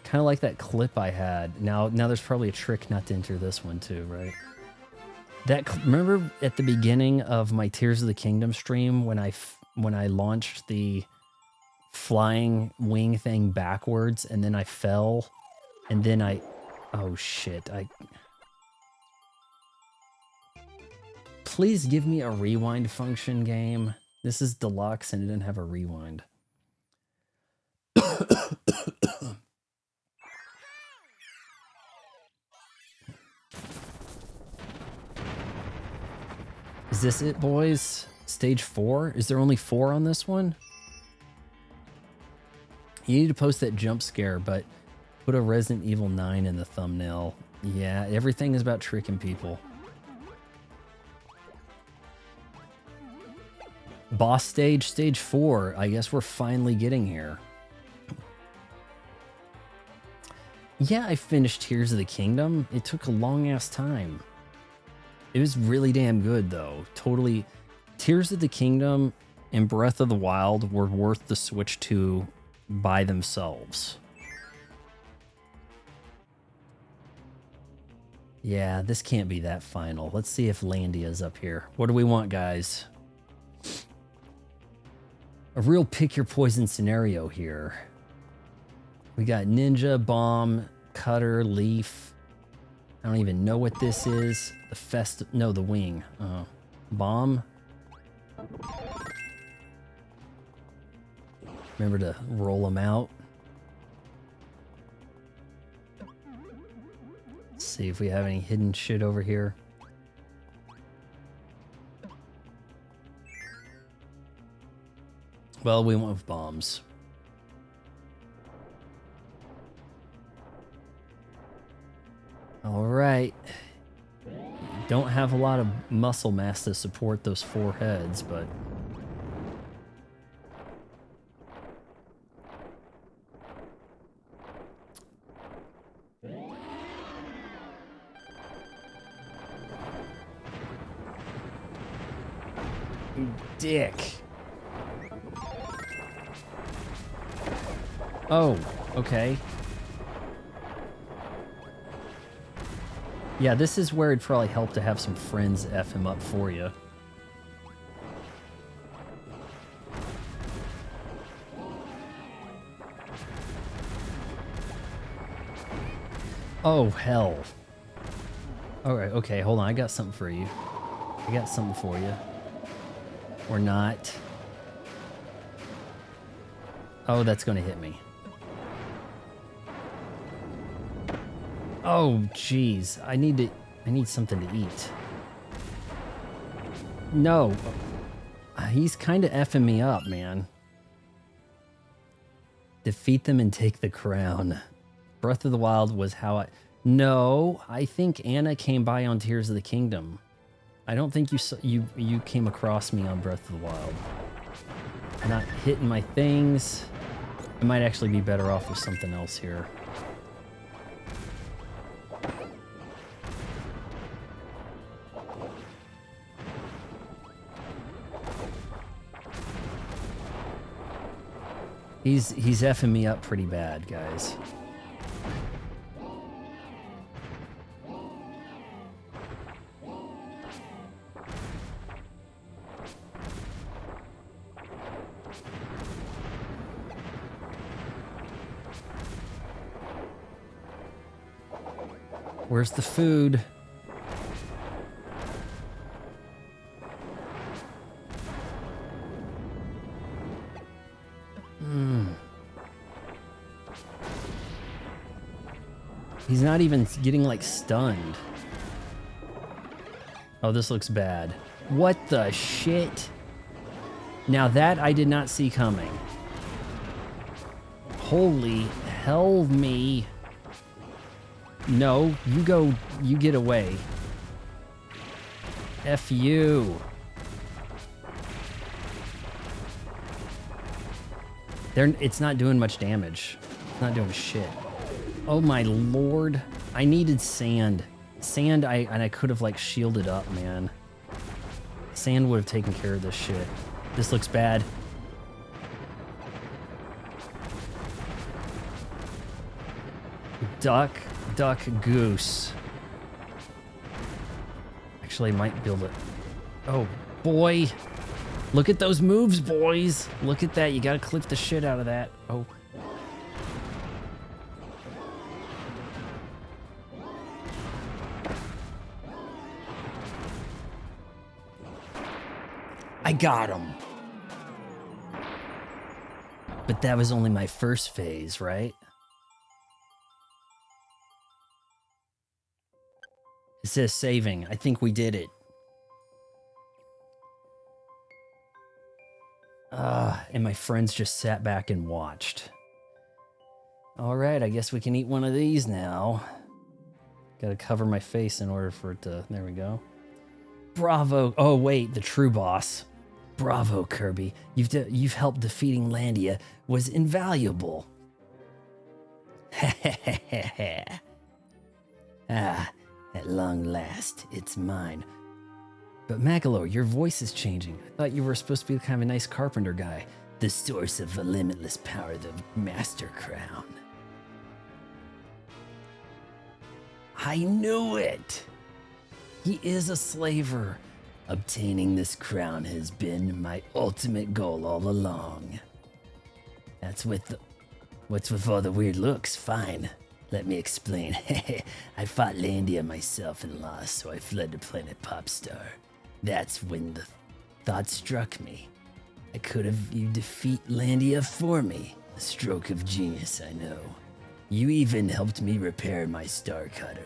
Kind of like that clip I had. Now there's probably a trick not to enter this one too, right? Remember at the beginning of my Tears of the Kingdom stream when I launched the flying wing thing backwards and then I fell and then oh shit, please give me a rewind function, game. This is deluxe and it didn't have a rewind. Is this it, boys? Stage 4? Is there only 4 on this one? You need to post that jump scare, but put a Resident Evil 9 in the thumbnail. Yeah, everything is about tricking people. Boss stage, stage 4. I guess we're finally getting here. Yeah, I finished Tears of the Kingdom. It took a long ass time. It was really damn good though. Totally. Tears of the Kingdom and Breath of the Wild were worth the switch to by themselves. Yeah, this can't be that final. Let's see if Landia's up here. What do we want, guys? A real pick your poison scenario here. We got ninja, bomb, cutter, leaf. I don't even know what this is. The wing. Bomb. Remember to roll them out. Let's see if we have any hidden shit over here. Well, we went with bombs. All right. Don't have a lot of muscle mass to support those 4 heads, but... You dick. Oh, okay. Yeah, this is where it'd probably help to have some friends F him up for you. Oh, hell. Alright, okay, hold on. I got something for you. I got something for you. Or not. Oh, that's gonna hit me. Oh, jeez. I need something to eat. No. He's kind of effing me up, man. Defeat them and take the crown. Breath of the Wild was how I... No, I think Anna came by on Tears of the Kingdom. I don't think you came across me on Breath of the Wild. I'm not hitting my things. I might actually be better off with something else here. He's effing me up pretty bad, guys. Where's the food? He's not even getting, like, stunned. Oh, this looks bad. What the shit? Now that I did not see coming. Holy hell me. No, you go, you get away. F you. It's not doing much damage. It's not doing shit. Oh my lord. I needed sand. Sand, I could have like shielded up, man. Sand would have taken care of this shit. This looks bad. Duck, duck, goose. Actually, I might build it. Oh, boy. Look at those moves, boys. Look at that. You gotta clip the shit out of that. Oh. I got him. But that was only my first phase, right? It says saving. I think we did it. And my friends just sat back and watched. All right, I guess we can eat one of these now. Gotta cover my face in order for it to... There we go. Bravo. Oh, wait, the true boss. Bravo, Kirby. You've helped defeating Landia was invaluable. Ah, at long last, it's mine. But Magolor, your voice is changing. I thought you were supposed to be kind of a nice carpenter guy. The source of a limitless power, the Master Crown. I knew it! He is a slaver. Obtaining this crown has been my ultimate goal all along. What's with all the weird looks? Fine. Let me explain. I fought Landia myself and lost, so I fled to planet Popstar. That's when the thought struck me. Could you defeat Landia for me? A stroke of genius, I know. You even helped me repair my starcutter.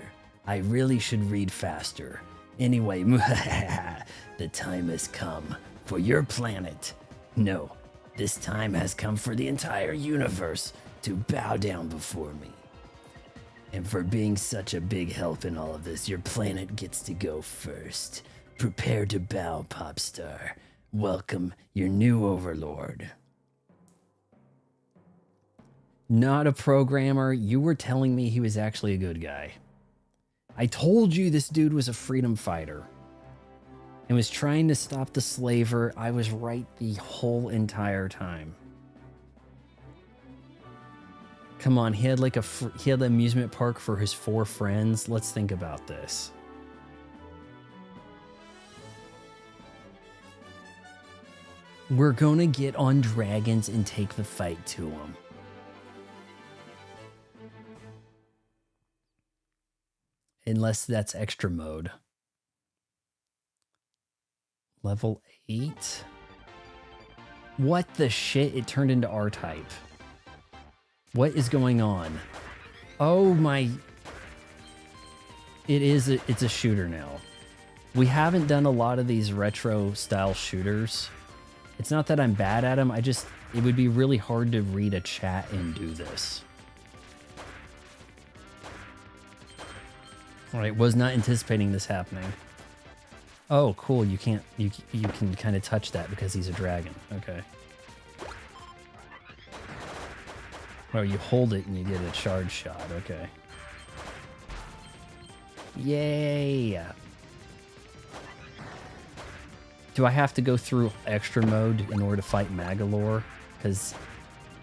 I really should read faster. Anyway, the time has come for your planet. No, this time has come for the entire universe to bow down before me. And for being such a big help in all of this, your planet gets to go first. Prepare to bow, Popstar. Welcome your new overlord. Not a programmer. You were telling me he was actually a good guy. I told you this dude was a freedom fighter and was trying to stop the slaver. I was right the whole entire time. Come on, he had like he had the amusement park for his 4 friends. Let's think about this. We're gonna get on dragons and take the fight to them. Unless that's extra mode. Level 8? What the shit? It turned into R-type. What is going on? Oh my... It's a shooter now. We haven't done a lot of these retro style shooters. It's not that I'm bad at them, it would be really hard to read a chat and do this. Alright, was not anticipating this happening. Oh, cool, you can kind of touch that because he's a dragon. Okay. Oh, you hold it and you get a charge shot. Okay. Yay! Do I have to go through extra mode in order to fight Magolor? Because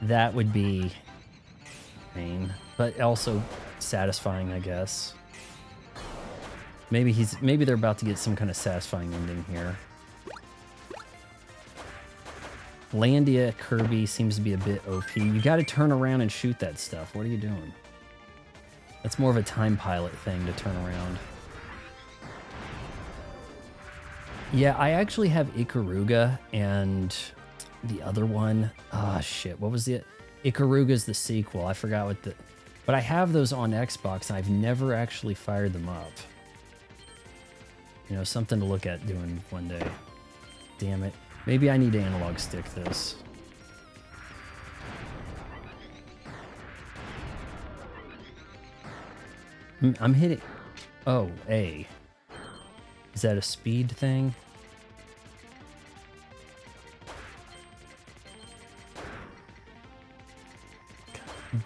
that would be pain, but also satisfying, I guess. Maybe they're about to get some kind of satisfying ending here. Landia Kirby seems to be a bit OP. You got to turn around and shoot that stuff. What are you doing? That's more of a time pilot thing to turn around. Yeah, I actually have Ikaruga and the other one. Ah, shit. What was it? Ikaruga's the sequel. I forgot what the... But I have those on Xbox, and I've never actually fired them up. You know, something to look at doing one day. Damn it. Maybe I need to analog stick this. I'm hitting... Oh, A. Is that a speed thing?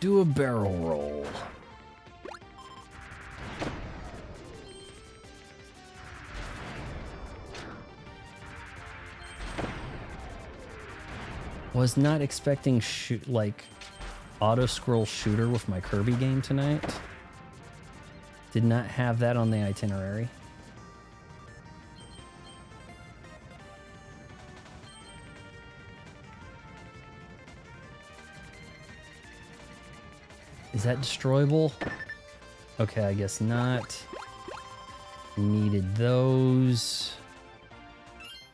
Do a barrel roll. Was not expecting auto scroll shooter with my Kirby game tonight. Did not have that on the itinerary. Is that destroyable? Okay, I guess not. Needed those.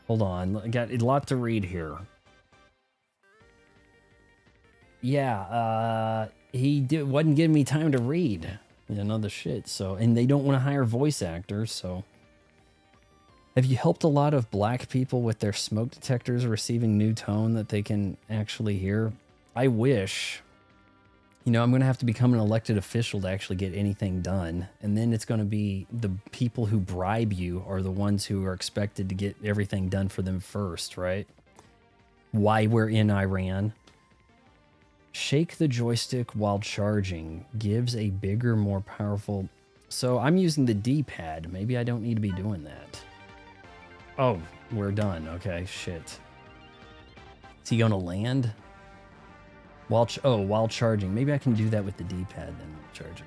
Hold on, I got a lot to read here. Yeah, wasn't giving me time to read. You know, the shit. So, and they don't want to hire voice actors, so. Have you helped a lot of black people with their smoke detectors receiving new tone that they can actually hear? I wish. You know, I'm going to have to become an elected official to actually get anything done. And then it's going to be the people who bribe you are the ones who are expected to get everything done for them first, right? Why we're in Iran. Shake the joystick while charging. Gives a bigger, more powerful... So I'm using the D-pad. Maybe I don't need to be doing that. Oh, we're done. Okay, shit. Is he going to land? While charging. Maybe I can do that with the D-pad then, charging.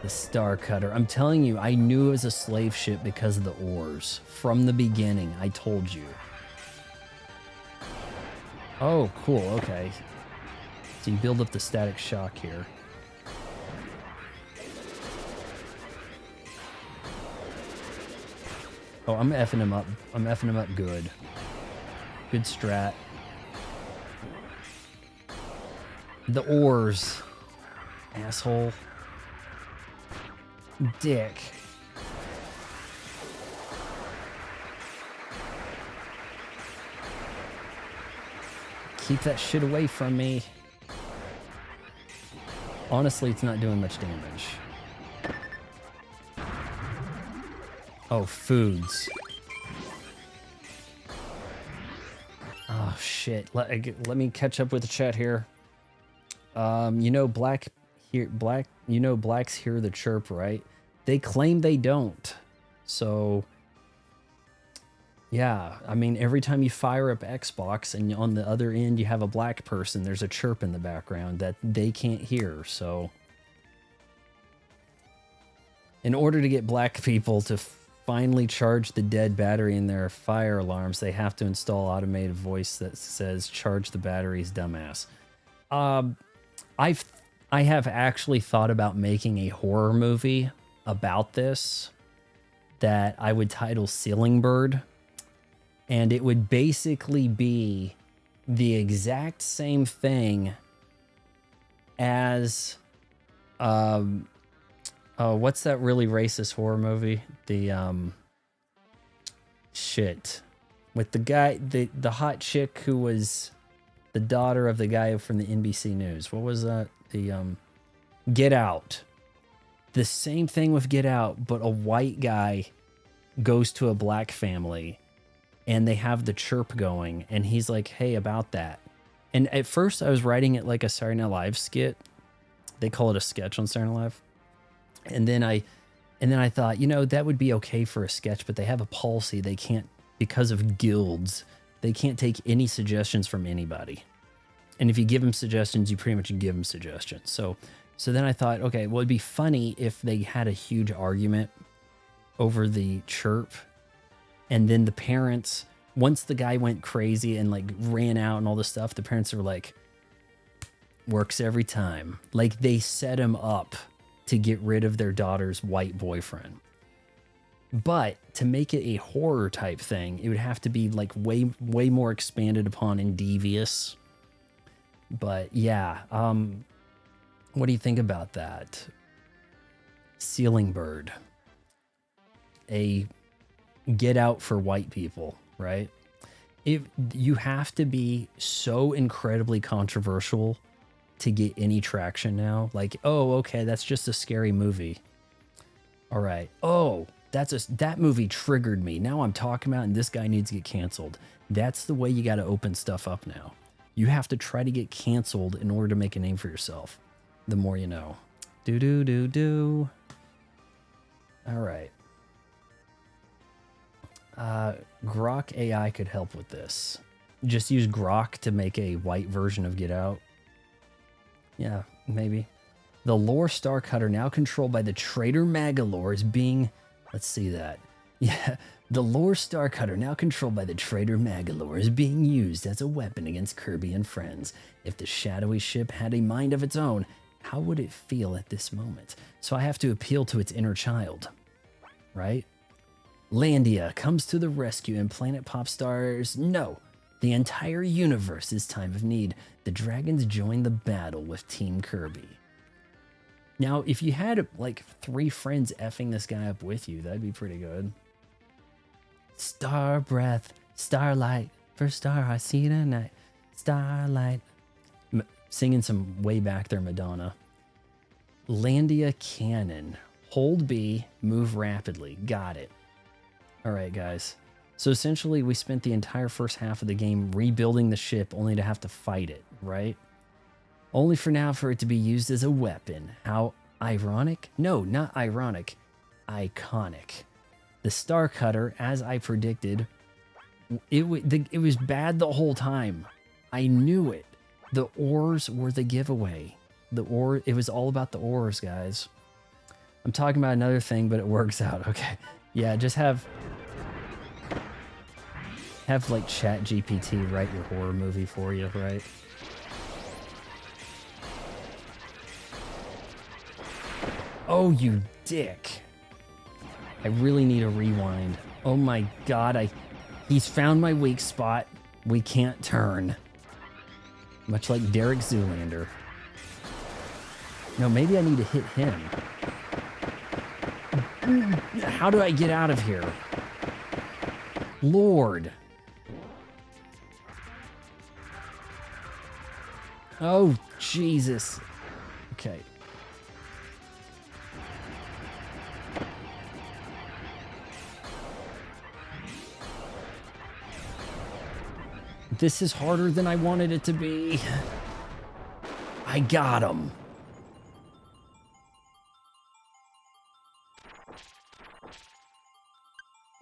The starcutter. I'm telling you, I knew it was a slave ship because of the oars. From the beginning, I told you. Oh, cool, okay. So you build up the static shock here. Oh, I'm effing him up. I'm effing him up good. Good strat. The oars. Asshole. Dick. Keep that shit away from me. Honestly, it's not doing much damage. Oh, foods. Oh, shit. Let me catch up with the chat here. You know, blacks hear the chirp, right? They claim they don't. So, yeah. I mean, every time you fire up Xbox and on the other end you have a black person, there's a chirp in the background that they can't hear, so... In order to get black people to finally charge the dead battery in their fire alarms, they have to install automated voice that says, charge the batteries, dumbass. I have actually thought about making a horror movie about this that I would title Ceiling Bird. And it would basically be the exact same thing as... Oh, what's that really racist horror movie? The, shit. With the guy, the hot chick who was the daughter of the guy from the NBC News. What was that? The, Get Out. The same thing with Get Out, but a white guy goes to a black family and they have the chirp going and he's like, hey, about that. And at first I was writing it like a Saturday Night Live skit. They call it a sketch on Saturday Night Live. And then I thought, you know, that would be okay for a sketch, but they have a policy. They can't, because of guilds, they can't take any suggestions from anybody. And if you give them suggestions, you pretty much give them suggestions. So then I thought, okay, well, it'd be funny if they had a huge argument over the chirp. And then the parents, once the guy went crazy and like ran out and all this stuff, the parents were like, works every time. Like they set him up to get rid of their daughter's white boyfriend. But to make it a horror type thing, it would have to be like way more expanded upon and devious. But yeah, what do you think about that? Ceiling Bird. A Get Out for white people, right? You have to be so incredibly controversial to get any traction now. Like, oh, okay, that's just a scary movie. All right. Oh, that movie triggered me. Now I'm talking about, and this guy needs to get canceled. That's the way you got to open stuff up now. You have to try to get canceled in order to make a name for yourself. The more you know. Do. All right. Grok AI could help with this. Just use Grok to make a white version of Get Out. Yeah, maybe. The lore starcutter, now controlled by the traitor Magolor, is being... Let's see that. Yeah, the lore starcutter, now controlled by the traitor Magolor, is being used as a weapon against Kirby and friends. If the shadowy ship had a mind of its own, how would it feel at this moment? So I have to appeal to its inner child, right? Landia comes to the rescue and Planet Popstars. No, the entire universe is time of need. The dragons join the battle with Team Kirby. Now, if you had like 3 friends effing this guy up with you, that'd be pretty good. Star breath, starlight, first star I see tonight, starlight. Singing some way back there, Madonna. Landia cannon, hold B, move rapidly. Got it. All right, guys. So essentially, we spent the entire first half of the game rebuilding the ship only to have to fight it, right? Only for now for it to be used as a weapon. How ironic? No, not ironic. Iconic. The starcutter, as I predicted, it was bad the whole time. I knew it. The ores were the giveaway. It was all about the ores, guys. I'm talking about another thing, but it works out. Okay. Yeah, just have like ChatGPT write your horror movie for you, right? Oh, you dick. I really need a rewind. Oh my god, he's found my weak spot. We can't turn. Much like Derek Zoolander. No, maybe I need to hit him. How do I get out of here? Lord. Oh, Jesus. Okay. This is harder than I wanted it to be. I got him.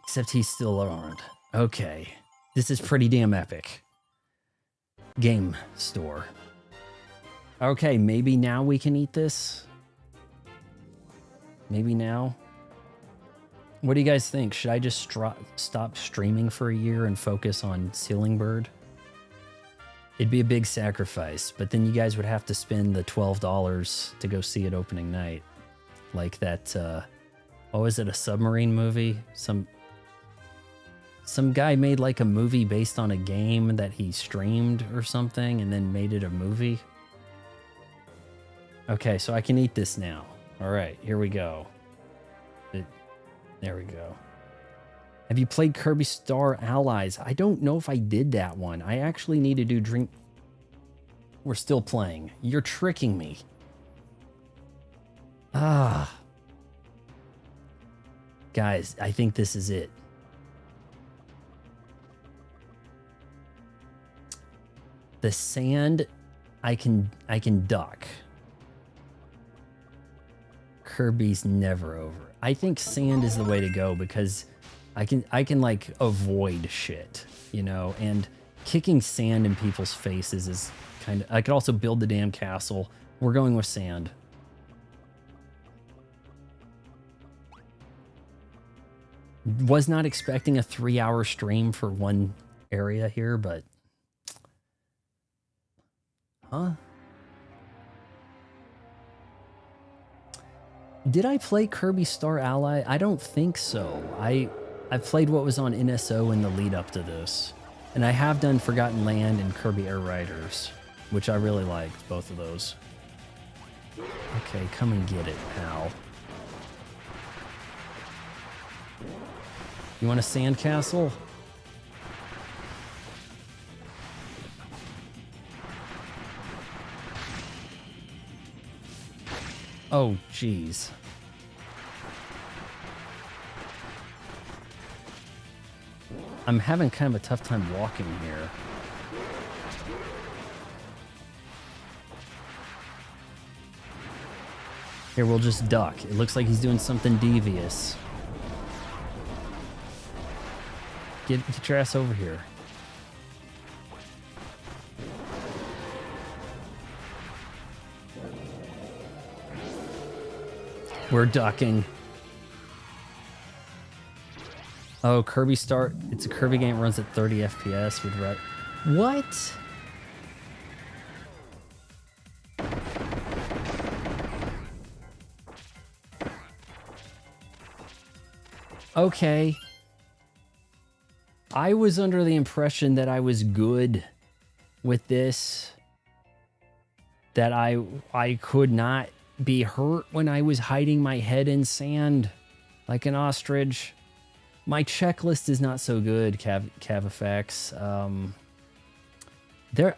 Except he's still around. Okay. This is pretty damn epic. Game store. Okay, maybe now we can eat this. Maybe now. What do you guys think? Should I just stop streaming for a year and focus on Ceiling Bird? It'd be a big sacrifice, but then you guys would have to spend the $12 to go see it opening night. Like that, what was it, a submarine movie? Some guy made like a movie based on a game that he streamed or something and then made it a movie. Okay, so I can eat this now. All right, here we go. There we go. Have you played Kirby Star Allies? I don't know if I did that one. I actually need to do Dream... We're still playing. You're tricking me. Ah. Guys, I think this is it. The sand, I can duck. Kirby's never over. I think sand is the way to go because I can like avoid shit, you know, and kicking sand in people's faces is kind of... I could also build the damn castle. We're going with sand. Was not expecting a 3-hour stream for one area here, but... Huh? Did I play Kirby Star Ally? I don't think so. I played what was on NSO in the lead up to this. And I have done Forgotten Land and Kirby Air Riders, which I really liked, both of those. Okay, come and get it, pal. You want a sandcastle? Oh, jeez. I'm having kind of a tough time walking here. Here, we'll just duck. It looks like he's doing something devious. Get your ass over here. We're ducking. Oh, Kirby start. It's a Kirby game, runs at 30 FPS with red. What? Okay. I was under the impression that I was good with this. That I could not be hurt when I was hiding my head in sand like an ostrich. My checklist is not so good, Cavifex.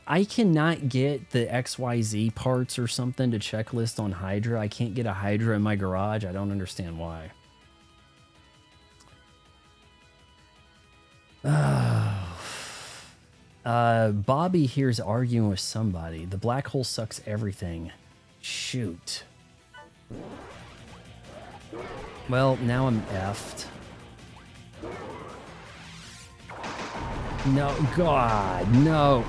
I cannot get the XYZ parts or something to checklist on Hydra. I can't get a Hydra in my garage. I don't understand why. Bobby here's arguing with somebody. The black hole sucks everything. Shoot. Well, now I'm effed. No, God, no.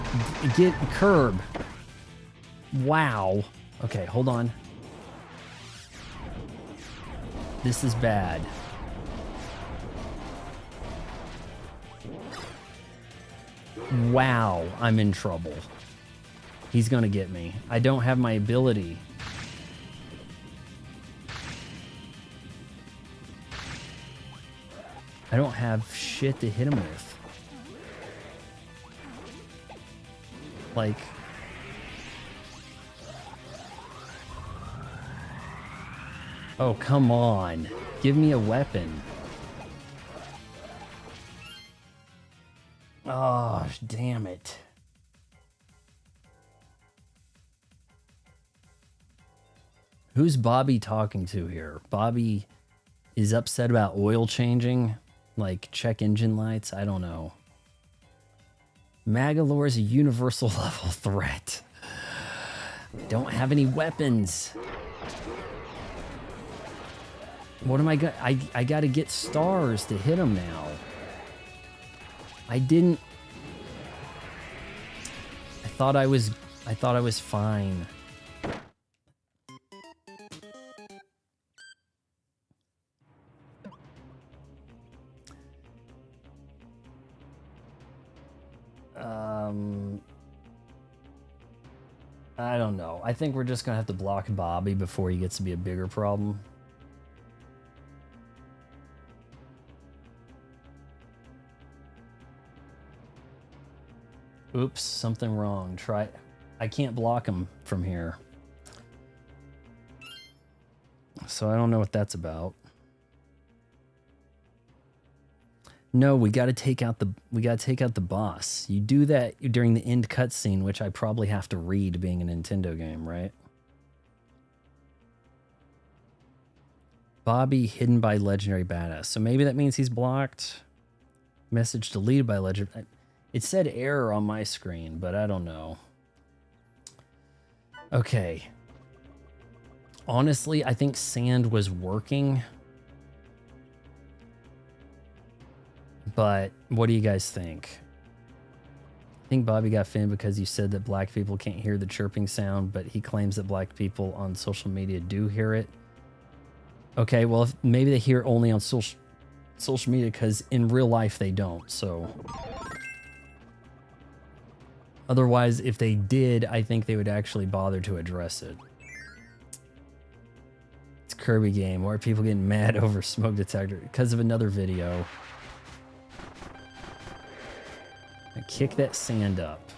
Get curb. Wow. Okay, hold on. This is bad. Wow, I'm in trouble. He's gonna get me. I don't have my ability. I don't have shit to hit him with. Like... Oh, come on. Give me a weapon. Oh, damn it. Who's Bobby talking to here? Bobby is upset about oil changing? Like, check engine lights? I don't know. Magolor is a universal level threat. Don't have any weapons. What am I gonna... I gotta get stars to hit him now. I didn't... I thought I was fine. I don't know. I think we're just gonna have to block Bobby before he gets to be a bigger problem. Oops, something wrong. Try... I can't block him from here. So I don't know what that's about. No, we got to take out the boss. You do that during the end cutscene, which I probably have to read being a Nintendo game, right? Bobby hidden by legendary badass. So maybe that means he's blocked. Message deleted by legendary. It said error on my screen, but I don't know. Okay. Honestly, I think sand was working. But what do you guys think? I think Bobby got finned because you said that black people can't hear the chirping sound, but he claims that black people on social media do hear it. Okay, well, maybe they hear it only on social media because in real life they don't, so... Otherwise, if they did, I think they would actually bother to address it. It's a Kirby game. Why are people getting mad over smoke detector? Because of another video. I kick that sand up.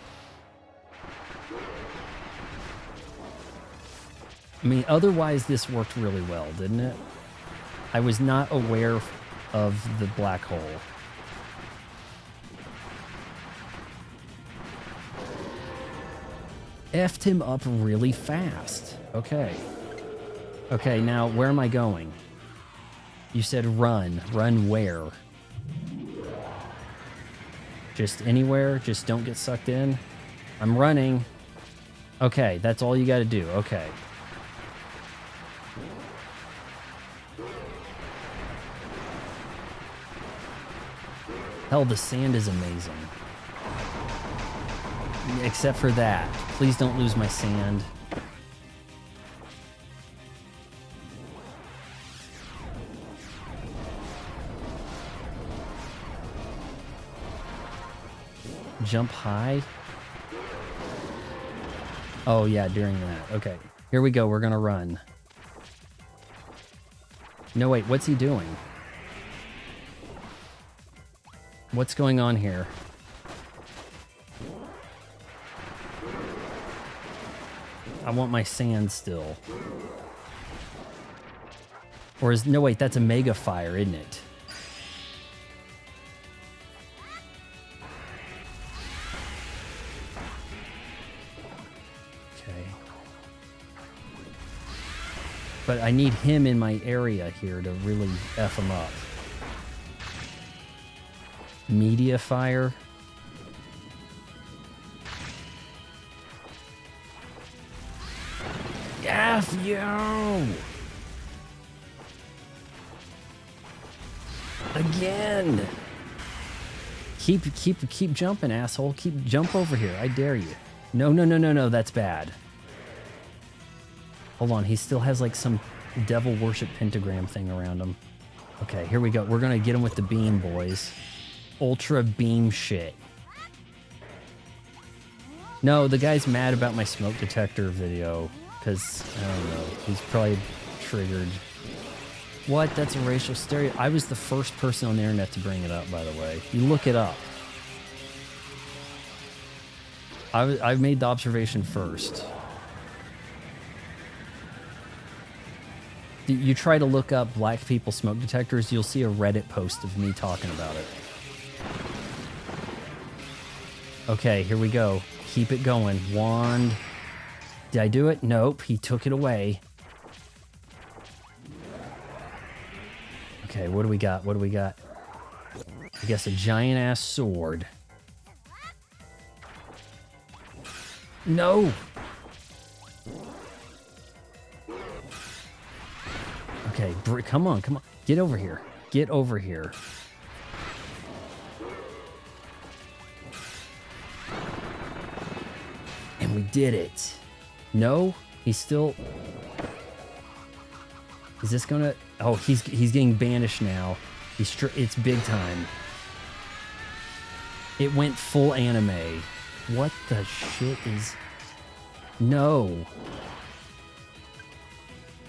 I mean, otherwise this worked really well, didn't it? I was not aware of the black hole. Effed him up really fast. Okay. Okay, now where am I going? You said run. Run where? Just anywhere? Just don't get sucked in? I'm running. Okay, that's all you gotta do. Okay. Hell, the sand is amazing. Except for that. Please don't lose my sand. Jump high? Oh, yeah, during that. Okay. Here we go. We're gonna run. No, wait. What's he doing? What's going on here? I want my sand still. Or is... No, wait. That's a mega fire, isn't it? But I need him in my area here to really F him up. Media fire. F you! Again! Keep jumping, asshole. Jump over here. I dare you. No, that's bad. Hold on, he still has like some devil worship pentagram thing around him. Okay, here we go. We're gonna get him with the beam, boys. Ultra beam shit. No, the guy's mad about my smoke detector video, because, I don't know, he's probably triggered. What? That's a racial stereotype. I was the first person on the internet to bring it up, by the way. You look it up. I made the observation first. You try to look up black people smoke detectors, you'll see a Reddit post of me talking about it. Okay, here we go. Keep it going. Wand. Did I do it? Nope, he took it away. Okay, what do we got? What do we got? I guess a giant-ass sword. No! Okay, come on. Get over here. Get over here. And we did it. No? He's still... Is this gonna... Oh, he's getting banished now. It's big time. It went full anime. What the shit is... No.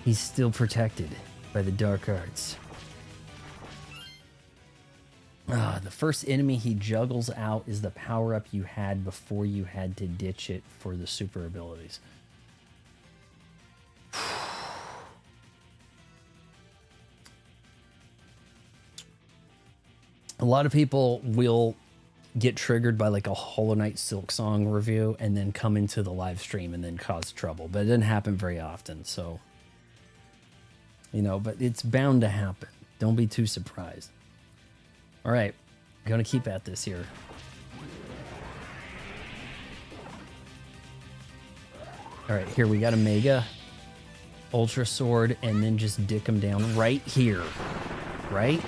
He's still protected by the dark arts. The first enemy he juggles out is the power-up you had before you had to ditch it for the super abilities. A lot of people will get triggered by like a Hollow Knight Silk Song review and then come into the live stream and then cause trouble, but it doesn't happen very often, so... You know, but it's bound to happen. Don't be too surprised. All right, gonna keep at this here. All right, here we got a Mega Ultra Sword, and then just dick him down right here, right?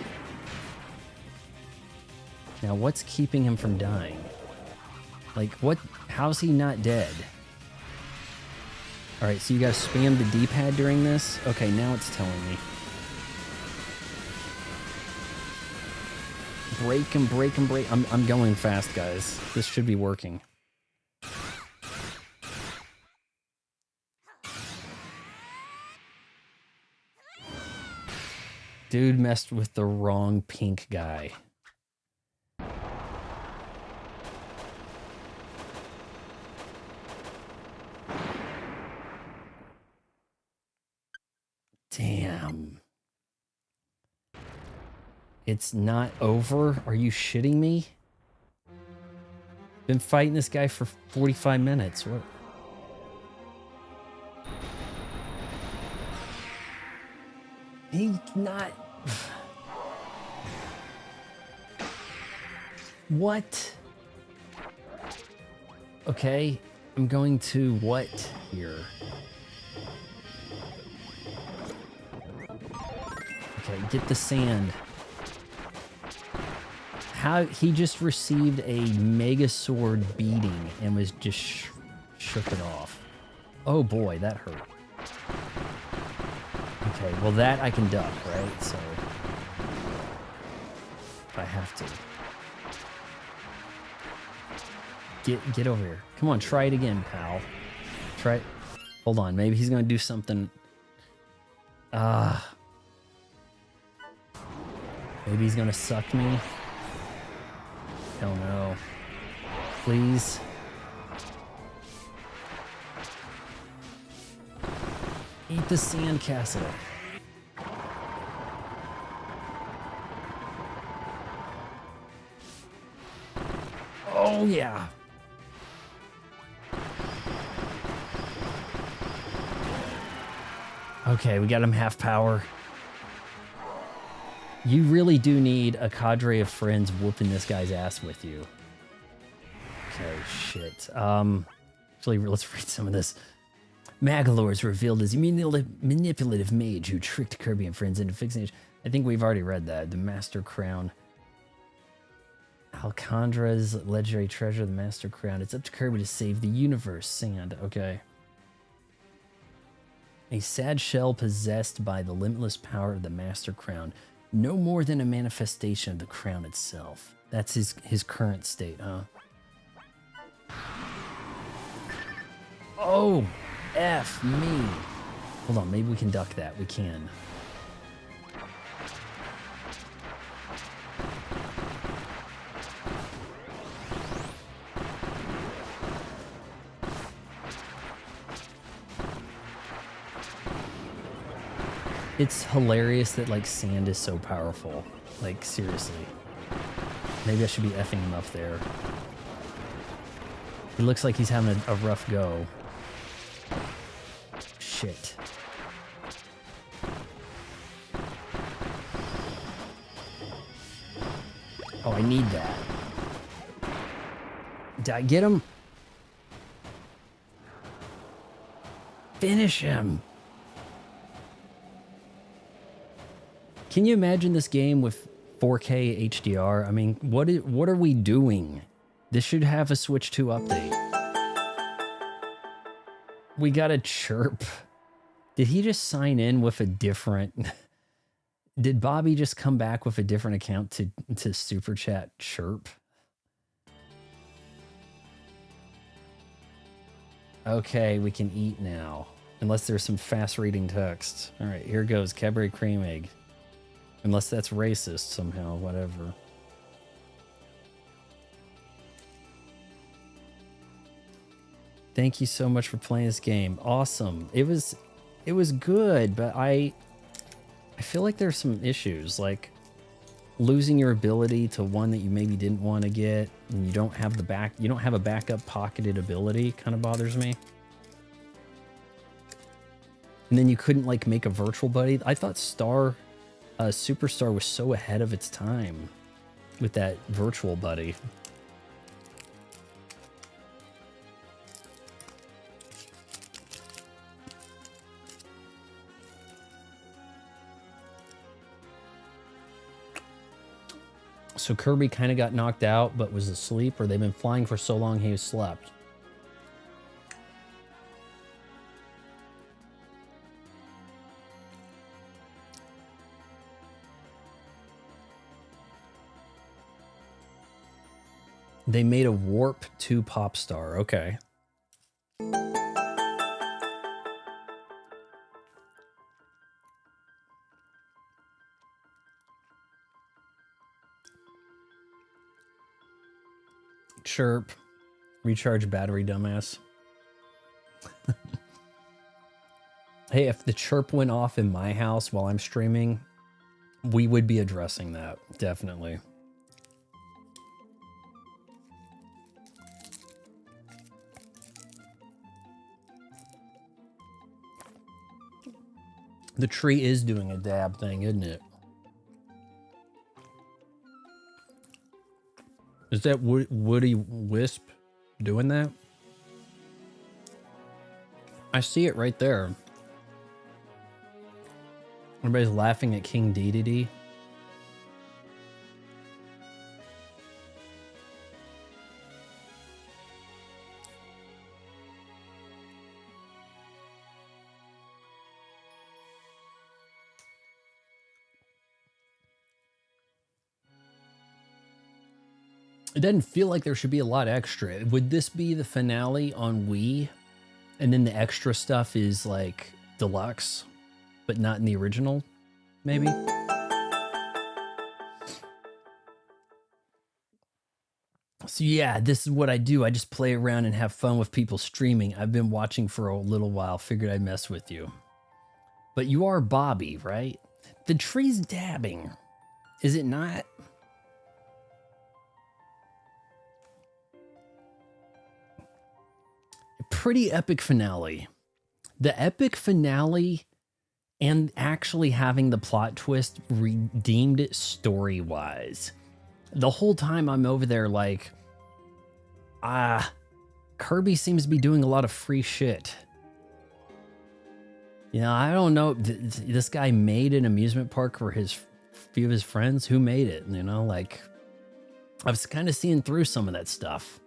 Now, what's keeping him from dying? Like, what? How's he not dead? All right, so you guys spam the D-pad during this? Okay, now it's telling me. Break him, break him, break. I'm going fast, guys. This should be working. Dude messed with the wrong pink guy. Damn. It's not over? Are you shitting me? Been fighting this guy for 45 minutes. What? He's not... What? Okay, I'm going to what here? Okay, get the sand. How he just received a mega sword beating and was just shook it off. Oh boy, that hurt. Okay, well that I can duck, right? So if I have to. Get over here. Come on, try it again, pal. Try it. Hold on, maybe he's gonna do something. Maybe he's gonna suck me. Hell no. Please. Eat the sandcastle. Oh yeah. Okay, we got him half power. You really do need a cadre of friends whooping this guy's ass with you. Okay, shit. Actually, let's read some of this. Magolor is revealed as a manipulative mage who tricked Kirby and friends into fixing it. I think we've already read that. The Master Crown. Alcandra's legendary treasure, the Master Crown. It's up to Kirby to save the universe. Sand. Okay. A sad shell possessed by the limitless power of the Master Crown. No more than a manifestation of the crown itself. That's his current state, huh? Oh, F me. Hold on, maybe we can duck that. We can. It's hilarious that, like, sand is so powerful. Like, seriously. Maybe I should be effing him up there. He looks like he's having a rough go. Shit. Oh, I need that. Did I get him? Finish him. Can you imagine this game with 4K HDR? I mean, what are we doing? This should have a Switch 2 update. We got a chirp. Did he just sign in with a different... Did Bobby just come back with a different account to Super Chat chirp? Okay, we can eat now. Unless there's some fast reading text. All right, here goes. Cadbury cream egg. Unless that's racist somehow, whatever. Thank you so much for playing this game. Awesome. It was good, but I feel like there's some issues, like losing your ability to one that you maybe didn't want to get, and you don't have a backup pocketed ability, kind of bothers me. And then you couldn't like make a virtual buddy. I thought Superstar was so ahead of its time with that virtual buddy. So Kirby kind of got knocked out but was asleep, or they've been flying for so long he slept. They made a Warp 2 Pop Star. Okay. Chirp. Recharge battery, dumbass. Hey, if the chirp went off in my house while I'm streaming, we would be addressing that. Definitely. The tree is doing a dab thing, isn't it? Is that Woody Wisp doing that? I see it right there. Everybody's laughing at King Dedede. It doesn't feel like there should be a lot extra. Would this be the finale on Wii? And then the extra stuff is like deluxe, but not in the original, maybe? So yeah, this is what I do. I just play around and have fun with people streaming. I've been watching for a little while, figured I'd mess with you. But you are Bobby, right? The tree's dabbing. Is it not? Pretty epic finale. The epic finale and actually having the plot twist redeemed it story-wise. The whole time I'm over there like, Kirby seems to be doing a lot of free shit. You know, I don't know. This guy made an amusement park for his few of his friends. Who made it? You know, like, I was kind of seeing through some of that stuff.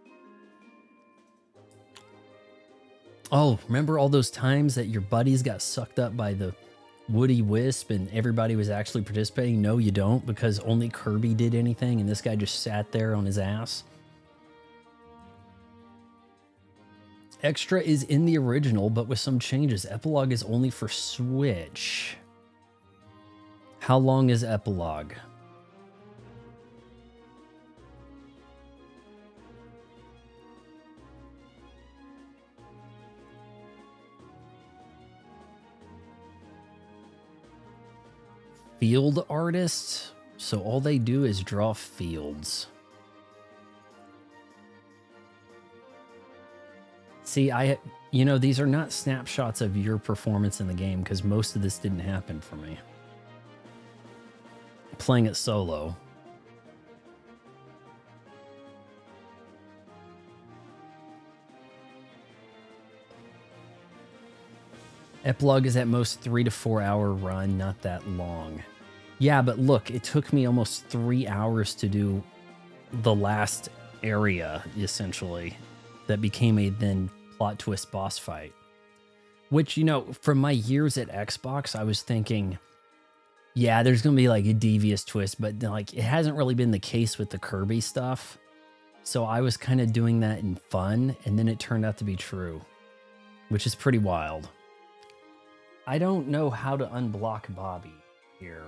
Oh, remember all those times that your buddies got sucked up by the Woody Wisp and everybody was actually participating? No, you don't, because only Kirby did anything and this guy just sat there on his ass. Extra is in the original, but with some changes. Epilogue is only for Switch. How long is Epilogue? Field artists, so all they do is draw fields. See, you know, these are not snapshots of your performance in the game because most of this didn't happen for me. Playing it solo. Epilogue is at most 3 to 4 hour run, not that long. Yeah, but look, it took me almost 3 hours to do the last area, essentially, that became a then plot twist boss fight. Which, you know, from my years at Xbox, I was thinking, yeah, there's going to be like a devious twist, but like it hasn't really been the case with the Kirby stuff. So I was kind of doing that in fun, and then it turned out to be true, which is pretty wild. I don't know how to unblock Bobby here.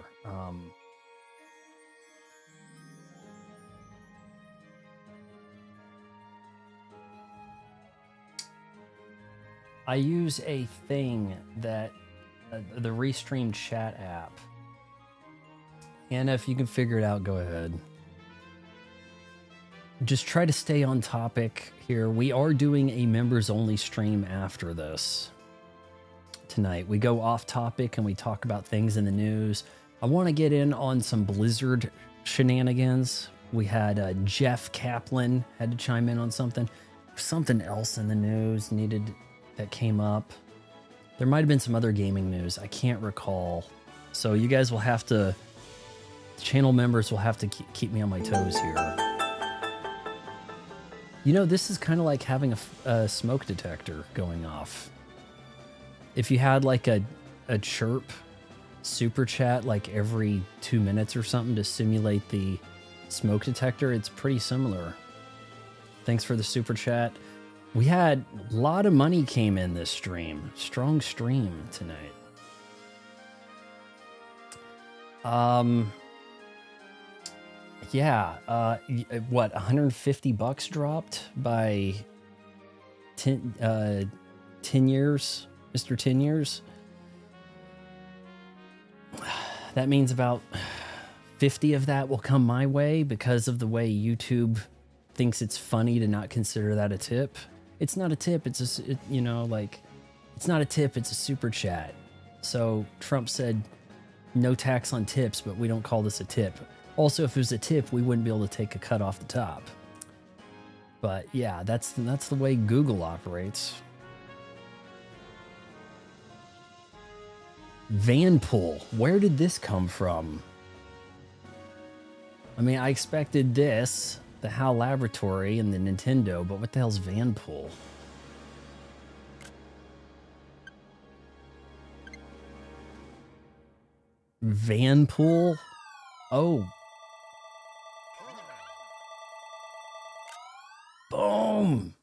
I use a thing that the Restream chat app. And if you can figure it out, go ahead. Just try to stay on topic here. We are doing a members only stream after this. Tonight we go off topic and we talk about things in the news. I want to get in on some Blizzard shenanigans. We had Jeff Kaplan had to chime in on something else in the news that came up. There might have been some other gaming news. I can't recall. So you guys will have to, channel members will have to keep me on my toes here. You know, this is kind of like having a smoke detector going off. If you had like a chirp super chat like every 2 minutes or something to simulate the smoke detector, it's pretty similar. Thanks for the super chat. We had a lot of money came in this stream. Strong stream tonight. Yeah, what, 150 bucks dropped by 10 years? Mr. 10 years. That means about 50 of that will come my way because of the way YouTube thinks it's funny to not consider that a tip. It's not a tip. It's you know, like, it's not a tip. It's a super chat. So Trump said no tax on tips, but we don't call this a tip. Also, if it was a tip, we wouldn't be able to take a cut off the top. But yeah, that's the way Google operates. Vanpool. Where did this come from? I mean, I expected this, the HAL Laboratory and the Nintendo, but what the hell's Vanpool? Vanpool? Oh. Boom.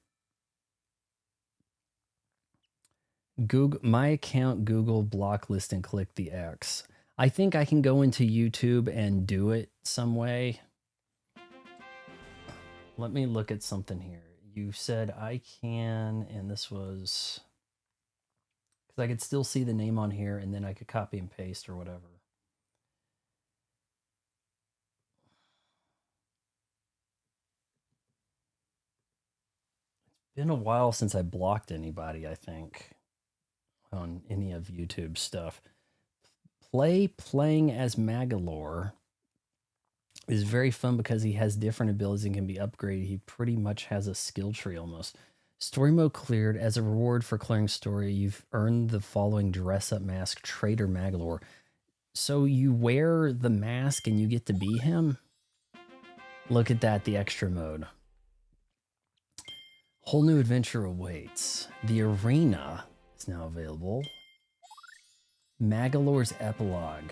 Google my account, Google block list, and click the X. I think I can go into YouTube and do it some way. Let me look at something here. You said I can, and this was because I could still see the name on here, and then I could copy and paste or whatever. It's been a while since I blocked anybody, I think, on any of YouTube's stuff. Playing as Magolor is very fun because he has different abilities and can be upgraded. He pretty much has a skill tree almost. Story mode cleared. As a reward for clearing story, you've earned the following dress-up mask, Traitor Magolor. So you wear the mask and you get to be him? Look at that, the extra mode. Whole new adventure awaits. The arena is now available. Magolor's epilogue.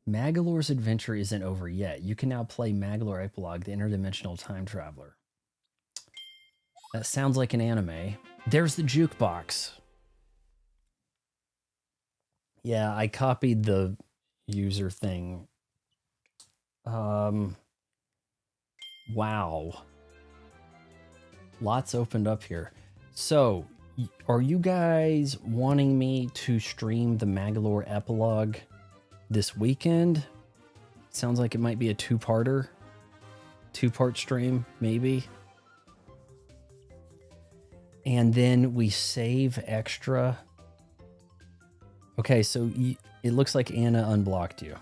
Magolor's adventure isn't over yet. You can now play Magolor Epilogue, the interdimensional time traveler. That sounds like an anime. There's the jukebox. Yeah, I copied the user thing. Wow. Lots opened up here. So, are you guys wanting me to stream the Magolor Epilogue this weekend? Sounds like it might be a two-part stream, maybe. And then we save extra. Okay, so it looks like Anna unblocked you.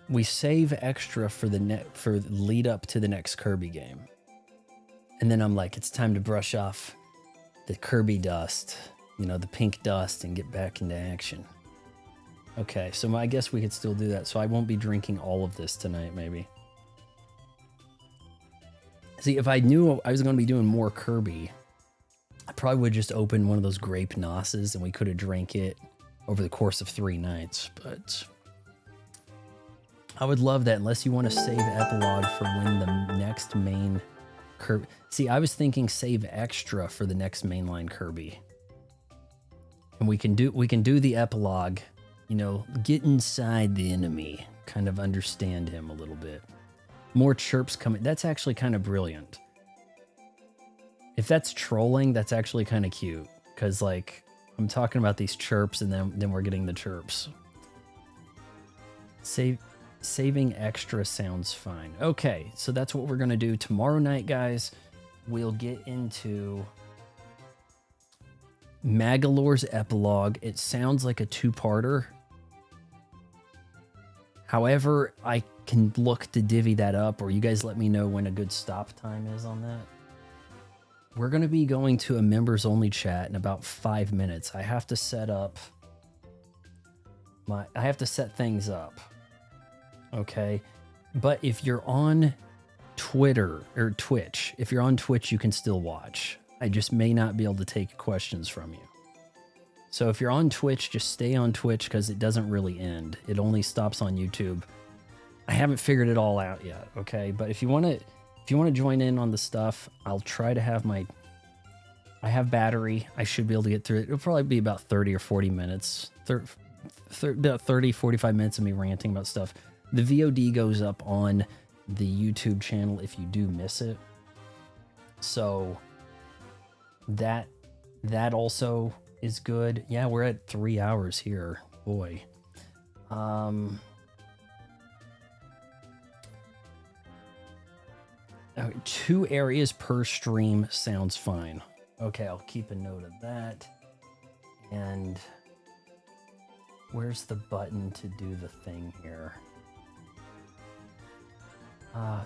We save extra for the lead up to the next Kirby game. And then I'm like, it's time to brush off the Kirby dust, you know, the pink dust, and get back into action. Okay, so I guess we could still do that. So I won't be drinking all of this tonight, maybe. See, if I knew I was going to be doing more Kirby, I probably would just open one of those grape nosses and we could have drank it over the course of 3 nights. But I would love that, unless you want to save epilogue for when the next main Kirby. See, I was thinking save extra for the next mainline Kirby, and we can do the epilogue. You know, get inside the enemy, kind of understand him a little bit. More chirps coming. That's actually kind of brilliant. If that's trolling, that's actually kind of cute, because like I'm talking about these chirps, and then we're getting the chirps. Saving extra sounds fine. Okay, so that's what we're gonna do tomorrow night, guys. We'll get into Magolor's epilogue. It sounds like a 2-parter. However, I can look to divvy that up, or you guys let me know when a good stop time is on that. We're going to be going to a members only chat in about 5 minutes. I have to set things up. Okay. But if you're on Twitter or Twitch, if you're on Twitch, you can still watch. I just may not be able to take questions from you. So if you're on Twitch, just stay on Twitch, because it doesn't really end. It only stops on YouTube. I haven't figured it all out yet, okay? But if you want to join in on the stuff, I'll try to have I have battery. I should be able to get through it. It'll probably be about 30 or 40 minutes. About 30, 45 minutes of me ranting about stuff. The VOD goes up on the YouTube channel if you do miss it. So that also is good. Yeah, we're at 3 hours here. Boy. 2 areas per stream sounds fine. Okay, I'll keep a note of that. And where's the button to do the thing here?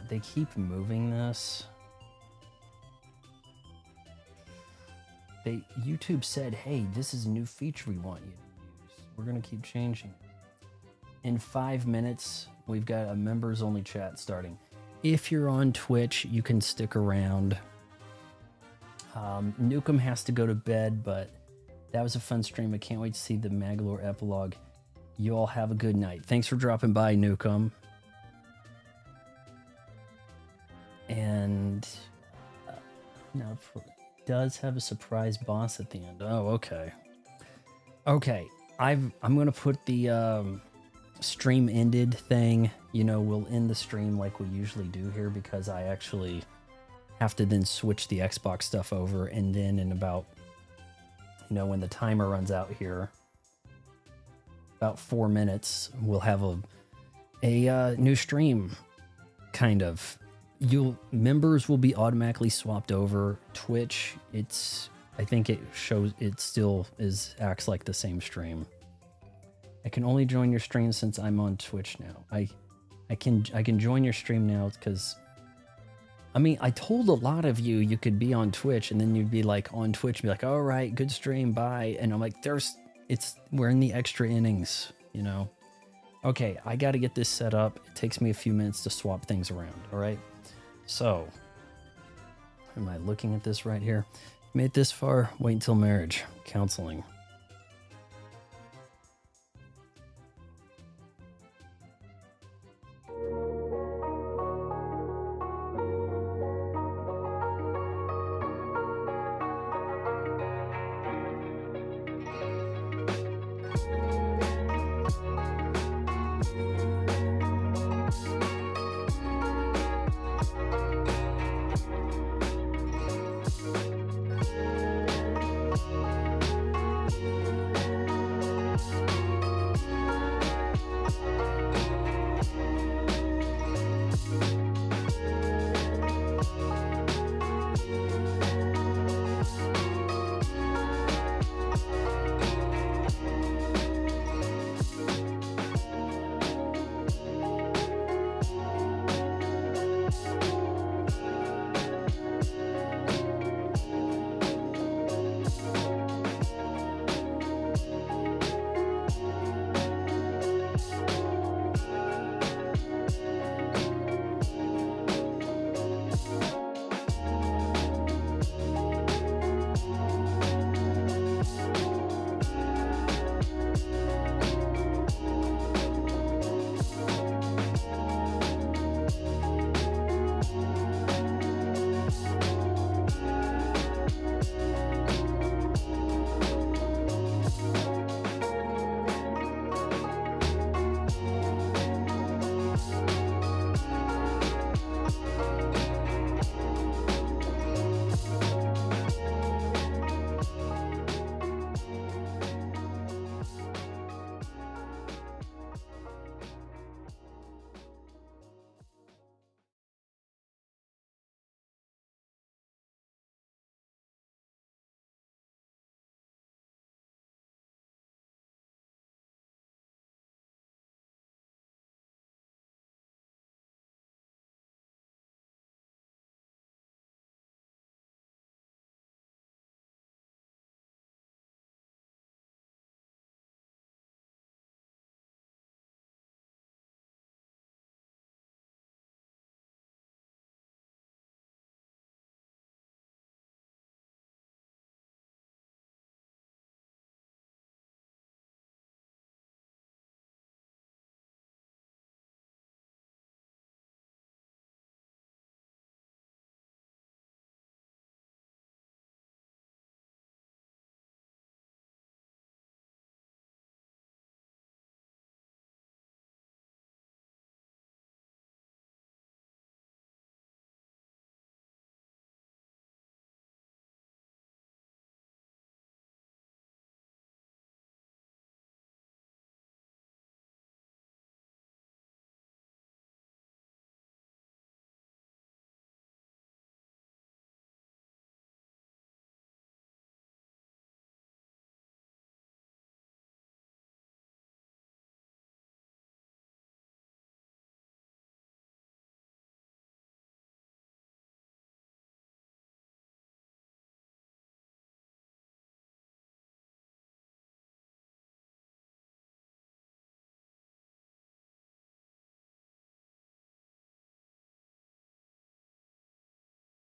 They keep moving this. YouTube said, hey, this is a new feature we want you to use. We're going to keep changing it. In 5 minutes, we've got a members-only chat starting. If you're on Twitch, you can stick around. Nukem has to go to bed, but that was a fun stream. I can't wait to see the Magolor epilogue. You all have a good night. Thanks for dropping by, Nukem. And now does have a surprise boss at the end. Oh, okay. Okay, I'm gonna put the stream ended thing. You know, we'll end the stream like we usually do here because I actually have to then switch the Xbox stuff over, and then in about, you know, when the timer runs out here, about 4 minutes, we'll have a new stream, kind of. Members will be automatically swapped over. Twitch, I think it shows it still acts like the same stream. I can only join your stream since I'm on Twitch now. I can join your stream now because, I mean, I told a lot of you could be on Twitch, and then you'd be like on Twitch, be like, all right, good stream, bye. And I'm like, we're in the extra innings, you know. Okay, I got to get this set up. It takes me a few minutes to swap things around. All right. So, am I looking at this right here? Made it this far? Wait until marriage counseling.